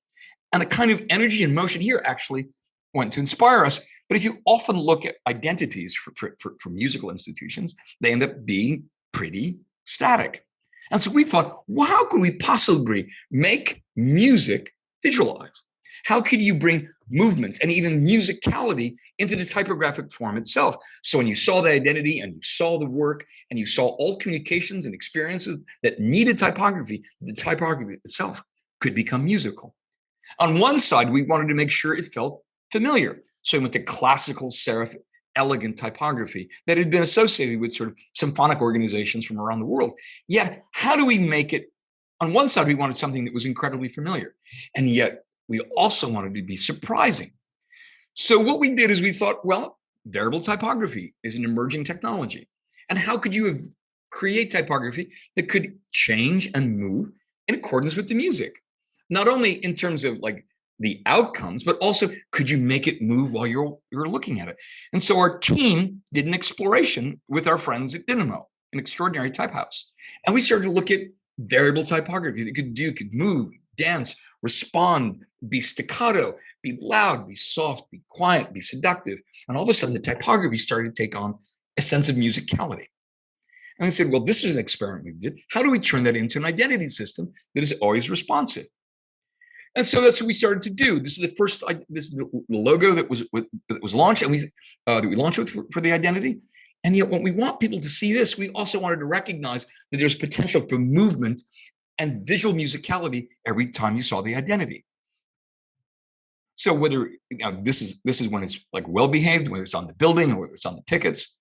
And the kind of energy and motion here actually went to inspire us. But if you often look at identities for musical institutions, they end up being pretty static. And so we thought, well, how could we possibly make music visualized? How could you bring movement and even musicality into the typographic form itself? So when you saw the identity and you saw the work and you saw all communications and experiences that needed typography, the typography itself could become musical. On one side, we wanted to make sure it felt familiar. So we went to classical serif, elegant typography that had been associated with sort of symphonic organizations from around the world. Yet, how do we make it? On one side, we wanted something that was incredibly familiar, and yet we also wanted to be surprising. So what we did is we thought, well, variable typography is an emerging technology. And how could you create typography that could change and move in accordance with the music? Not only in terms of like the outcomes, but also could you make it move while you're looking at it? And so our team did an exploration with our friends at Dynamo, an extraordinary type house. And we started to look at variable typography that could move, dance, respond, be staccato, be loud, be soft, be quiet, be seductive. And all of a sudden, the typography started to take on a sense of musicality. And I said, well, this is an experiment we did. How do we turn that into an identity system that is always responsive? And so that's what we started to do. This is the first. This is the logo that was launched, and that we launched with for the identity. And yet, when we want people to see this, we also wanted to recognize that there's potential for movement and visual musicality every time you saw the identity. So whether this is when it's like well behaved, whether it's on the building or whether it's on the tickets,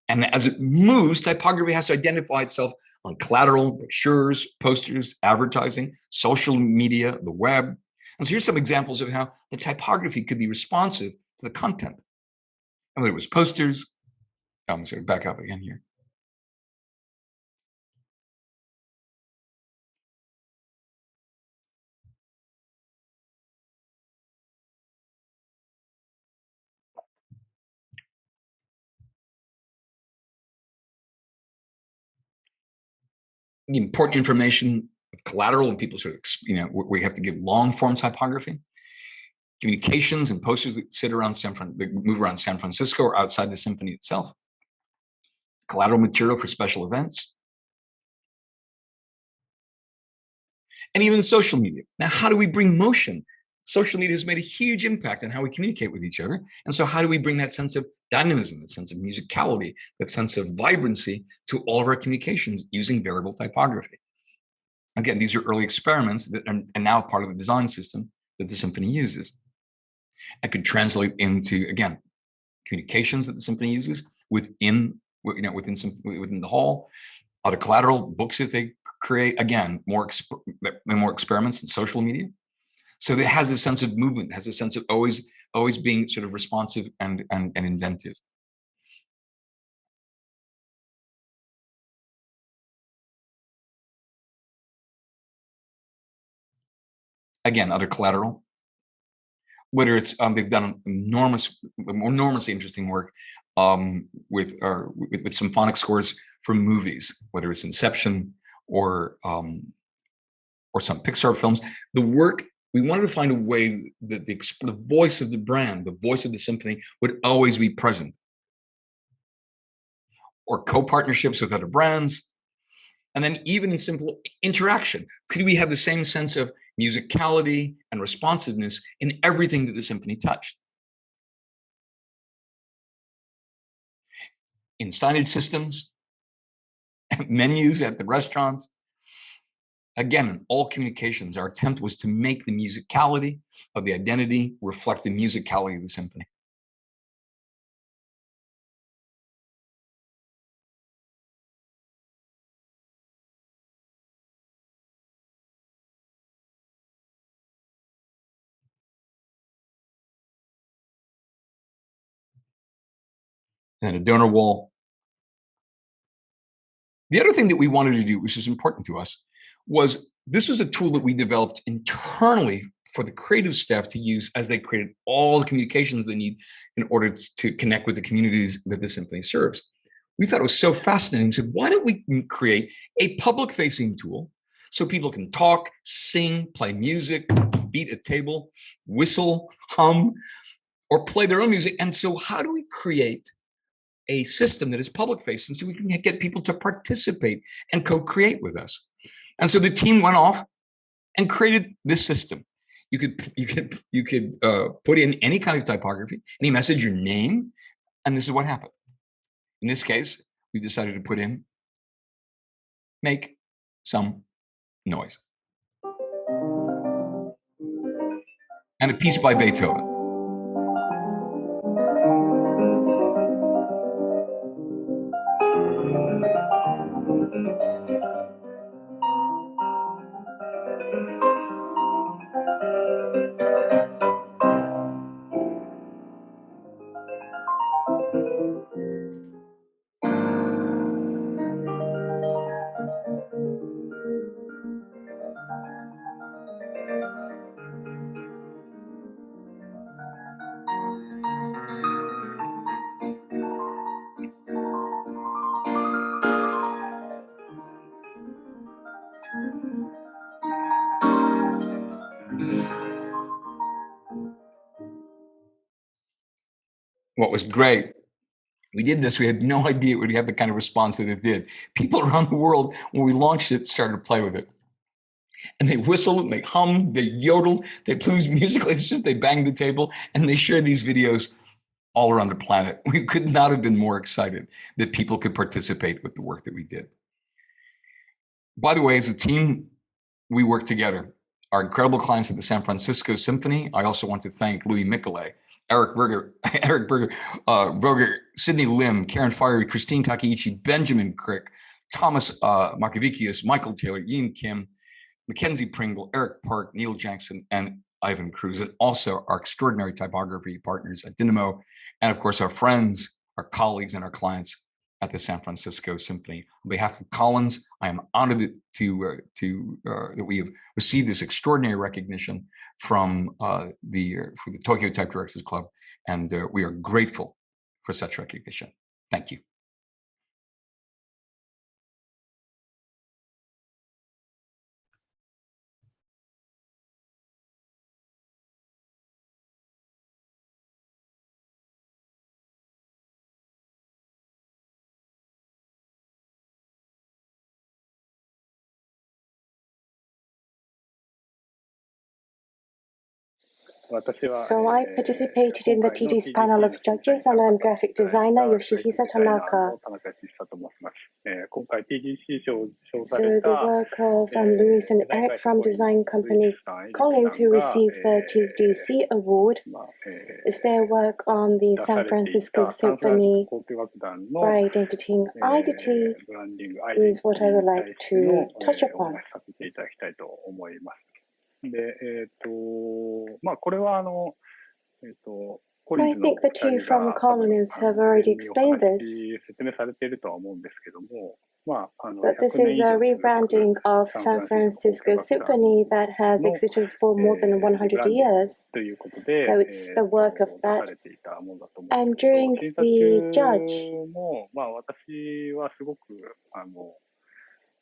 and as it moves, typography has to identify itself on collateral, brochures, posters, advertising, social media, the web. And so here's some examples of how the typography could be responsive to the content. And whether it was posters, I'm sorry, back up again here. The important information of collateral and people sort of, we have to give long form typography. Communications and posters that sit around that move around San Francisco or outside the symphony itself. Collateral material for special events. And even social media. Now, how do we bring motion? Social media has made a huge impact on how we communicate with each other. And so how do we bring that sense of dynamism, that sense of musicality, that sense of vibrancy to all of our communications using variable typography? Again, these are early experiments that are now part of the design system that the symphony uses. It could translate into, again, communications that the symphony uses within the hall, out of collateral, books that they create, again, more experiments in social media. So it has a sense of movement, has a sense of always being sort of responsive and inventive. Again, other collateral. Whether it's they've done enormously interesting work with symphonic scores for movies, whether it's Inception or or some Pixar films, the work, we wanted to find a way that the voice of the brand, the voice of the symphony would always be present. Or co-partnerships with other brands. And then even in simple interaction, could we have the same sense of musicality and responsiveness in everything that the symphony touched? In signage systems, menus at the restaurants. Again, in all communications, our attempt was to make the musicality of the identity reflect the musicality of the symphony. And a donor wall. The other thing that we wanted to do, which is important to us, was this was a tool that we developed internally for the creative staff to use as they created all the communications they need in order to connect with the communities that the symphony serves. We thought it was so fascinating. We said, why don't we create a public-facing tool so people can talk, sing, play music, beat a table, whistle, hum, or play their own music? And so how do we create a system that is public-facing so we can get people to participate and co-create with us? And so the team went off and created this system. You could put in any kind of typography, any message, your name, and this is what happened. In this case, we decided to put in, make some noise. And a piece by Beethoven. What was great, we did this, we had no idea it would have the kind of response that it did. People around the world, when we launched it, started to play with it. And they whistled, and they hummed, they yodeled, they played musical instruments, they banged the table, and they shared these videos all around the planet. We could not have been more excited that people could participate with the work that we did. By the way, as a team, we worked together. Our incredible clients at the San Francisco Symphony. I also want to thank Louis Michelet, Eric Berger, Sidney Lim, Karen Fiery, Christine Takeichi, Benjamin Crick, Thomas Markovicius, Michael Taylor, Ian Kim, Mackenzie Pringle, Eric Park, Neil Jackson, and Ivan Cruz, and also our extraordinary typography partners at Dynamo, and of course our friends, our colleagues, and our clients at the San Francisco Symphony. On behalf of Collins, I am honored that we have received this extraordinary recognition from the Tokyo Type Directors Club, and we are grateful for such recognition. Thank you. So I participated in the TDC panel of judges, and I'm graphic designer Yoshihisa Tanaka. So the work of Louis and Eric from design company Collins, who received the TDC award, is their work on the San Francisco Symphony by identity and identity is what I would like to touch upon. So I think the two from Collins have already explained this, but this is a rebranding of San Francisco Symphony that has existed for more than 100 years. So it's the work of that. And during the judge,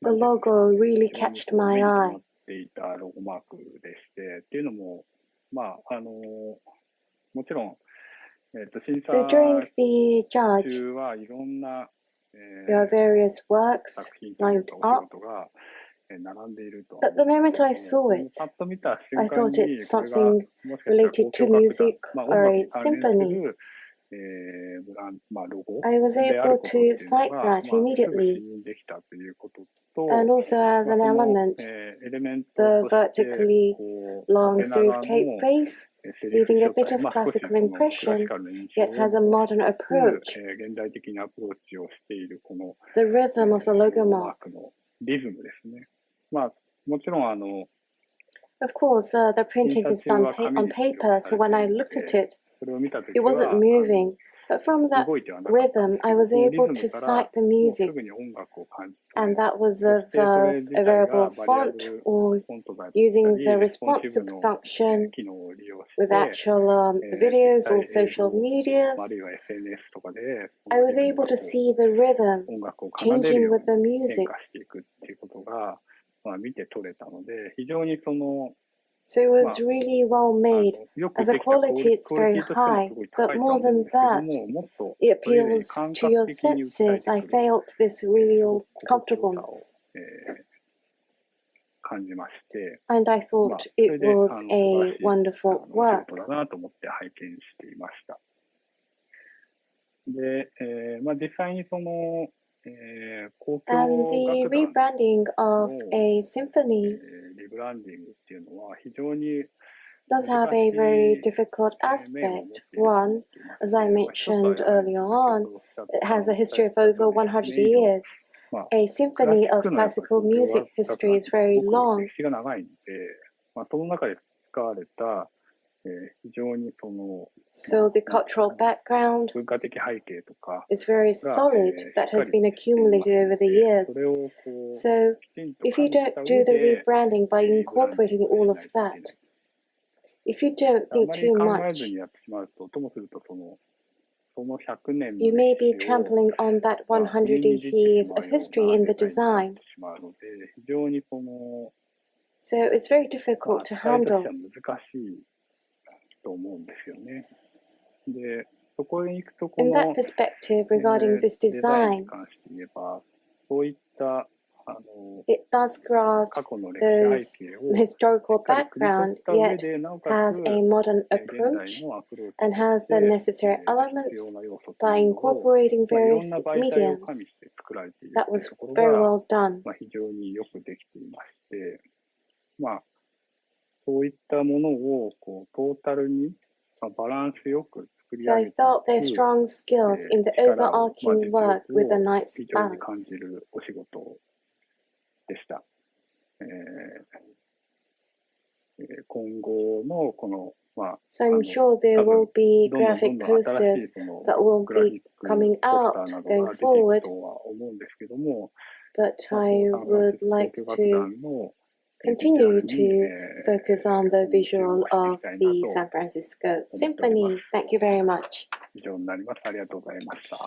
the logo really catched my eye. っていたロゴマークでして、っていうのも、もちろん、審査 So during the judge, 中はいろんな、there are various works 作品という lined かお up. 仕事が並んでいると。 At the moment I saw it, パッと見た瞬 I 間 thought に it's これが something もしかしたら related 交 to 響楽団、 music 音 or 楽 a に関連す symphony. る、ロゴ I was である able ことってい to うの cite が、 that すぐ immediately, 視認できたということと、 and also as こ an の、 element, エレメン the トとして vertically こ long う縦 serif 長の typeface, セリフ leaving a 書 bit 体、 of 少し classical そのクラシ impression, カルな印 yet 象 has a を modern 持 approach. つ、現代的なアプローチをしているこの、 The rhythm of the ロ logo ゴマー mark. クのリズムですね。もちろんOf course, the 印 printing 刷 is 中 done は紙 on に記録 paper, さ so れ when て I いるの looked at で、 it, それを見たとき it wasn't は moving. But from that 動いてはなかったん rhythm, ですけ I ど、 was そのリ able ズ to ムから cite the もう music, すぐに音楽を感じ取 and れ、 that was そ of してそれ自 a 体 variable がバリアブ font ル or フォントだった using り、 the レスポンシ responsive ブの function 機能を利用し with て、 actual 実 videos or 際映像、 social medias. あるいは SNS とかで、 I was able to see the rhythm 音楽を奏でる changing よう with the に変 music. 化していくっていうことが、見て取れたので、非常にその、 So it was really well made. よく As で a きたクオリ quality, it's クオリ very ティとしても high, すごい高 but いとは more 思うん than ですけど that, も、もっと it それ以前に appeals 感 to 覚 your 的に訴え senses. て I くる felt this す real ごく心地よさを comfortableness, 感じまして、 and I そ thought れ it で was 素晴 a らしい wonderful お仕 work. 事だなと思って拝見していました。で、実際にその、交 And 響 the 楽団 rebranding of の a symphony リブランディングっていうのは非常に does 難 have a し very い difficult 面を持っ aspect. ていると思 One, っていま as し I て、一つは mentioned やはり earlier 先 on, ほどおっしゃっ it た has a お伝え history し of た over 通り、100 100年以上、 years. A クラ symphony シッ of クのやっぱ classical 交響 music 楽 history 団 is って very すごく long. 歴史が長いんで、その中で使われた、非常にその、So the cultural background 文化的背景とか is very が、solid しっ that か has り been しています の accumulated over the で、そ years. れをこ So う、きちんと if you 管理し don't た do 上 the で、 rebranding by リブランディ incorporating ングを all し of ないとい that, けない。 if you don't あ think まり too 考えず much, にやってしまうと、ともするとその100年の you may 歴 be 史を trampling on that 踏みに100じってし years ま of うよう history な in デ the ザインになっ design. てしまうので、非常にその、So it's very difficult to 扱いとし handle. ては難しいと思うんですよね。で、そこに行くとこ In that の、 perspective, regarding this デザインに design, 関して言えば、そういったit does 過 grasp 去の歴史 those 背景を historical しっかり汲み取っ background, た上 yet で、なおか has つ a modern 現在 approach のアプローチ and と has し the て necessary 必 elements 要な要素と by いうのを、 incorporating いろ various んな媒体を mediums. 加味して作られている That という was ところ very が、 well done. 非常によくできていまして、そういったものをこうトータルに、バランスよく作り So 上 I げてい felt their く strong skills in the 力を、 overarching 実 work 力 with a を nice 非常に感 balance. じるお仕事でした。今後のこの、So I'm sure there 多分 will be どんどん graphic 新し posters いその that will グラフィ be ック coming ポスタ out ーなど going が出ていく forward, とは思うんですけども、 but その I サンフラン would シスコ like 交響楽 to 団の continue ビジュアルに to focus on the 注 visual 目してい of きたいな the と San Francisco 思っております。 Symphony. Thank you very much. 以上になります。ありがとうございました。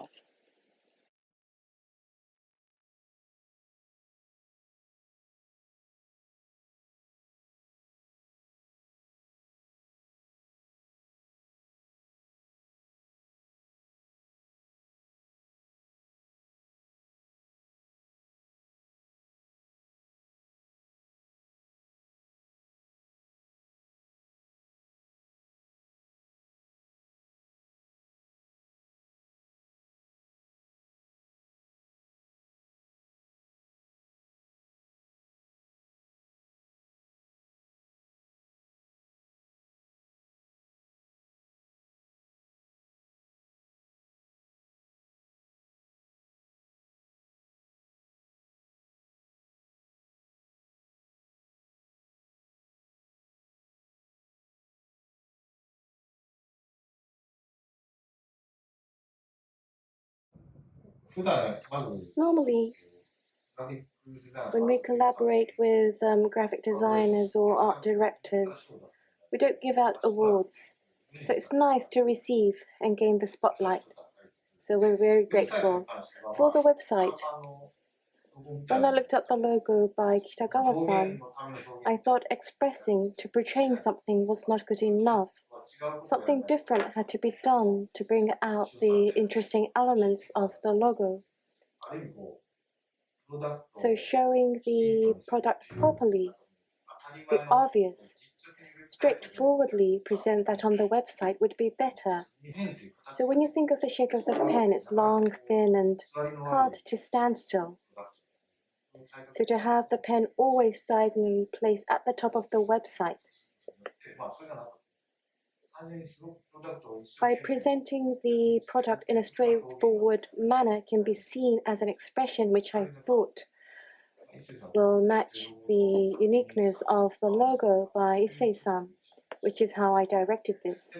Normally, when we collaborate with graphic designers or art directors, we don't give out awards. So it's nice to receive and gain the spotlight. So we're very grateful. For the website, When I looked at the logo by Kitagawa-san, I thought expressing to portraying something was not good enough. Something different had to be done to bring out the interesting elements of the logo. So showing the product properly, the obvious, straightforwardly present that on the website would be better. So when you think of the shape of the pen, it's long, thin, and hard to stand still. So to have the pen always diagonally placed at the top of the website, by presenting the product in a straightforward manner, can be seen as an expression which I thought will match the uniqueness of the logo by Issei-san, which is how I directed this.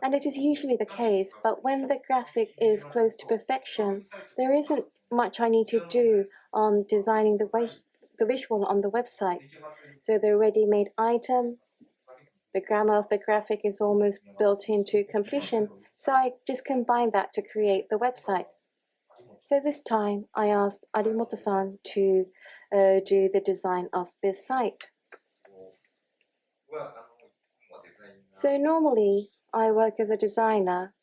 And it is usually the case, but when the graphic is close to perfection, there isn't much I need to do on designing the visual on the website. So the ready-made item, the grammar of the graphic is almost built into completion, so I just combine that to create the website. So this time I asked Arimoto-san to do the design of this site. So normally I work as a designer,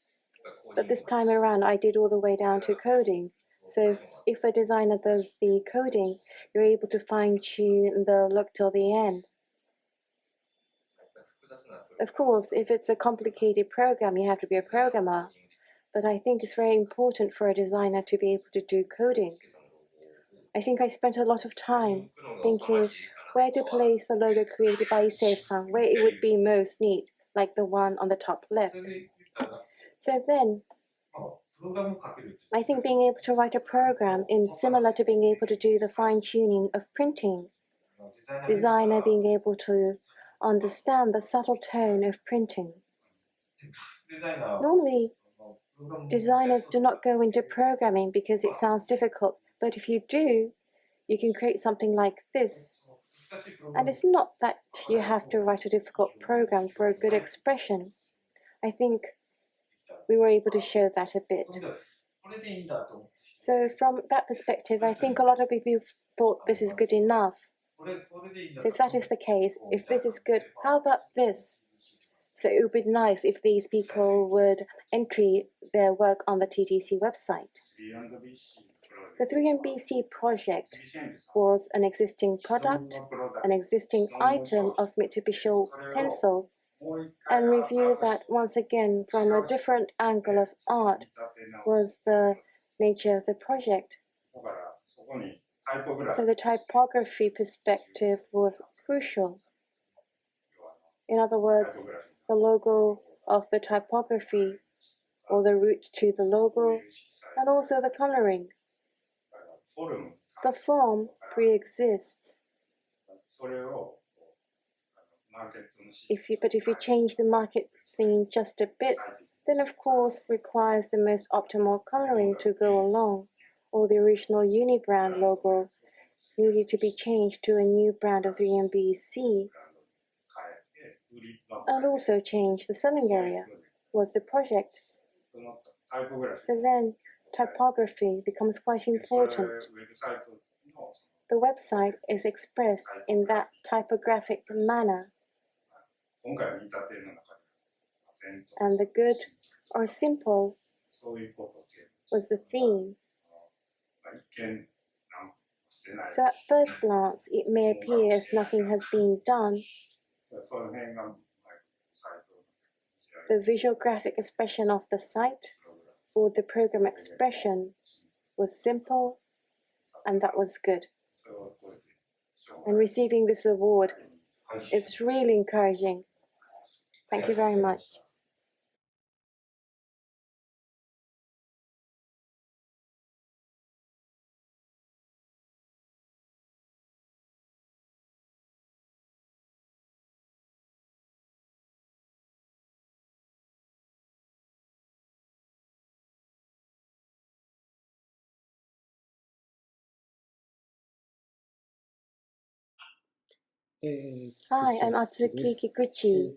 but this time around I did all the way down to coding. So if a designer does the coding, you're able to fine-tune the look till the end. Of course, if it's a complicated program, you have to be a programmer. But I think it's very important for a designer to be able to do coding. I think I spent a lot of time thinking where to place the logo created by Issei-san, where it would be most neat, like the one on the top left. So then, I think being able to write a program is similar to being able to do the fine-tuning of printing. Designer being able to understand the subtle tone of printing. Normally, designers do not go into programming because it sounds difficult, but if you do, you can create something like this. And it's not that you have to write a difficult program for a good expression. I think we were able to show that a bit. So from that perspective, I think a lot of people thought this is good enough. So if that is the case, if this is good, how about this? So it would be nice if these people would entry their work on the TDC website. The 3MBC project was an existing product, an existing item of Mitsubishi pencil, and review that once again from a different angle of art was the nature of the project. So the typography perspective was crucial. In other words, the logo of the typography, or the route to the logo, and also the coloring. The form pre-exists. But if you change the market scene just a bit, then of course requires the most optimal coloring to go along, or the original Unibrand logo needed to be changed to a new brand of 3MBC, and also change the selling area was the project. So then typography becomes quite important. The website is expressed in that typographic manner. And the good or simple was the theme. So at first glance, it may appear as nothing has been done. The visual graphic expression of the site or the program expression was simple, and that was good. And receiving this award is really encouraging. Thank you very much. Hi, I'm Atsuki Kikuchi.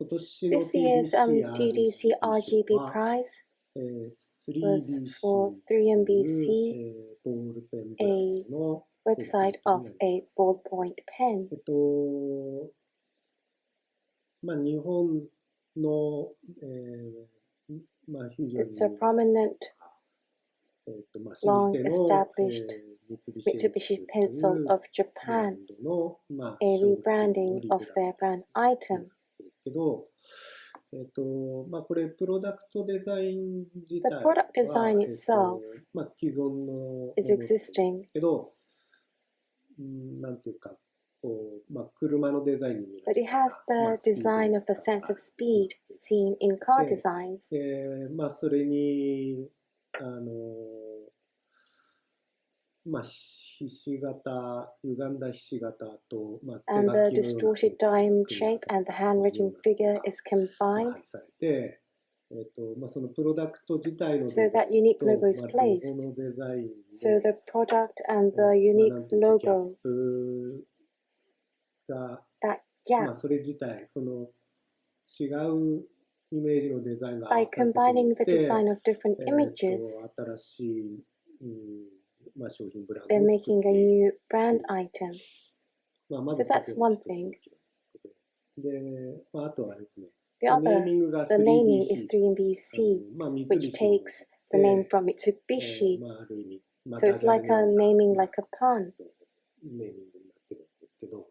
This year's TDC RGB prize was for 3MBC, a website of a ballpoint pen. 日本の、非常に It's a prominent, 老舗 long の、 established Mitsubishi Pencil of Japan, の、a rebranding of their brand item. ですけど、これプロダクトデザイン自 The 体は、 product design itself 既存の is existing, ですけど、なんていうか、車のデザインに見ら but れ it has the design of the sense of speed seen in car designs. それにひし形、歪んだひし形と、手 And 書 the きのような distorted diamond shape and the handwritten figure is combined されて、そのプロダクト自体の so that unique logo is ロ placed. ゴのデザイン So the product and the unique ギャッ logo, プが、 that gap, それ自体、その違うイメージのデザインが合 by わさること combining によっ the て、 design of different images, 新しい、商品ブラン they're ドを making 作って a い new く。brand item. ま So ず that's そこが one 一つ thing. で、あとはですね、The ネー other, ミングが the naming is 3BC、 3MBC, 三 which 菱 takes the で name from Mitsubishi. ある意味、So it's like a naming like a pun. ネーミングになってるんですけど、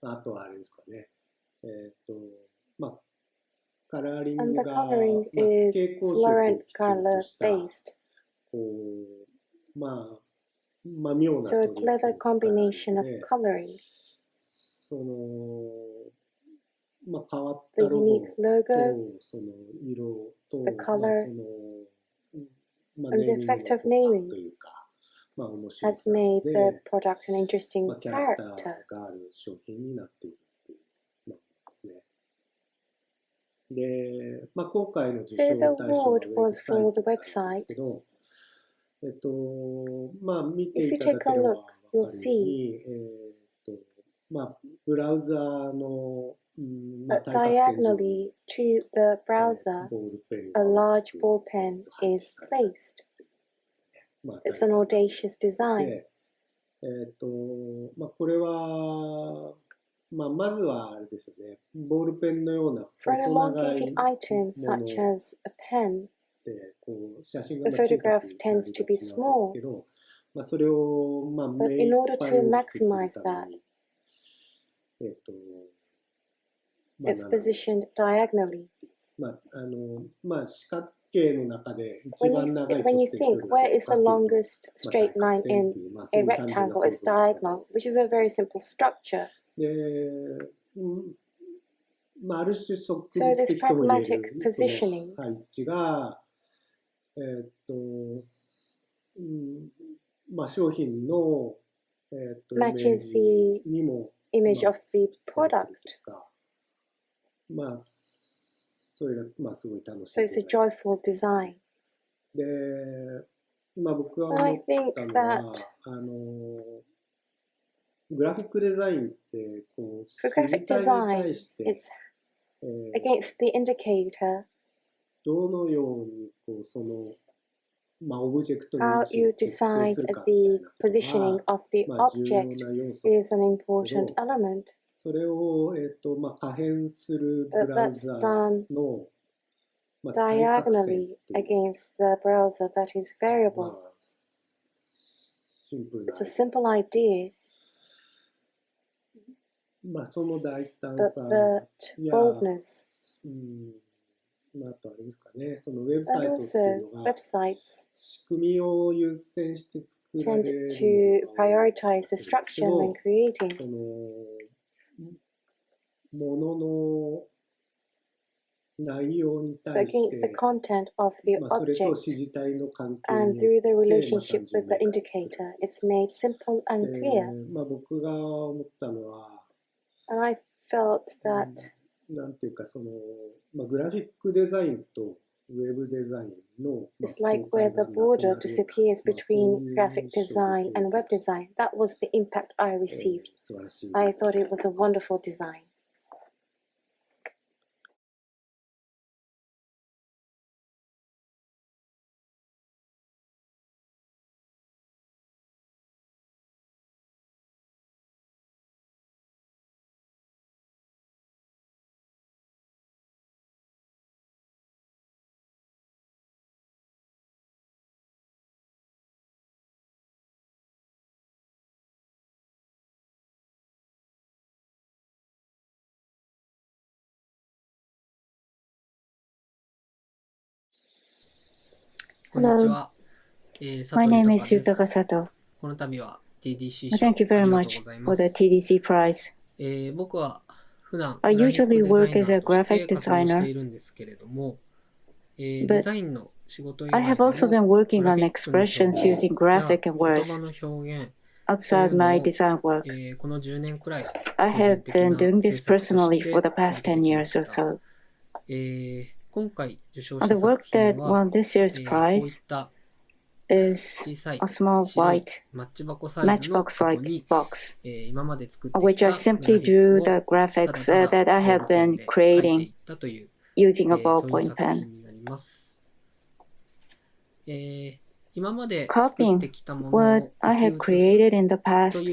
あとはあれですかね、カラーリン And グ the が、 coloring 蛍 is 光色を fluorescent 基調 color とした、 based. 妙な So a 取り合わせ clever のカラーリン combination グ of で、 coloring. その、変わっ The たロゴ unique と logo, その色と、 the color, その、 and ネ the ーミング effect の of 効果 naming というか、面白 has さ made the で、 product an interesting キャラクター character. がある商品になっているっていうのですね。で、今回の受 So 賞 the 対象 award のウェブ was サイ for ト the なんです website. けど、見て If い you ただ take け a れば look, わ you'll かるよう see に、ブラウザーの、that 対角線上に diagonally to the browser, ボールペン a が large 大 ball きく pen 配置 is されている placed. まあ It's an audacious design. で、これは、まずはあれですよね、ボールペンのような For an 細長い elongated item もの such as a pen, で、写真 the が小さ photograph くなり tends to be がちなわけですけど、それを、but 目い in っ order ぱい to 大きくする maximize た that, めに、it's positioned diagonally. 四角形の中で一 When 番 you, 長い when 直 you 線距 think 離が where ど is こ the かっていうと、 longest straight 対 line 角線 in っていう、a そういう単純な rectangle 構 is 造になってま diagonal, which is a very simple structure. す。で、ある種即 So 物 this 的とも言え pragmatic るその positioning 配置が、商品の、イメー matches ジ the にも、image of the 出て product. くるとか、それが、すごい楽し So い it's デ a ザイン。 joyful design. で、僕が And I 思っ think たの that は、グラフィックデザインって、for 指示 graphic 体に対 design, して、 it's against the indicator, どのようにその、オブジェクトに位 how 置を you 決定 decide するかみたい the なこと positioning が、 of the 重要 object な要素なんで is an すけ important ど、 element. それを、可変するブ But ラウ that's ザ done ーの、対角線 diagonally っていう、 against the browser that is variable. シンプルな It's a simple idea, その大胆 but さ the や、 boldness, あとあれですかね、そのウェブ and サイトっていう also のが、 websites 仕組みを優先して作ら tend れる to のが多い prioritize the 気がするんですけ structure when ど、 creating. その、ものの内容に But 対し against the て、 content of the それと object 指示体の関係 and によ through the って、relationship 単 with 純 the 明快に作ら indicator, れる。it's made simple and で、 clear. 僕が思ったのは、 And I felt that なんていうか、その、グラフィックデザインとウェブデザインの、it's like 境 where 界が the なくなるよ border うな、disappears そう between いう graphic 衝 design 撃を and 受 web けました。 design. That was the impact I received. 素晴らしい I デザイ thought ン it だ was と a 思いま wonderful す。 design. Hello, my name is Yutaka Sato. Thank you very much for the TDC prize. I usually work as a graphic designer, but I have also been working on expressions using graphic and words outside my design work. I have been doing this personally for the past 10 years or so. The work that won this year's prize is a small white matchbox-like box, which I simply drew the graphics that I have been creating using a ballpoint pen. Copying what I have created in the past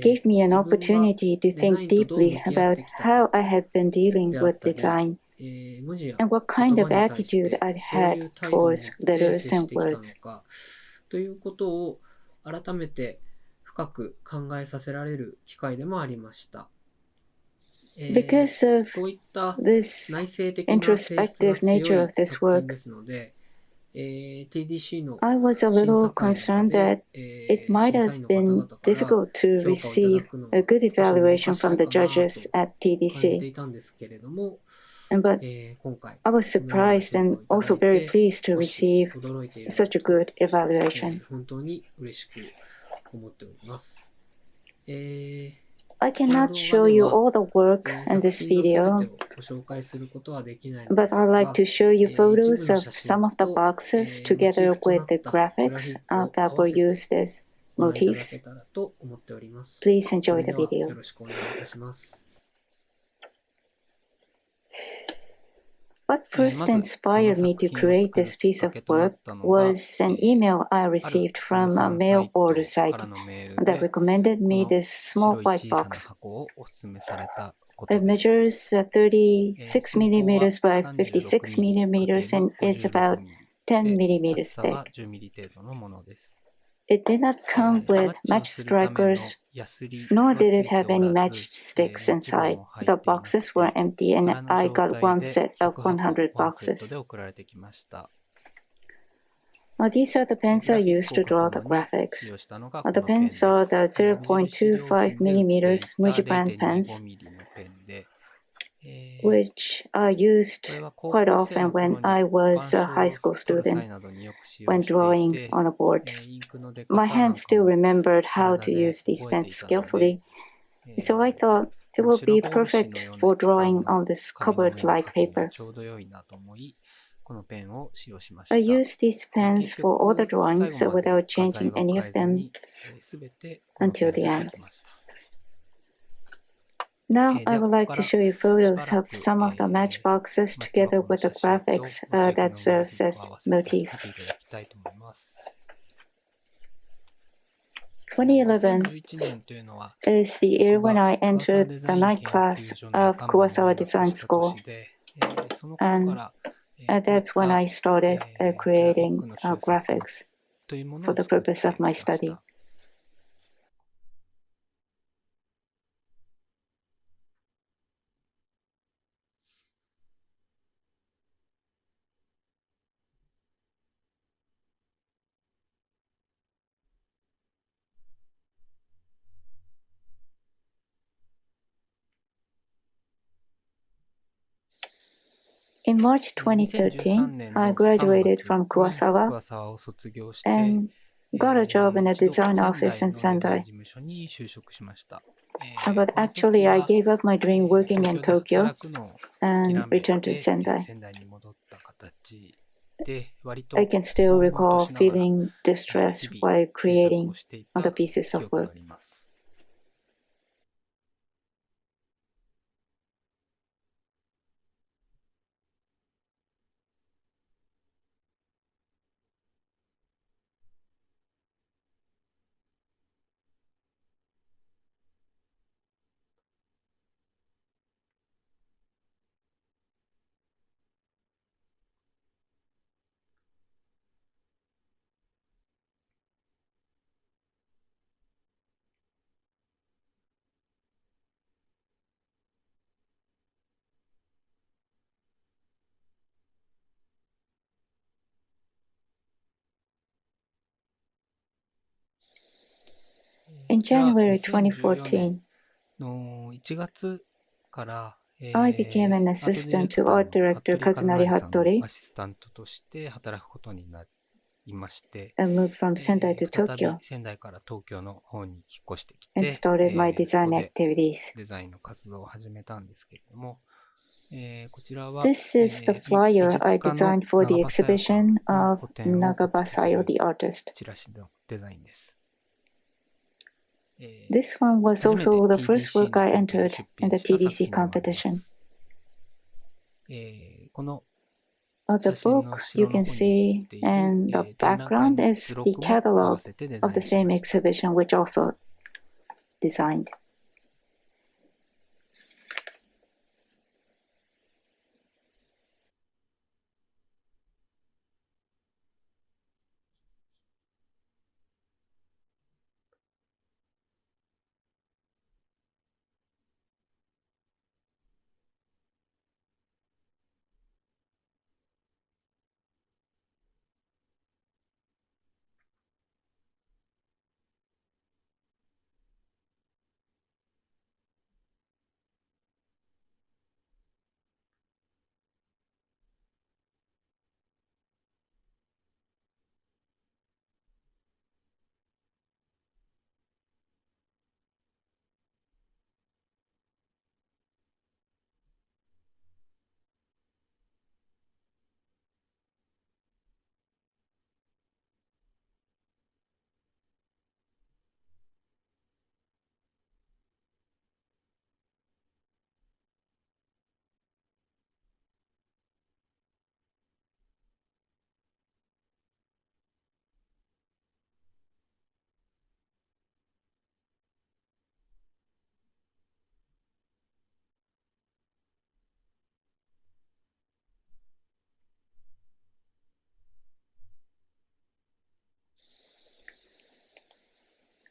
gave me an opportunity to think deeply about how I have been dealing with design and what kind of attitude I've had towards letters and words. Because of this introspective nature of this work, I was a little concerned that it might have been difficult to receive a good evaluation from the judges at TDC. But I was surprised and also very pleased to receive such a good evaluation. I cannot show you all the work in this video, but I'd like to show you photos of some of the boxes together with the graphics that were used as motifs. Please enjoy the video. What first inspired me to create this piece of work was an email I received from a mail order site that recommended me this small white box. It measures 36 millimeters by 56 millimeters and is about 10 millimeters thick. It did not come with match strikers, nor did it have any matchsticks inside. The boxes were empty, and I got one set of 100 boxes. These are the pens I used to draw the graphics. The pens are the 0.25 millimeters Muji brand pens, which I used quite often when I was a high school student when drawing on a board. My hand still remembered how to use these pens skillfully, so I thought it would be perfect for drawing on this cupboard-like paper. I used these pens for all the drawings without changing any of them until the end. Now I would like to show you photos of some of the matchboxes together with the graphics that serves as motifs. 2011 is the year when I entered the night class of Kuwasawa Design School, and that's when I started creating graphics for the purpose of my study. In March 2013, I graduated from Kuwasawa and got a job in a design office in Sendai. But actually, I gave up my dream working in Tokyo and returned to Sendai. I can still recall feeling distressed while creating other pieces of work. January 2014, の1月から、I became an アートディレ assistant クタ to ー art の director 服部和 Kazunari 成さんの Hattori アシスタントとして働くことになりまして、 and moved from Sendai to 再び Tokyo 仙台から東京の方に引っ越してき and て、 started my そこ design で activities. デザインの活動を始めたんですけれども、こちらは、This is the 美 flyer 術 I 家の designed for the 長場さよさん exhibition の of 個展を告知す Nagabasayo る the artist. チラシのデザインです。This one was 初めて also the first TDC work の I コンペに entered 出 in 品 the した作 TDC 品でもありま competition. す。この Of the 写真の book, 後 you ろの can 方に see 写っている、 and the 展覧会 background の is 図 the 録も合わ catalog せてデ of ザ the インし same ました。 exhibition, which also designed.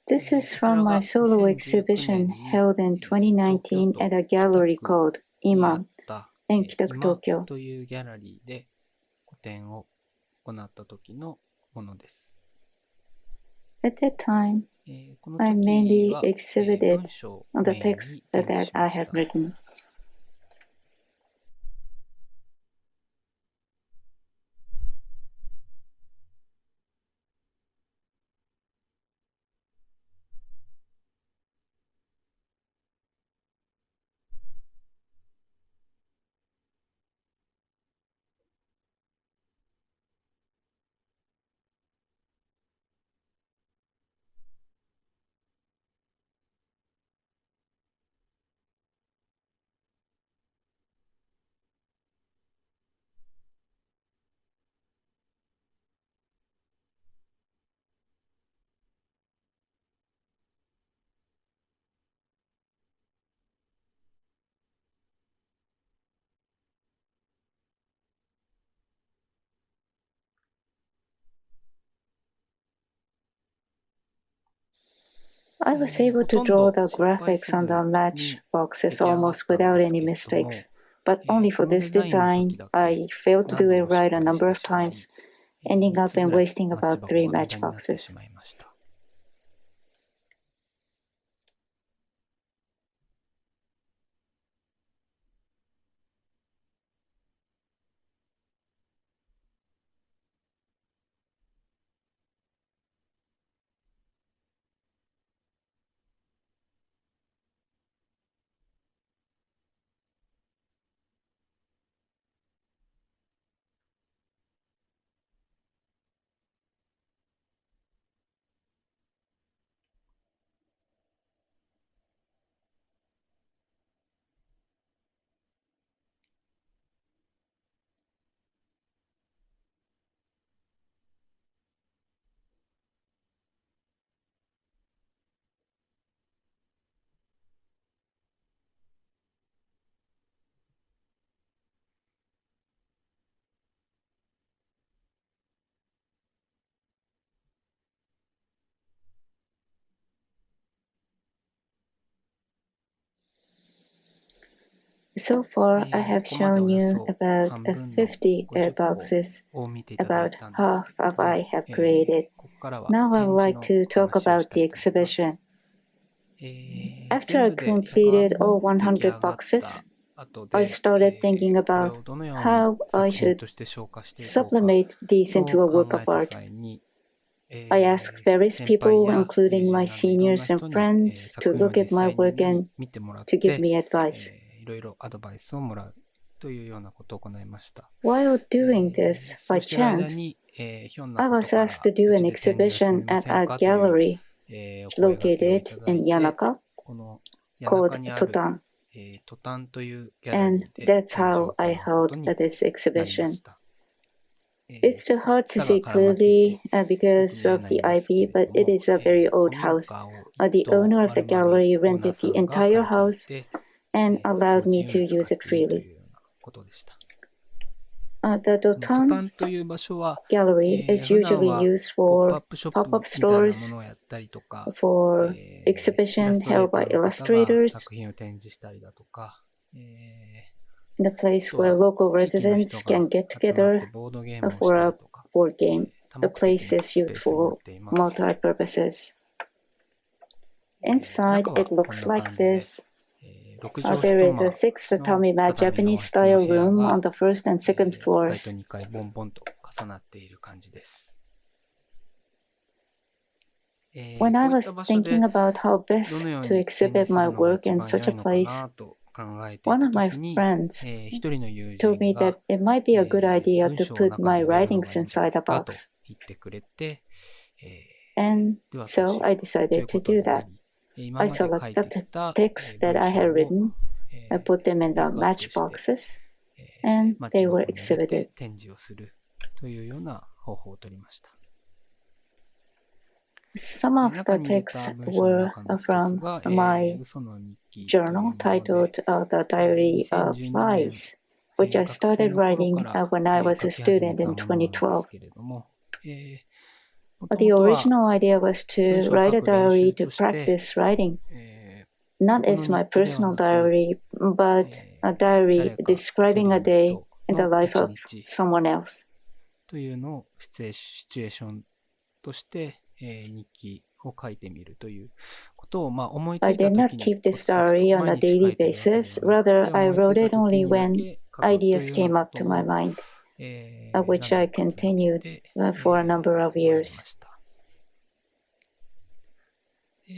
This is こちら from が my solo 2019 年 exhibition に held in 東京 2019 都 at a 北 gallery 区に called あ Ima った in Kitaku, 今 Tokyo. というギャラリーで個展を行った時のものです。 At that time, この I 時 mainly は、 exhibited 文章を on メ the イン text に展 that 示し I まし had た。 written. I was able to draw the graphics on the matchboxes almost without any mistakes, but only for this design, I failed to do it right a number of times, ending up in wasting about 3 matchboxes. So far, I have shown you about 50 boxes, about half of I have created. Now I would like to talk about the exhibition. After I completed all 100 boxes, I started thinking about how I should sublimate these into a work of art. I asked various people, including my seniors and friends, to look at my work and to give me advice. While doing this, by chance, I was asked to do an exhibition at a gallery located in Yanaka called Totan. And that's how I held this exhibition. It's too hard to see clearly because of the ivy, but it is a very old house. The owner of the gallery rented the entire house and allowed me to use it freely. The Totan gallery is usually used for pop-up stores, for exhibitions held by illustrators, the place where local residents can get together for a board game. The place is used for multi-purposes. Inside, it looks like this. There is a 6 tatami mat Japanese-style room on the first and second floors. When I was thinking about how best to exhibit my work in such a place, one of my friends told me that it might be a good idea to put my writings inside a box. And so I decided to do that. I selected the texts that I had written, I put them in the matchboxes, and they were exhibited. Some of the texts were from my journal titled The Diary of Flies, which I started writing when I was a student in 2012. The original idea was to write a diary to practice writing, not as my personal diary, but a diary describing a day in the life of someone else. I did not keep this diary on a daily basis, rather I wrote it only when ideas came up to my mind, which I continued for a number of years.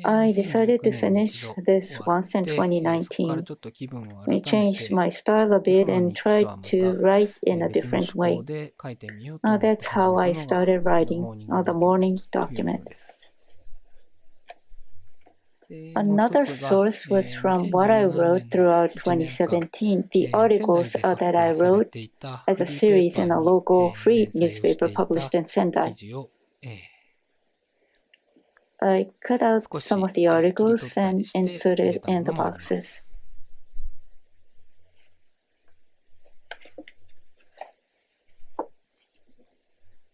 I decided to finish this once in 2019. I changed my style a bit and tried to write in a different way. That's how I started writing the morning document. Another source was from what I wrote throughout 2017, the articles that I wrote as a series in a local free newspaper published in Sendai. I cut out some of the articles and inserted in the boxes.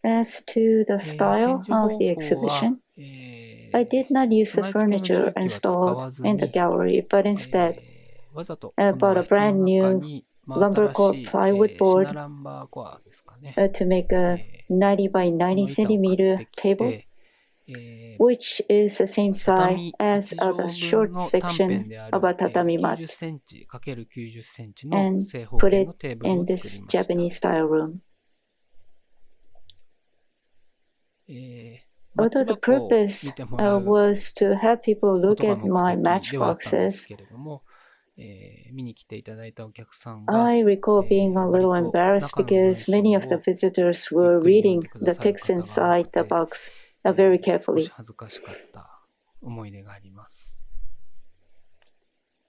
As to the style of the exhibition, I did not use the furniture installed in the gallery, but instead I bought a brand new lumber core plywood board to make a 90 by 90 centimeter table, which is the same size as the short section of a tatami mat, and put it in this Japanese-style room. Although the purpose was to have people look at my matchboxes, I recall being a little embarrassed because many of the visitors were reading the text inside the box very carefully.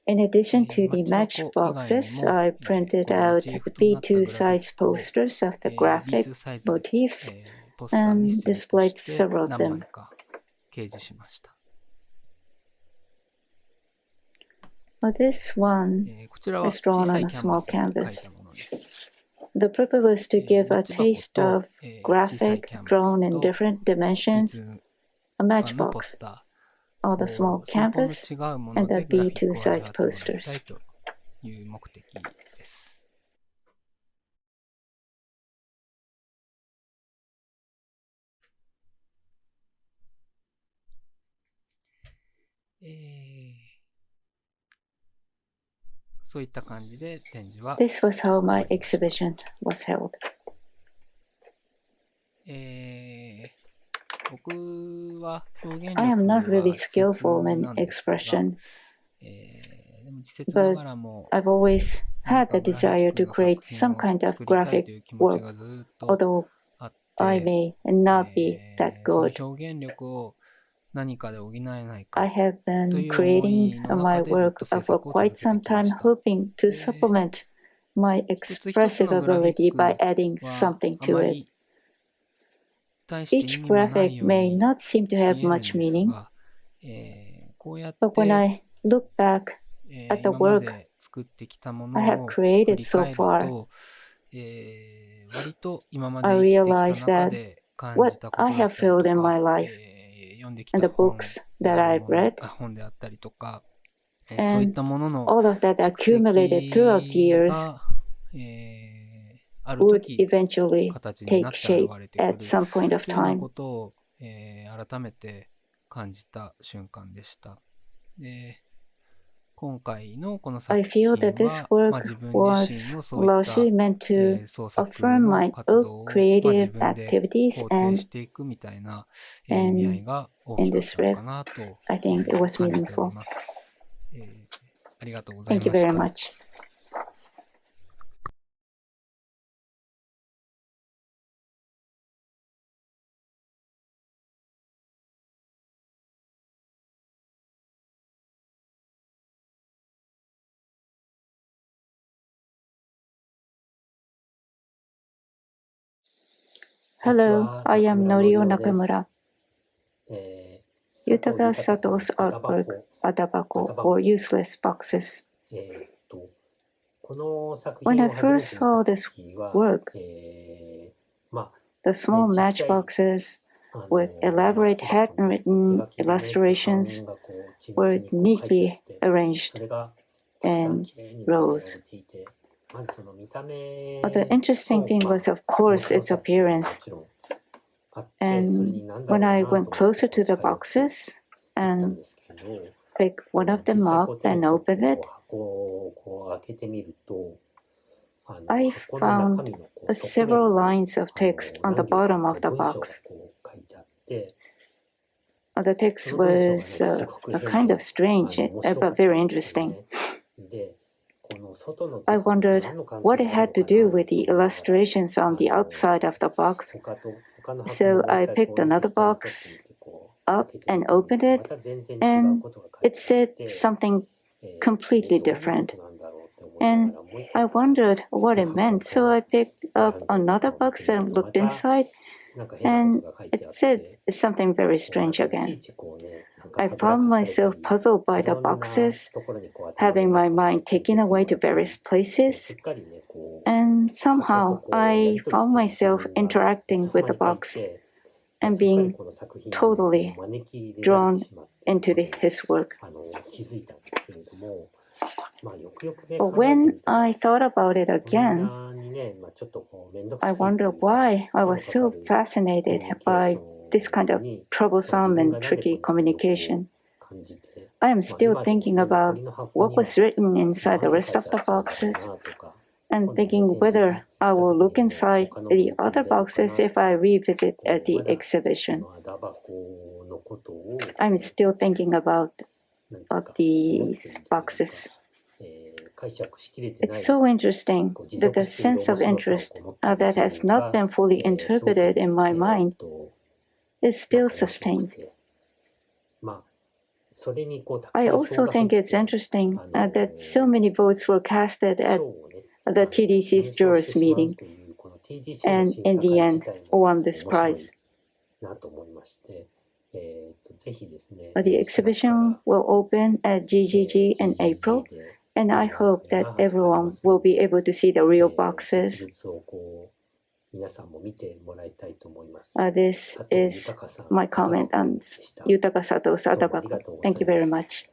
In addition to the matchboxes, I printed out B2 size posters of the graphic motifs and displayed several of them. This one is drawn on a small canvas. The purpose was to give a taste of graphic drawn in different dimensions, a matchbox, or the small canvas, and the B2 size posters. そういった感じで展示は This was how my exhibition was held. 僕は表現 I am 力 not は really 稚拙 skillful な in んですが、 expression, でも稚拙な but がらも I've always 何 had か the グラフィ desire ック to の create 作品 some を kind of 作りたい graphic という気持ち work, がずっと although あっ I て、 may not be that その good. 表現力を何かで補えないか I have と been いう思い creating の my 中でずっ work と制 for 作を quite 続けて some きま time, した。 hoping to supplement my 一つ一つ expressive のグラフィッ ability by ク adding は something あ to ま it. り対して意 Each 味もない graphic よう may に not seem to 見 have えるん much です meaning, が、こうやっ but when て I look back at the 今ま work で作ってきたも I の have を振 created り so 返る far, と、割と今ま I で生きてきた realize 中 that で感 what じたこ I とだっ have たり filled と in か、 my life 読んでき and た the 本 books で that ある I've もの、 read, 本であったりとか、そういっ and たものの all of that 蓄 accumulated throughout the 積 years が、ある would 時 eventually 形にな take って shape 現れてく at る some point of というような time. ことを、改めて感じた瞬間でした。今回のこの I 作 feel 品 that this は、 work 自分自身 was のそういった、 largely meant to 創作 affirm の my 活 own 動を、自 creative 分で activities 肯定 and していくみたいな、意味合いが大 in きかっ this たの rep, かなと、 I think it was 感じてお meaningful. ります。ありがとうござい Thank you まし very た。 much. Hello, I am Norio Nakamura. Yutaka Sato's artwork, Adabako, or Useless Boxes. When I first saw this work, the small matchboxes with elaborate handwritten illustrations were neatly arranged in rows. But the interesting thing was, of course, its appearance. And when I went closer to the boxes and picked one of them up and opened it, I found several lines of text on the bottom of the box. The text was kind of strange, but very interesting. I wondered what it had to do with the illustrations on the outside of the box. So I picked another box up and opened it, and it said something completely different. And I wondered what it meant, so I picked up another box and looked inside, and it said something very strange again. I found myself puzzled by the boxes, having my mind taken away to various places, and somehow I found myself interacting with the box and being totally drawn into his work. But when I thought about it again, I wondered why I was so fascinated by this kind of troublesome and tricky communication. I am still thinking about what was written inside the rest of the boxes and thinking whether I will look inside the other boxes if I revisit the exhibition. I'm still thinking about these boxes. It's so interesting that the sense of interest that has not been fully interpreted in my mind is still sustained. I also think it's interesting that so many votes were casted at the TDC's jurors meeting, and in the end won this prize. The exhibition will open at GGG in April, and I hope that everyone will be able to see the real boxes. This is my comment on Yutaka Sato's Adabako. Thank you very much.